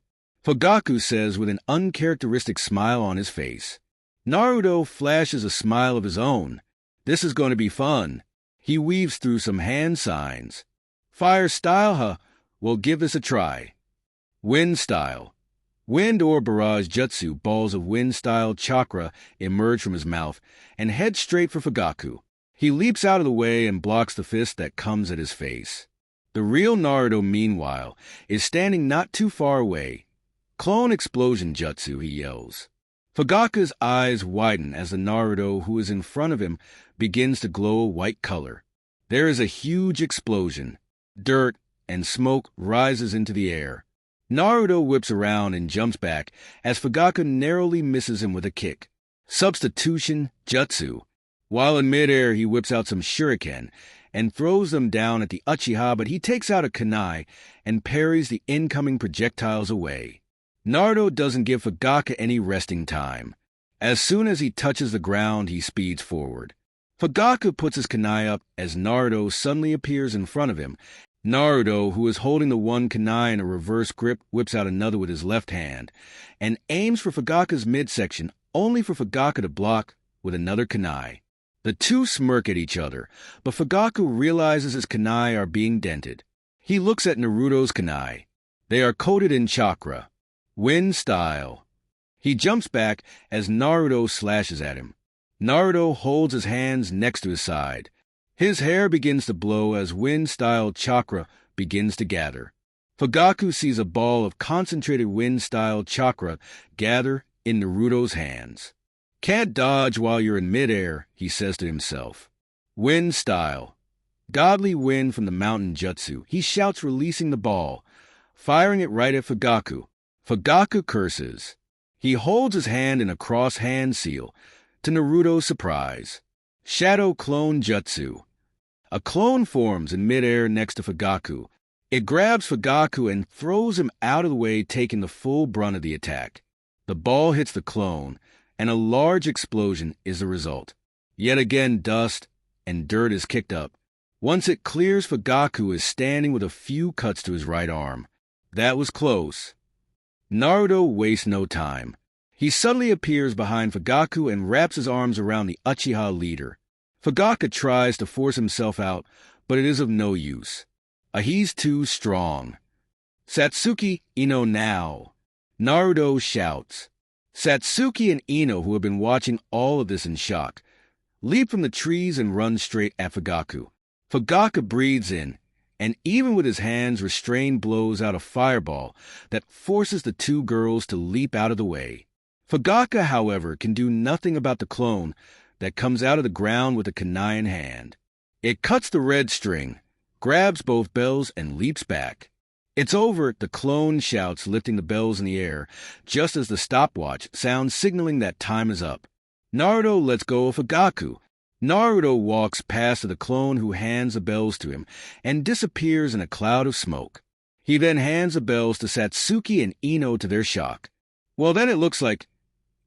Fugaku says with an uncharacteristic smile on his face. Naruto flashes a smile of his own. This is going to be fun. He weaves through some hand signs. Fire style, huh? We'll give this a try. Wind style. Wind or barrage jutsu balls of wind-style chakra emerge from his mouth and head straight for Fugaku. He leaps out of the way and blocks the fist that comes at his face. The real Naruto, meanwhile, is standing not too far away. Clone explosion jutsu, he yells. Fugaku's eyes widen as the Naruto who is in front of him begins to glow a white color. There is a huge explosion. Dirt and smoke rises into the air. Naruto whips around and jumps back as Fugaku narrowly misses him with a kick. Substitution jutsu. While in midair, he whips out some shuriken and throws them down at the Uchiha, but he takes out a kunai and parries the incoming projectiles away. Naruto doesn't give Fugaku any resting time. As soon as he touches the ground, he speeds forward. Fugaku puts his kunai up as Naruto suddenly appears in front of him. Naruto, who is holding the one kunai in a reverse grip, whips out another with his left hand and aims for Fugaku's midsection, only for Fugaku to block with another kunai. The two smirk at each other, but Fugaku realizes his kunai are being dented. He looks at Naruto's kunai. They are coated in chakra. Wind style. He jumps back as Naruto slashes at him. Naruto holds his hands next to his side. His hair begins to blow as wind-style chakra begins to gather. Fugaku sees a ball of concentrated wind-style chakra gather in Naruto's hands. Can't dodge while you're in midair, he says to himself. Wind style. Godly wind from the mountain jutsu. He shouts, releasing the ball, firing it right at Fugaku. Fugaku curses. He holds his hand in a cross-hand seal, to Naruto's surprise. Shadow clone jutsu. A clone forms in midair next to Fugaku. It grabs Fugaku and throws him out of the way, taking the full brunt of the attack. The ball hits the clone, and a large explosion is the result. Yet again, dust and dirt is kicked up. Once it clears, Fugaku is standing with a few cuts to his right arm. That was close. Naruto wastes no time. He suddenly appears behind Fugaku and wraps his arms around the Uchiha leader. Fugaku tries to force himself out, but it is of no use. He's too strong. Satsuki, Ino now. Naruto shouts. Satsuki and Ino, who have been watching all of this in shock, leap from the trees and run straight at Fugaku. Fugaku breathes in, and even with his hands restrained, blows out a fireball that forces the two girls to leap out of the way. Fugaku, however, can do nothing about the clone that comes out of the ground with a kunai in hand. It cuts the red string, grabs both bells, and leaps back. It's over, the clone shouts, lifting the bells in the air, just as the stopwatch sounds signaling that time is up. Naruto lets go of Fugaku. Naruto walks past the clone, who hands the bells to him and disappears in a cloud of smoke. He then hands the bells to Satsuki and Ino, to their shock. Well, then it looks like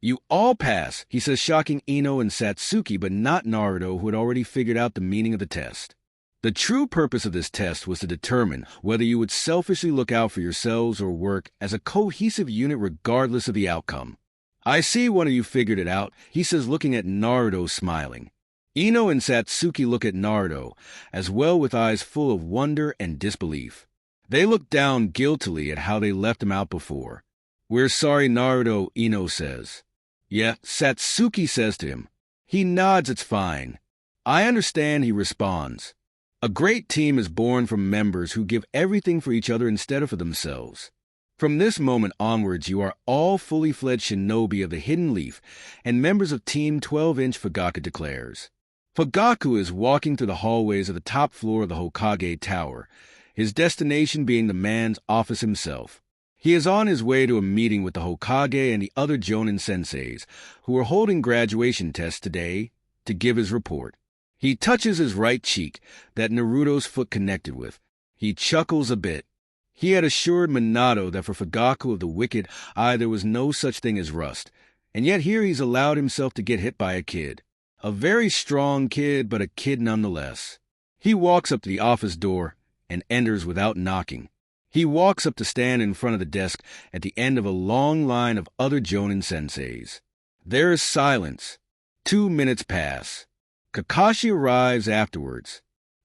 you all pass, he says, shocking Ino and Satsuki, but not Naruto, who had already figured out the meaning of the test. The true purpose of this test was to determine whether you would selfishly look out for yourselves or work as a cohesive unit regardless of the outcome. I see one of you figured it out, he says, looking at Naruto, smiling. Ino and Satsuki look at Naruto, as well, with eyes full of wonder and disbelief. They look down guiltily at how they left him out before. We're sorry, Naruto, Ino says. Yeah, Satsuki says to him. He nods, it's fine. I understand, he responds. A great team is born from members who give everything for each other instead of for themselves. From this moment onwards, you are all fully fledged shinobi of the Hidden Leaf and members of Team 12-inch Fugaku declares. Fugaku is walking through the hallways of the top floor of the Hokage Tower, his destination being the man's office himself. He is on his way to a meeting with the Hokage and the other Jonin senseis, who are holding graduation tests today, to give his report. He touches his right cheek, that Naruto's foot connected with. He chuckles a bit. He had assured Minato that for Fugaku of the Wicked Eye there was no such thing as rust, and yet here he's allowed himself to get hit by a kid. A very strong kid, but a kid nonetheless. He walks up to the office door and enters without knocking. He walks up to stand in front of the desk at the end of a long line of other Jonin senseis. There is silence. 2 minutes pass. Kakashi arrives afterwards.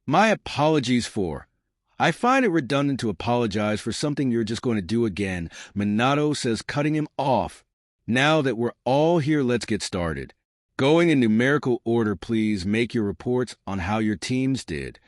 My apologies for. I find it redundant to apologize for something you're just going to do again, Minato says, cutting him off. Now that we're all here, let's get started. Going in numerical order, please make your reports on how your teams did.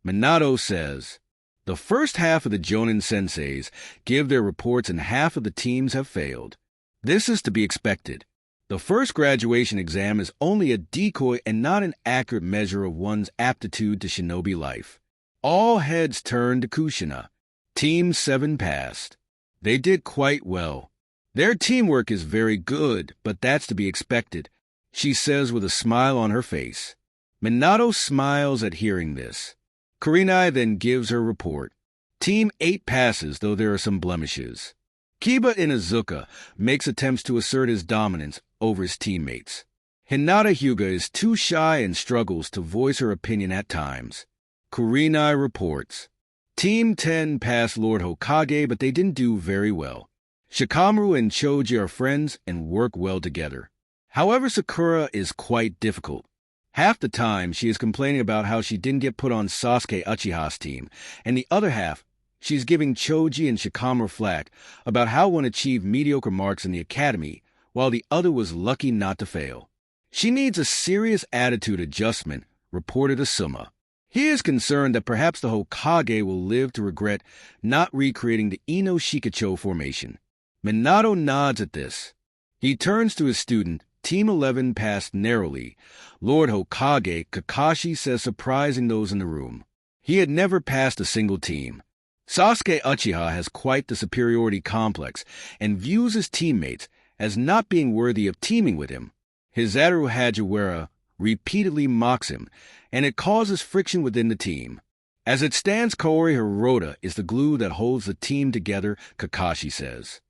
Minato says, the first half of the Jonin senseis give their reports and half of the teams have failed. This is to be expected. The first graduation exam is only a decoy and not an accurate measure of one's aptitude to shinobi life. All heads turned to Kushina. Team 7 passed. They did quite well. Their teamwork is very good, but that's to be expected, she says with a smile on her face. Minato smiles at hearing this. Kurenai then gives her report. Team 8 passes, though there are some blemishes. Kiba Inuzuka makes attempts to assert his dominance over his teammates. Hinata Hyuga is too shy and struggles to voice her opinion at times. Kurenai reports. Team 10 passed Lord Hokage, but they didn't do very well. Shikamaru and Choji are friends and work well together. However, Sakura is quite difficult. Half the time, she is complaining about how she didn't get put on Sasuke Uchiha's team, and the other half, she's giving Choji and Shikamaru flack about how one achieved mediocre marks in the academy, while the other was lucky not to fail. She needs a serious attitude adjustment, reported Asuma. He is concerned that perhaps the Hokage will live to regret not recreating the Ino Shikacho formation. Minato nods at this. He turns to his student. Team 11 passed narrowly. Lord Hokage, Kakashi says, surprising those in the room. He had never passed a single team. Sasuke Uchiha has quite the superiority complex and views his teammates as not being worthy of teaming with him. Hizaru Hajiwara repeatedly mocks him, and it causes friction within the team. As it stands, Kaori Hirota is the glue that holds the team together, Kakashi says.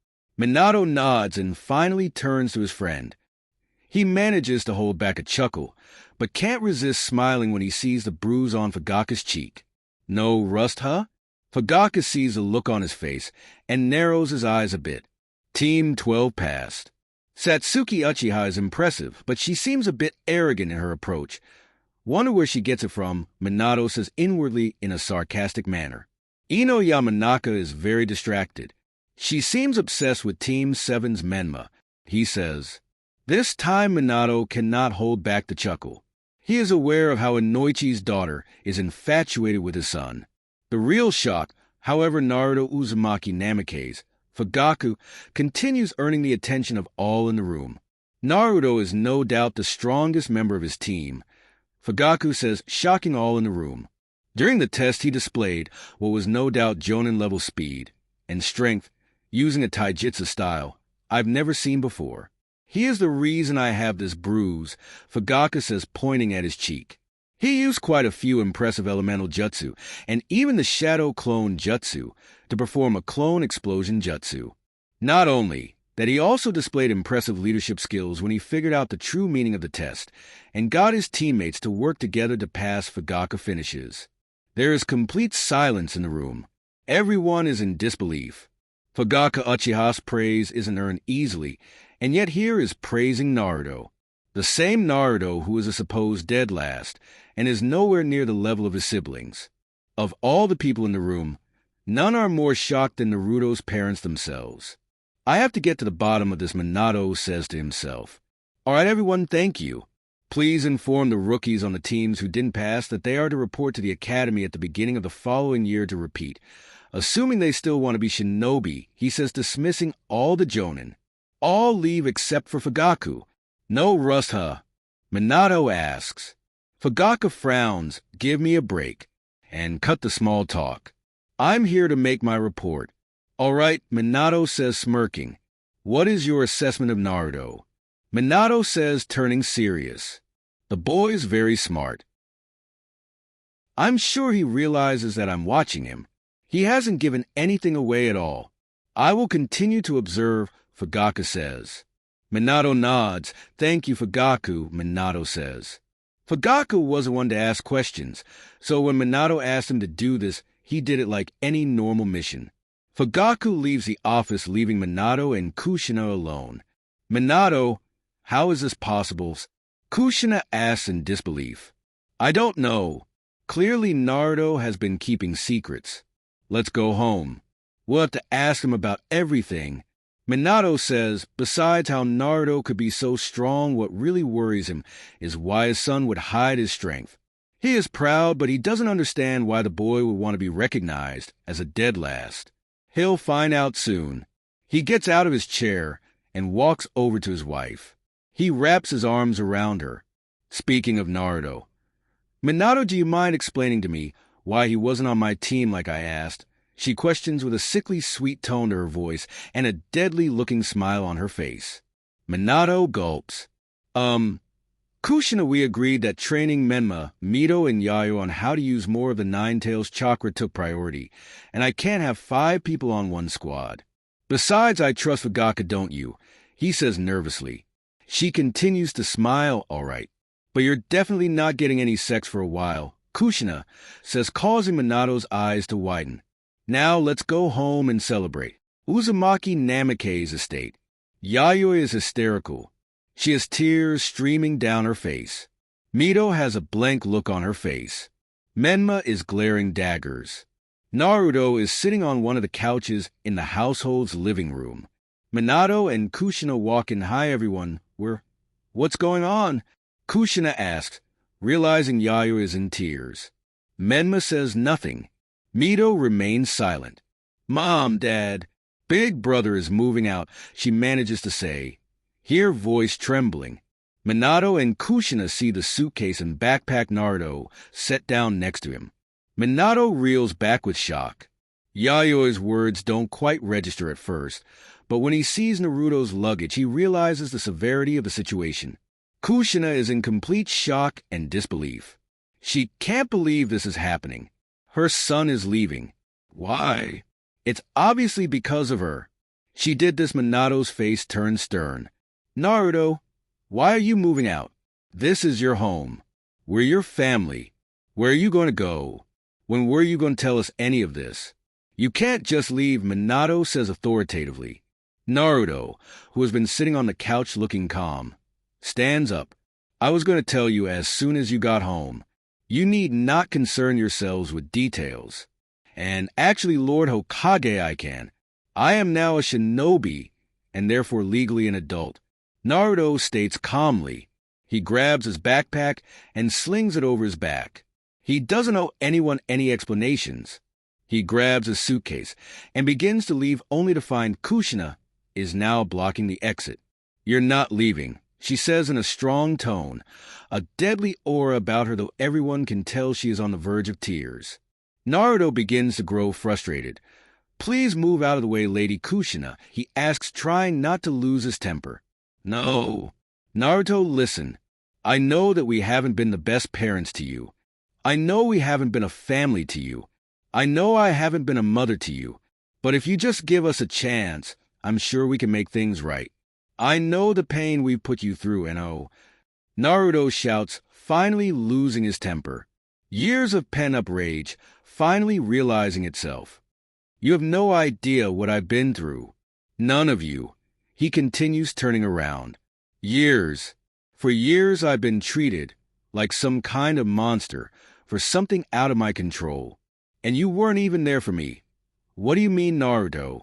Minato nods and finally turns to his friend. He manages to hold back a chuckle, but can't resist smiling when he sees the bruise on Fugaku's cheek. No rust, huh? Fugaku sees the look on his face and narrows his eyes a bit. Team 12 passed. Satsuki Uchiha is impressive, but she seems a bit arrogant in her approach. Wonder where she gets it from, Minato says inwardly in a sarcastic manner. Ino Yamanaka is very distracted. She seems obsessed with Team 7's Menma. He says, this time Minato cannot hold back the chuckle. He is aware of how Inoichi's daughter is infatuated with his son. The real shock, however, Naruto Uzumaki Namikaze, Fugaku, continues earning the attention of all in the room. Naruto is no doubt the strongest member of his team. Fugaku says, shocking all in the room. During the test, he displayed what was no doubt Jonin-level speed and strength, using a taijutsu style I've never seen before. He is the reason I have this bruise, Fugaku says, pointing at his cheek. He used quite a few impressive elemental jutsu, and even the shadow clone jutsu, to perform a clone explosion jutsu. Not only that, he also displayed impressive leadership skills when he figured out the true meaning of the test, and got his teammates to work together to pass Fugaku finishes. There is complete silence in the room. Everyone is in disbelief. Fugaku Uchiha's praise isn't earned easily, and yet here is praising Naruto. The same Naruto who is a supposed dead last, and is nowhere near the level of his siblings. Of all the people in the room, none are more shocked than Naruto's parents themselves. I have to get to the bottom of this, Minato says to himself. All right, everyone, thank you. Please inform the rookies on the teams who didn't pass that they are to report to the academy at the beginning of the following year to repeat. Assuming they still want to be shinobi, he says, dismissing all the jonin. All leave except for Fugaku. No rust, huh? Minato asks. Fugaku frowns, give me a break, and cut the small talk. I'm here to make my report. All right, Minato says, smirking. What is your assessment of Naruto? Minato says, turning serious. The boy's very smart. I'm sure he realizes that I'm watching him. He hasn't given anything away at all. I will continue to observe, Fugaku says. Minato nods. Thank you, Fugaku, Minato says. Fugaku wasn't one to ask questions, so when Minato asked him to do this, he did it like any normal mission. Fugaku leaves the office, leaving Minato and Kushina alone. Minato, how is this possible? Kushina asks in disbelief. I don't know. Clearly Naruto has been keeping secrets. Let's go home. We'll have to ask him about everything. Minato says, besides how Naruto could be so strong, what really worries him is why his son would hide his strength. He is proud, but he doesn't understand why the boy would want to be recognized as a dead last. He'll find out soon. He gets out of his chair and walks over to his wife. He wraps his arms around her. Speaking of Naruto. Minato, do you mind explaining to me why he wasn't on my team like I asked? She questions with a sickly sweet tone to her voice and a deadly-looking smile on her face. Minato gulps. Kushina, we agreed that training Menma, Mito, and Yayo on how to use more of the Nine-Tails chakra took priority, and I can't have 5 people on one squad. Besides, I trust Fugaku, don't you? He says nervously. She continues to smile, all right. But you're definitely not getting any sex for a while, Kushina says, causing Minato's eyes to widen. Now let's go home and celebrate. Uzumaki Namake's estate. Yayoi is hysterical. She has tears streaming down her face. Mito has a blank look on her face. Menma is glaring daggers. Naruto is sitting on one of the couches in the household's living room. Minato and Kushina walk in. Hi, everyone. What's going on? Kushina asks, realizing Yayoi is in tears. Menma says nothing. Mito remains silent. Mom, Dad, Big Brother is moving out, she manages to say, her voice trembling. Minato and Kushina see the suitcase and backpack Naruto set down next to him. Minato reels back with shock. Yayoi's words don't quite register at first, but when he sees Naruto's luggage, he realizes the severity of the situation. Kushina is in complete shock and disbelief. She can't believe this is happening. Her son is leaving. Why? It's obviously because of her. She did this. Minato's face turned stern. Naruto, why are you moving out? This is your home. We're your family. Where are you going to go? When were you going to tell us any of this? You can't just leave, Minato says authoritatively. Naruto, who has been sitting on the couch looking calm, stands up. I was going to tell you as soon as you got home. You need not concern yourselves with details. And actually, Lord Hokage, I can. I am now a shinobi, and therefore legally an adult. Naruto states calmly. He grabs his backpack and slings it over his back. He doesn't owe anyone any explanations. He grabs his suitcase and begins to leave, only to find Kushina is now blocking the exit. You're not leaving, she says in a strong tone, a deadly aura about her, though everyone can tell she is on the verge of tears. Naruto begins to grow frustrated. Please move out of the way, Lady Kushina, he asks, trying not to lose his temper. No. Naruto, listen. I know that we haven't been the best parents to you. I know we haven't been a family to you. I know I haven't been a mother to you. But if you just give us a chance, I'm sure we can make things right. I know the pain we've put you through, and oh. Naruto shouts, finally losing his temper. Years of pent-up rage, finally realizing itself. You have no idea what I've been through. None of you. He continues, turning around. Years. For years I've been treated like some kind of monster, for something out of my control. And you weren't even there for me. What do you mean, Naruto?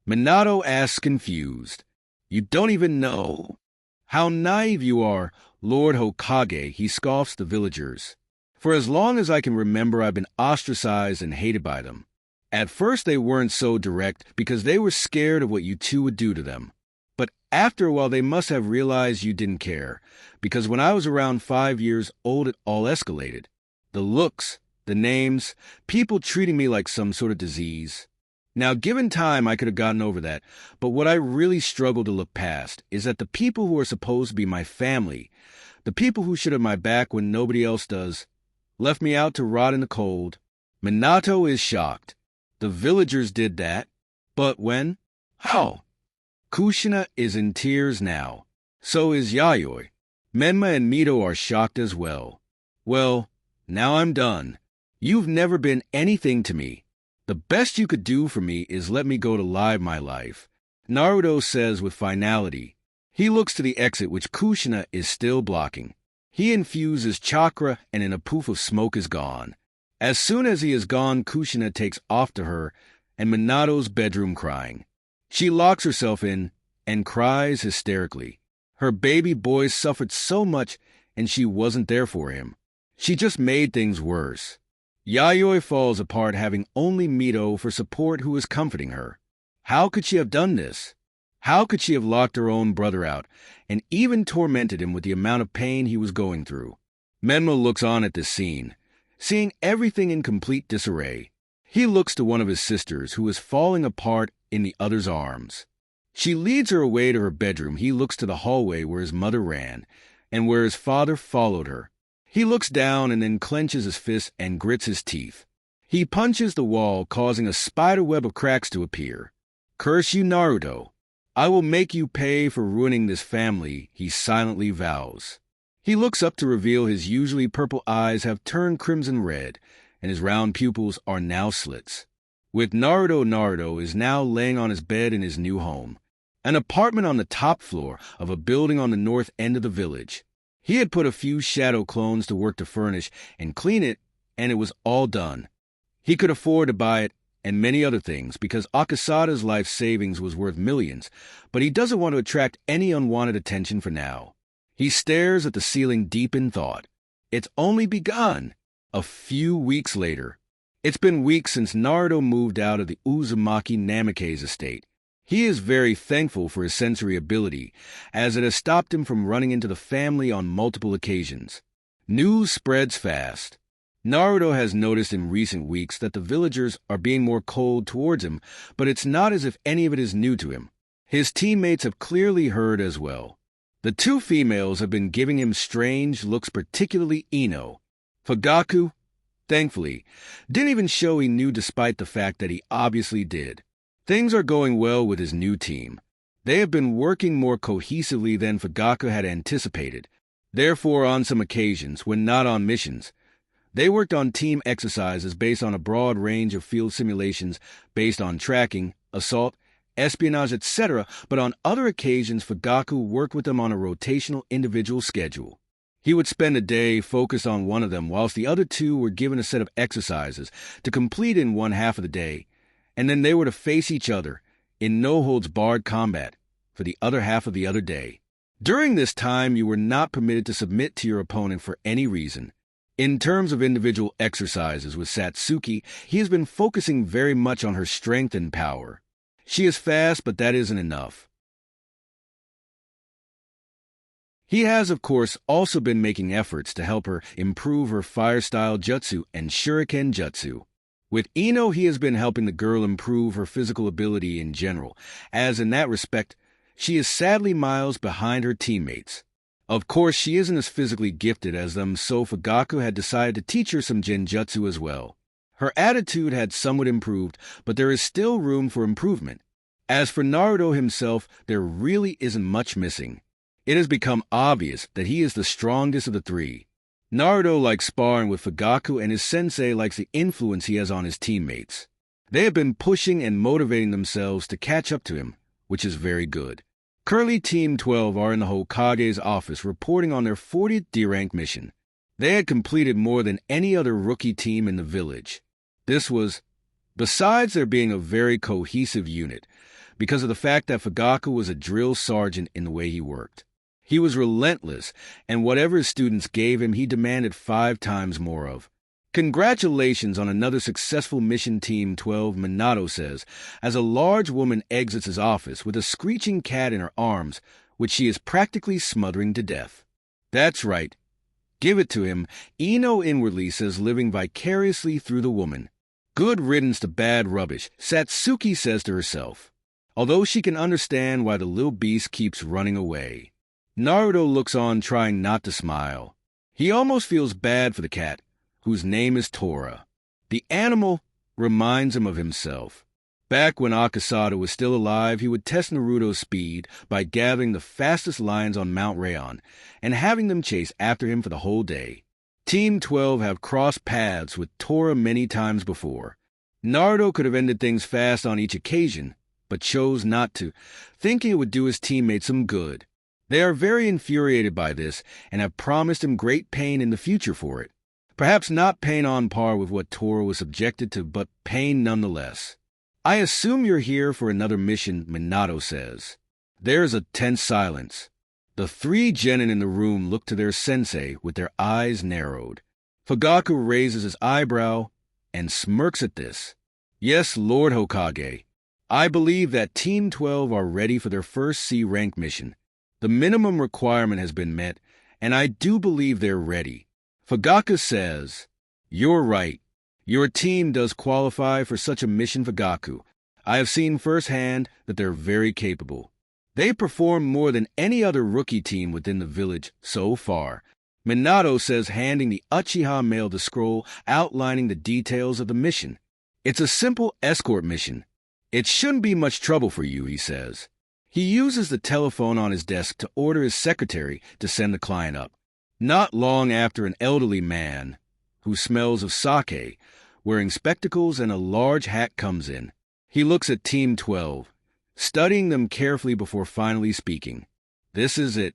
Minato asks, confused. You don't even know. How naive you are, Lord Hokage, he scoffs the villagers. For as long as I can remember, I've been ostracized and hated by them. At first they weren't so direct because they were scared of what you two would do to them. But after a while they must have realized you didn't care, because when I was around 5 years old it all escalated. The looks, the names, people treating me like some sort of disease. Now, given time, I could have gotten over that, but what I really struggle to look past is that the people who are supposed to be my family, the people who should have my back when nobody else does, left me out to rot in the cold. Minato is shocked. The villagers did that. But when? How? Kushina is in tears now. So is Yayoi. Menma and Mito are shocked as well. Well, now I'm done. You've never been anything to me. The best you could do for me is let me go to live my life, Naruto says with finality. He looks to the exit which Kushina is still blocking. He infuses chakra and in a poof of smoke is gone. As soon as he is gone, Kushina takes off to her and Minato's bedroom crying. She locks herself in and cries hysterically. Her baby boy suffered so much and she wasn't there for him. She just made things worse. Yayoi falls apart having only Mito for support who is comforting her. How could she have done this? How could she have locked her own brother out and even tormented him with the amount of pain he was going through? Menma looks on at this scene, seeing everything in complete disarray. He looks to one of his sisters who is falling apart in the other's arms. She leads her away to her bedroom. He looks to the hallway where his mother ran and where his father followed her. He looks down and then clenches his fist and grits his teeth. He punches the wall, causing a spider web of cracks to appear. Curse you, Naruto. I will make you pay for ruining this family, he silently vows. He looks up to reveal his usually purple eyes have turned crimson red, and his round pupils are now slits. With Naruto is now laying on his bed in his new home, an apartment on the top floor of a building on the north end of the village. He had put a few shadow clones to work to furnish and clean it, and it was all done. He could afford to buy it and many other things because Akasada's life savings was worth millions, but he doesn't want to attract any unwanted attention for now. He stares at the ceiling deep in thought. It's only begun. A few weeks later. It's been weeks since Naruto moved out of the Uzumaki Namikaze estate. He is very thankful for his sensory ability, as it has stopped him from running into the family on multiple occasions. News spreads fast. Naruto has noticed in recent weeks that the villagers are being more cold towards him, but it's not as if any of it is new to him. His teammates have clearly heard as well. The two females have been giving him strange looks, particularly Ino. Fugaku, thankfully, didn't even show he knew despite the fact that he obviously did. Things are going well with his new team. They have been working more cohesively than Fugaku had anticipated. Therefore, on some occasions, when not on missions, they worked on team exercises based on a broad range of field simulations based on tracking, assault, espionage, etc., but on other occasions, Fugaku worked with them on a rotational individual schedule. He would spend a day focused on one of them, whilst the other two were given a set of exercises to complete in one half of the day, and then they were to face each other in no-holds-barred combat for the other half of the other day. During this time, you were not permitted to submit to your opponent for any reason. In terms of individual exercises with Satsuki, he has been focusing very much on her strength and power. She is fast, but that isn't enough. He has, of course, also been making efforts to help her improve her fire-style jutsu and shuriken jutsu. With Ino, he has been helping the girl improve her physical ability in general, as in that respect, she is sadly miles behind her teammates. Of course, she isn't as physically gifted as them, so Fugaku had decided to teach her some genjutsu as well. Her attitude had somewhat improved, but there is still room for improvement. As for Naruto himself, there really isn't much missing. It has become obvious that he is the strongest of the three. Naruto likes sparring with Fugaku, and his sensei likes the influence he has on his teammates. They have been pushing and motivating themselves to catch up to him, which is very good. Currently, Team 12 are in the Hokage's office reporting on their 40th D-rank mission. They had completed more than any other rookie team in the village. This was, besides there being a very cohesive unit, because of the fact that Fugaku was a drill sergeant in the way he worked. He was relentless, and whatever his students gave him, he demanded 5 times more of. Congratulations on another successful mission, Team 12, Minato says, as a large woman exits his office with a screeching cat in her arms, which she is practically smothering to death. That's right. Give it to him, Ino inwardly says, living vicariously through the woman. Good riddance to bad rubbish, Satsuki says to herself, although she can understand why the little beast keeps running away. Naruto looks on, trying not to smile. He almost feels bad for the cat, whose name is Tora. The animal reminds him of himself. Back when Akasada was still alive, he would test Naruto's speed by gathering the fastest lions on Mount Rayon and having them chase after him for the whole day. Team 12 have crossed paths with Tora many times before. Naruto could have ended things fast on each occasion, but chose not to, thinking it would do his teammates some good. They are very infuriated by this and have promised him great pain in the future for it. Perhaps not pain on par with what Tora was subjected to, but pain nonetheless. I assume you're here for another mission, Minato says. There's a tense silence. The three genin in the room look to their sensei with their eyes narrowed. Fugaku raises his eyebrow and smirks at this. Yes, Lord Hokage. I believe that Team 12 are ready for their first C-rank mission. The minimum requirement has been met, and I do believe they're ready. Fugaku says, you're right. Your team does qualify for such a mission, Fugaku. I have seen firsthand that they're very capable. They perform more than any other rookie team within the village so far. Minato says, handing the Uchiha male the scroll outlining the details of the mission. It's a simple escort mission. It shouldn't be much trouble for you, he says. He uses the telephone on his desk to order his secretary to send the client up. Not long after, an elderly man, who smells of sake, wearing spectacles and a large hat, comes in. He looks at Team 12, studying them carefully before finally speaking. This is it.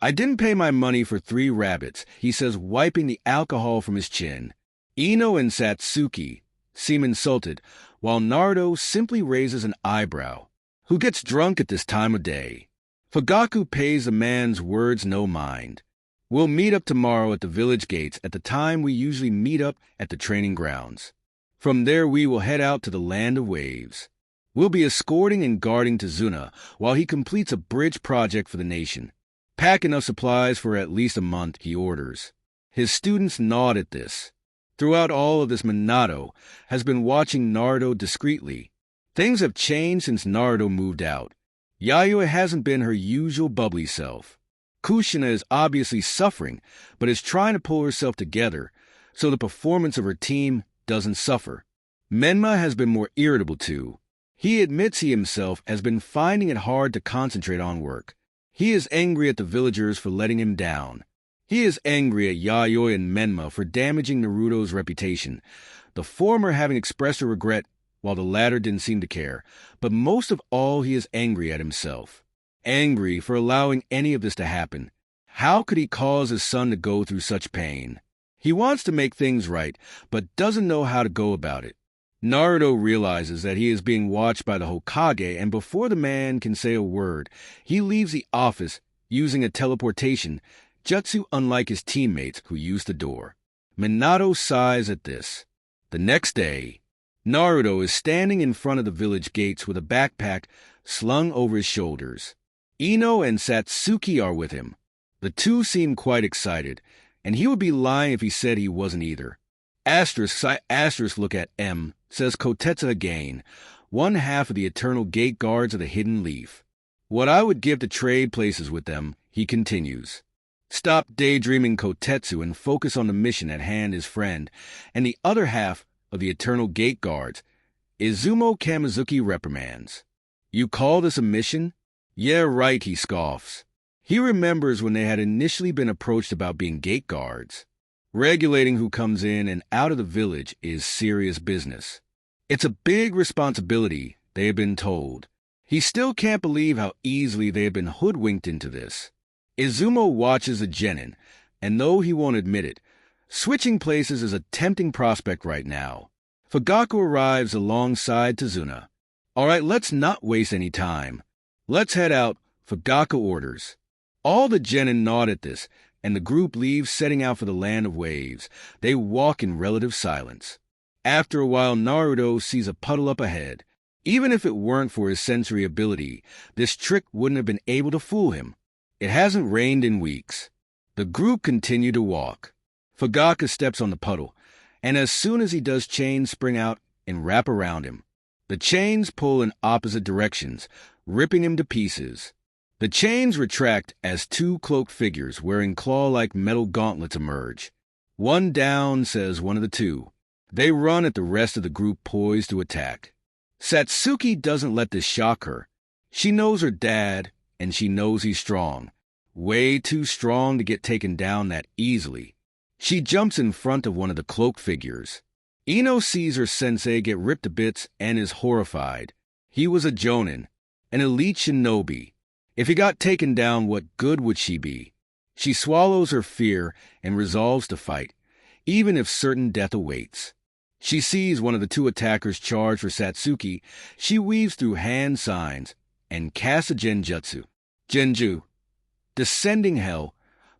I didn't pay my money for 3 rabbits, he says, wiping the alcohol from his chin. Ino and Satsuki seem insulted, while Naruto simply raises an eyebrow. Who gets drunk at this time of day? Fugaku pays the man's words no mind. We'll meet up tomorrow at the village gates at the time we usually meet up at the training grounds. From there we will head out to the land of waves. We'll be escorting and guarding Tazuna while he completes a bridge project for the nation. Pack enough supplies for at least a month, he orders. His students nod at this. Throughout all of this, Minato has been watching Naruto discreetly. Things have changed since Naruto moved out. Yayoi hasn't been her usual bubbly self. Kushina is obviously suffering, but is trying to pull herself together so the performance of her team doesn't suffer. Menma has been more irritable too. He admits he himself has been finding it hard to concentrate on work. He is angry at the villagers for letting him down. He is angry at Yayoi and Menma for damaging Naruto's reputation, the former having expressed a regret while the latter didn't seem to care. But most of all, he is angry at himself. Angry for allowing any of this to happen. How could he cause his son to go through such pain? He wants to make things right, but doesn't know how to go about it. Naruto realizes that he is being watched by the Hokage, and before the man can say a word, he leaves the office using a teleportation jutsu unlike his teammates who used the door. Minato sighs at this. The next day, Naruto is standing in front of the village gates with a backpack slung over his shoulders. Ino and Satsuki are with him. The two seem quite excited, and he would be lying if he said he wasn't either. Asterisk look at M, says Kotetsu again, one half of the eternal gate guards of the Hidden Leaf. What I would give to trade places with them, he continues. Stop daydreaming, Kotetsu, and focus on the mission at hand, his friend, and the other half of the eternal gate guards. Izumo Kamizuki reprimands. You call this a mission? Yeah, right, he scoffs. He remembers when they had initially been approached about being gate guards. Regulating who comes in and out of the village is serious business. It's a big responsibility, they have been told. He still can't believe how easily they have been hoodwinked into this. Izumo watches a genin, and though he won't admit it, switching places is a tempting prospect right now. Fugaku arrives alongside Tazuna. All right, let's not waste any time. Let's head out, Fugaku orders. All the genin nod at this, and the group leaves setting out for the land of waves. They walk in relative silence. After a while, Naruto sees a puddle up ahead. Even if it weren't for his sensory ability, this trick wouldn't have been able to fool him. It hasn't rained in weeks. The group continue to walk. Fugaku steps on the puddle, and as soon as he does, chains spring out and wrap around him. The chains pull in opposite directions, ripping him to pieces. The chains retract as two cloaked figures wearing claw-like metal gauntlets emerge. "One down," says one of the two. They run at the rest of the group poised to attack. Satsuki doesn't let this shock her. She knows her dad, and she knows he's strong. Way too strong to get taken down that easily. She jumps in front of one of the cloaked figures. Ino sees her sensei get ripped to bits and is horrified. He was a jonin, an elite shinobi. If he got taken down, what good would she be? She swallows her fear and resolves to fight, even if certain death awaits. She sees one of the two attackers charge for Satsuki. She weaves through hand signs and casts a genjutsu. Genju. Descending hell,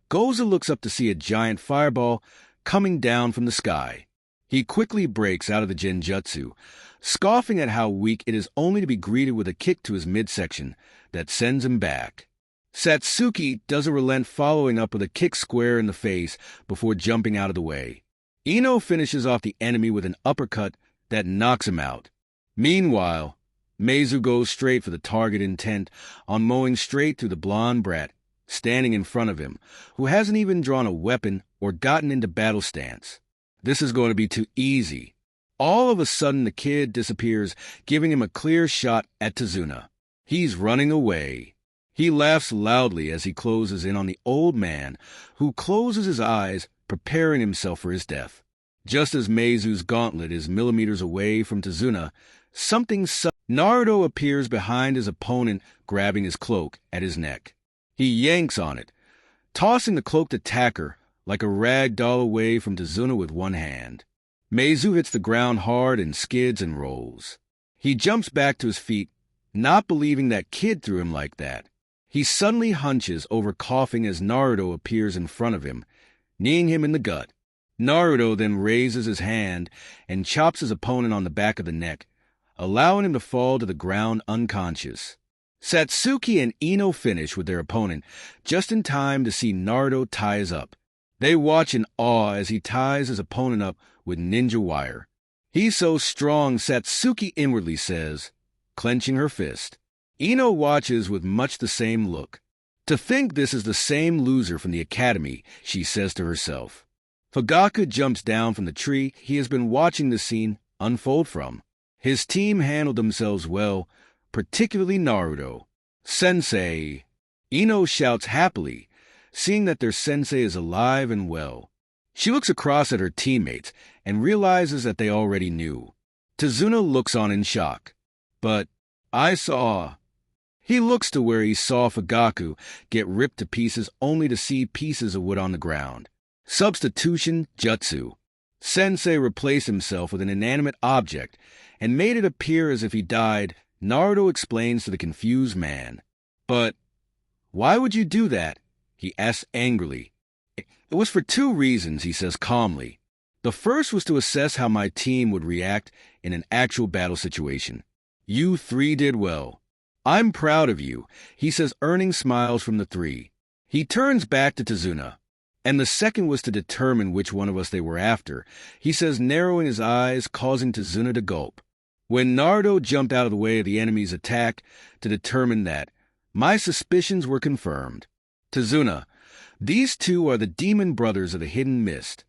Goza looks up to see a giant fireball coming down from the sky. He quickly breaks out of the genjutsu, scoffing at how weak it is, only to be greeted with a kick to his midsection that sends him back. Satsuki doesn't relent, following up with a kick square in the face before jumping out of the way. Ino finishes off the enemy with an uppercut that knocks him out. Meanwhile, Meizu goes straight for the target, intent on mowing straight through the blonde brat standing in front of him, who hasn't even drawn a weapon or gotten into battle stance. This is going to be too easy. All of a sudden, the kid disappears, giving him a clear shot at Tazuna. He's running away. He laughs loudly as he closes in on the old man, who closes his eyes, preparing himself for his death. Just as Meizu's gauntlet is millimeters away from Tazuna, Naruto appears behind his opponent, grabbing his cloak at his neck. He yanks on it, tossing the cloaked attacker like a rag doll away from Tazuna with one hand. Meizu hits the ground hard and skids and rolls. He jumps back to his feet, not believing that kid threw him like that. He suddenly hunches over, coughing, as Naruto appears in front of him, kneeing him in the gut. Naruto then raises his hand and chops his opponent on the back of the neck, allowing him to fall to the ground unconscious. Satsuki and Ino finish with their opponent just in time to see Naruto tie his up. They watch in awe as he ties his opponent up with ninja wire. "He's so strong," Satsuki inwardly says, clenching her fist. Ino watches with much the same look. "To think this is the same loser from the academy," she says to herself. Fugaku jumps down from the tree he has been watching the scene unfold from. His team handled themselves well, particularly Naruto. "Sensei!" Ino shouts happily, seeing that their sensei is alive and well. She looks across at her teammates and realizes that they already knew. Tazuna looks on in shock. "But I saw..." He looks to where he saw Fugaku get ripped to pieces, only to see pieces of wood on the ground. Substitution jutsu. Sensei replaced himself with an inanimate object and made it appear as if he died. Naruto explains to the confused man. "But why would you do that?" he asks angrily. "It was for two reasons," he says calmly. "The first was to assess how my team would react in an actual battle situation. You three did well. I'm proud of you," he says, earning smiles from the three. He turns back to Tazuna. "And the second was to determine which one of us they were after," he says, narrowing his eyes, causing Tazuna to gulp. "When Naruto jumped out of the way of the enemy's attack to determine that, my suspicions were confirmed. Tazuna, these two are the demon brothers of the Hidden Mist,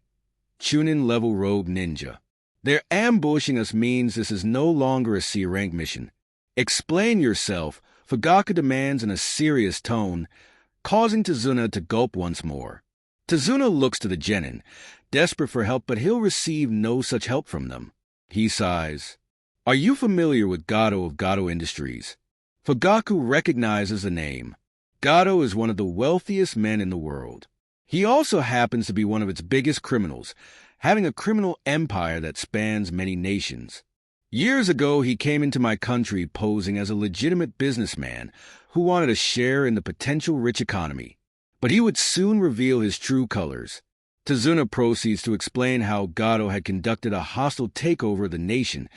Chunin level rogue ninja. Their ambushing us means this is no longer a C-rank mission. Explain yourself," Fugaku demands in a serious tone, causing Tazuna to gulp once more. Tazuna looks to the genin, desperate for help, but he'll receive no such help from them. He sighs. "Are you familiar with Gato of Gato Industries?" Fugaku recognizes the name. Gato is one of the wealthiest men in the world. He also happens to be one of its biggest criminals, having a criminal empire that spans many nations. Years ago, he came into my country posing as a legitimate businessman who wanted a share in the potential rich economy. But he would soon reveal his true colors. Tazuna proceeds to explain how Gato had conducted a hostile takeover of the nation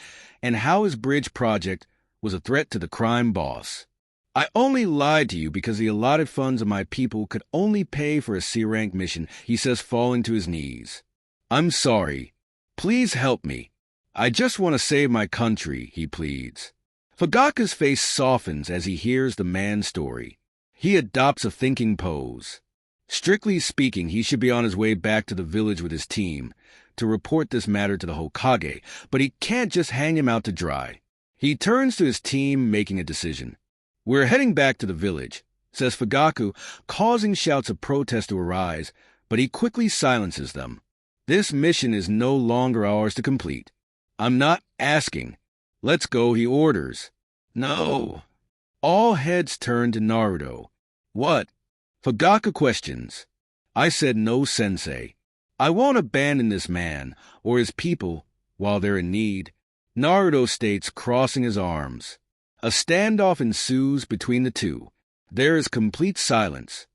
and how his bridge project was a threat to the crime boss. I only lied to you because the allotted funds of my people could only pay for a C-rank mission, he says, falling to his knees. I'm sorry. Please help me. I just want to save my country, he pleads. Fugaku's face softens as he hears the man's story. He adopts a thinking pose. Strictly speaking, he should be on his way back to the village with his team to report this matter to the Hokage, but he can't just hang him out to dry. He turns to his team, making a decision. We're heading back to the village, says Fugaku, causing shouts of protest to arise, but he quickly silences them. This mission is no longer ours to complete. I'm not asking. Let's go, he orders. No. All heads turn to Naruto. What? Fugaku questions. I said no, sensei. I won't abandon this man or his people while they're in need, Naruto states, crossing his arms. A standoff ensues between the two. There is complete silence.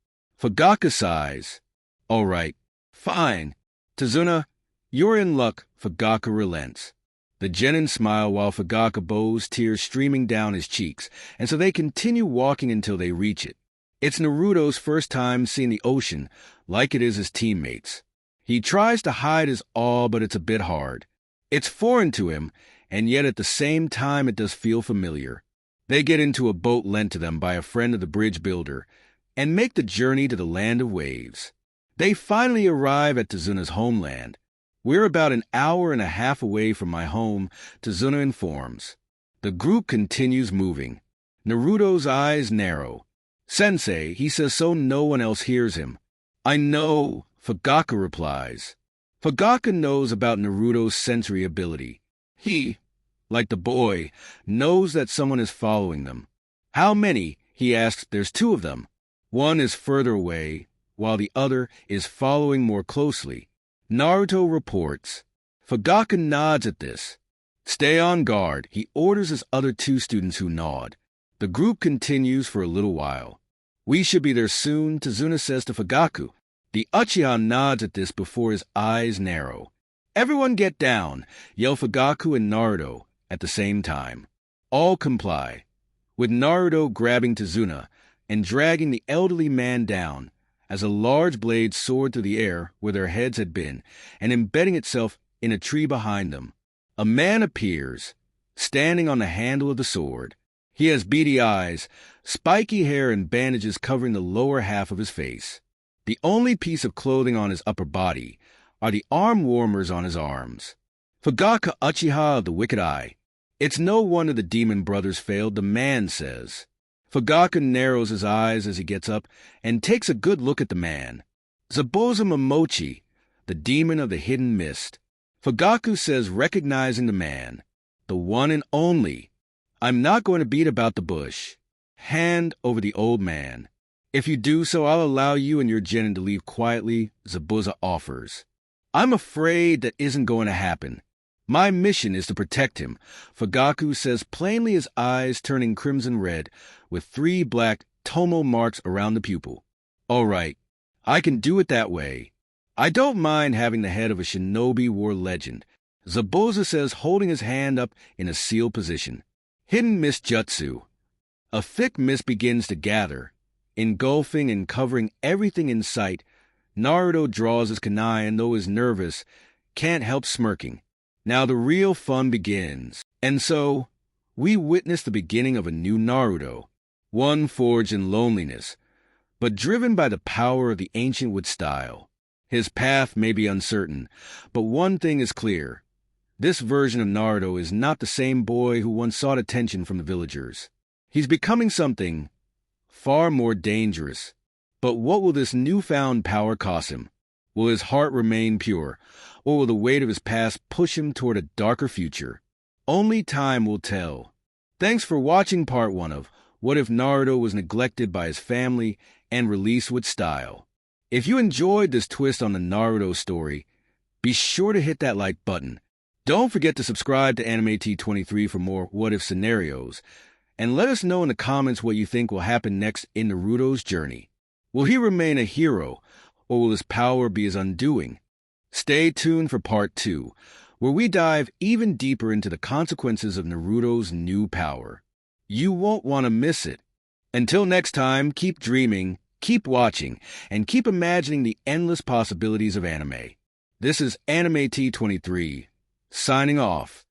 Fugaku sighs. All right, fine. Tazuna, you're in luck, Fugaku relents. The genin smile while Fugaku bows, tears streaming down his cheeks, and so they continue walking until they reach it. It's Naruto's first time seeing the ocean like it is his teammates. He tries to hide his awe, but it's a bit hard. It's foreign to him, and yet at the same time it does feel familiar. They get into a boat lent to them by a friend of the bridge builder and make the journey to the land of waves. They finally arrive at Tazuna's homeland. We're about an hour and a half away from my home, Tazuna informs. The group continues moving. Naruto's eyes narrow. Sensei, he says so no one else hears him. I know, Fugaku replies. Fugaku knows about Naruto's sensory ability. He, like the boy, knows that someone is following them. How many? He asks. There's two of them. One is further away, while the other is following more closely. Naruto reports. Fugaku nods at this. Stay on guard, he orders his other two students who nod. The group continues for a little while. We should be there soon, Tazuna says to Fugaku. The Uchiha nods at this before his eyes narrow. Everyone get down, yell Fugaku and Naruto at the same time. All comply, with Naruto grabbing Tazuna and dragging the elderly man down as a large blade soared through the air where their heads had been and embedding itself in a tree behind them. A man appears, standing on the handle of the sword. He has beady eyes, spiky hair, and bandages covering the lower half of his face. The only piece of clothing on his upper body are the arm warmers on his arms. Fugaku, Uchiha of the Wicked Eye. It's no wonder the demon brothers failed, the man says. Fugaku narrows his eyes as he gets up and takes a good look at the man. Zabuza Momochi, the demon of the hidden mist. Fugaku says, recognizing the man. The one and only. I'm not going to beat about the bush. Hand over the old man. If you do so, I'll allow you and your genin to leave quietly, Zabuza offers. I'm afraid that isn't going to happen. My mission is to protect him, Fugaku says, plainly, his eyes turning crimson red, with 3 black tomo marks around the pupil. All right, I can do it that way. I don't mind having the head of a shinobi war legend, Zabuza says, holding his hand up in a sealed position. Hidden mist jutsu. A thick mist begins to gather, engulfing and covering everything in sight. Naruto draws his kunai and, though is nervous, can't help smirking. Now the real fun begins. And so, we witness the beginning of a new Naruto, one forged in loneliness, but driven by the power of the ancient wood style. His path may be uncertain, but one thing is clear. This version of Naruto is not the same boy who once sought attention from the villagers. He's becoming something far more dangerous. But what will this newfound power cost him? Will his heart remain pure, or will the weight of his past push him toward a darker future? Only time will tell. Thanks for watching part 1 of What If Naruto Was Neglected by His Family and Released with Style. If you enjoyed this twist on the Naruto story, be sure to hit that like button. Don't forget to subscribe to Anime T23 for more what-if scenarios, and let us know in the comments what you think will happen next in Naruto's journey. Will he remain a hero, or will his power be his undoing? Stay tuned for part 2, where we dive even deeper into the consequences of Naruto's new power. You won't want to miss it. Until next time, keep dreaming, keep watching, and keep imagining the endless possibilities of anime. This is Anime T23, signing off.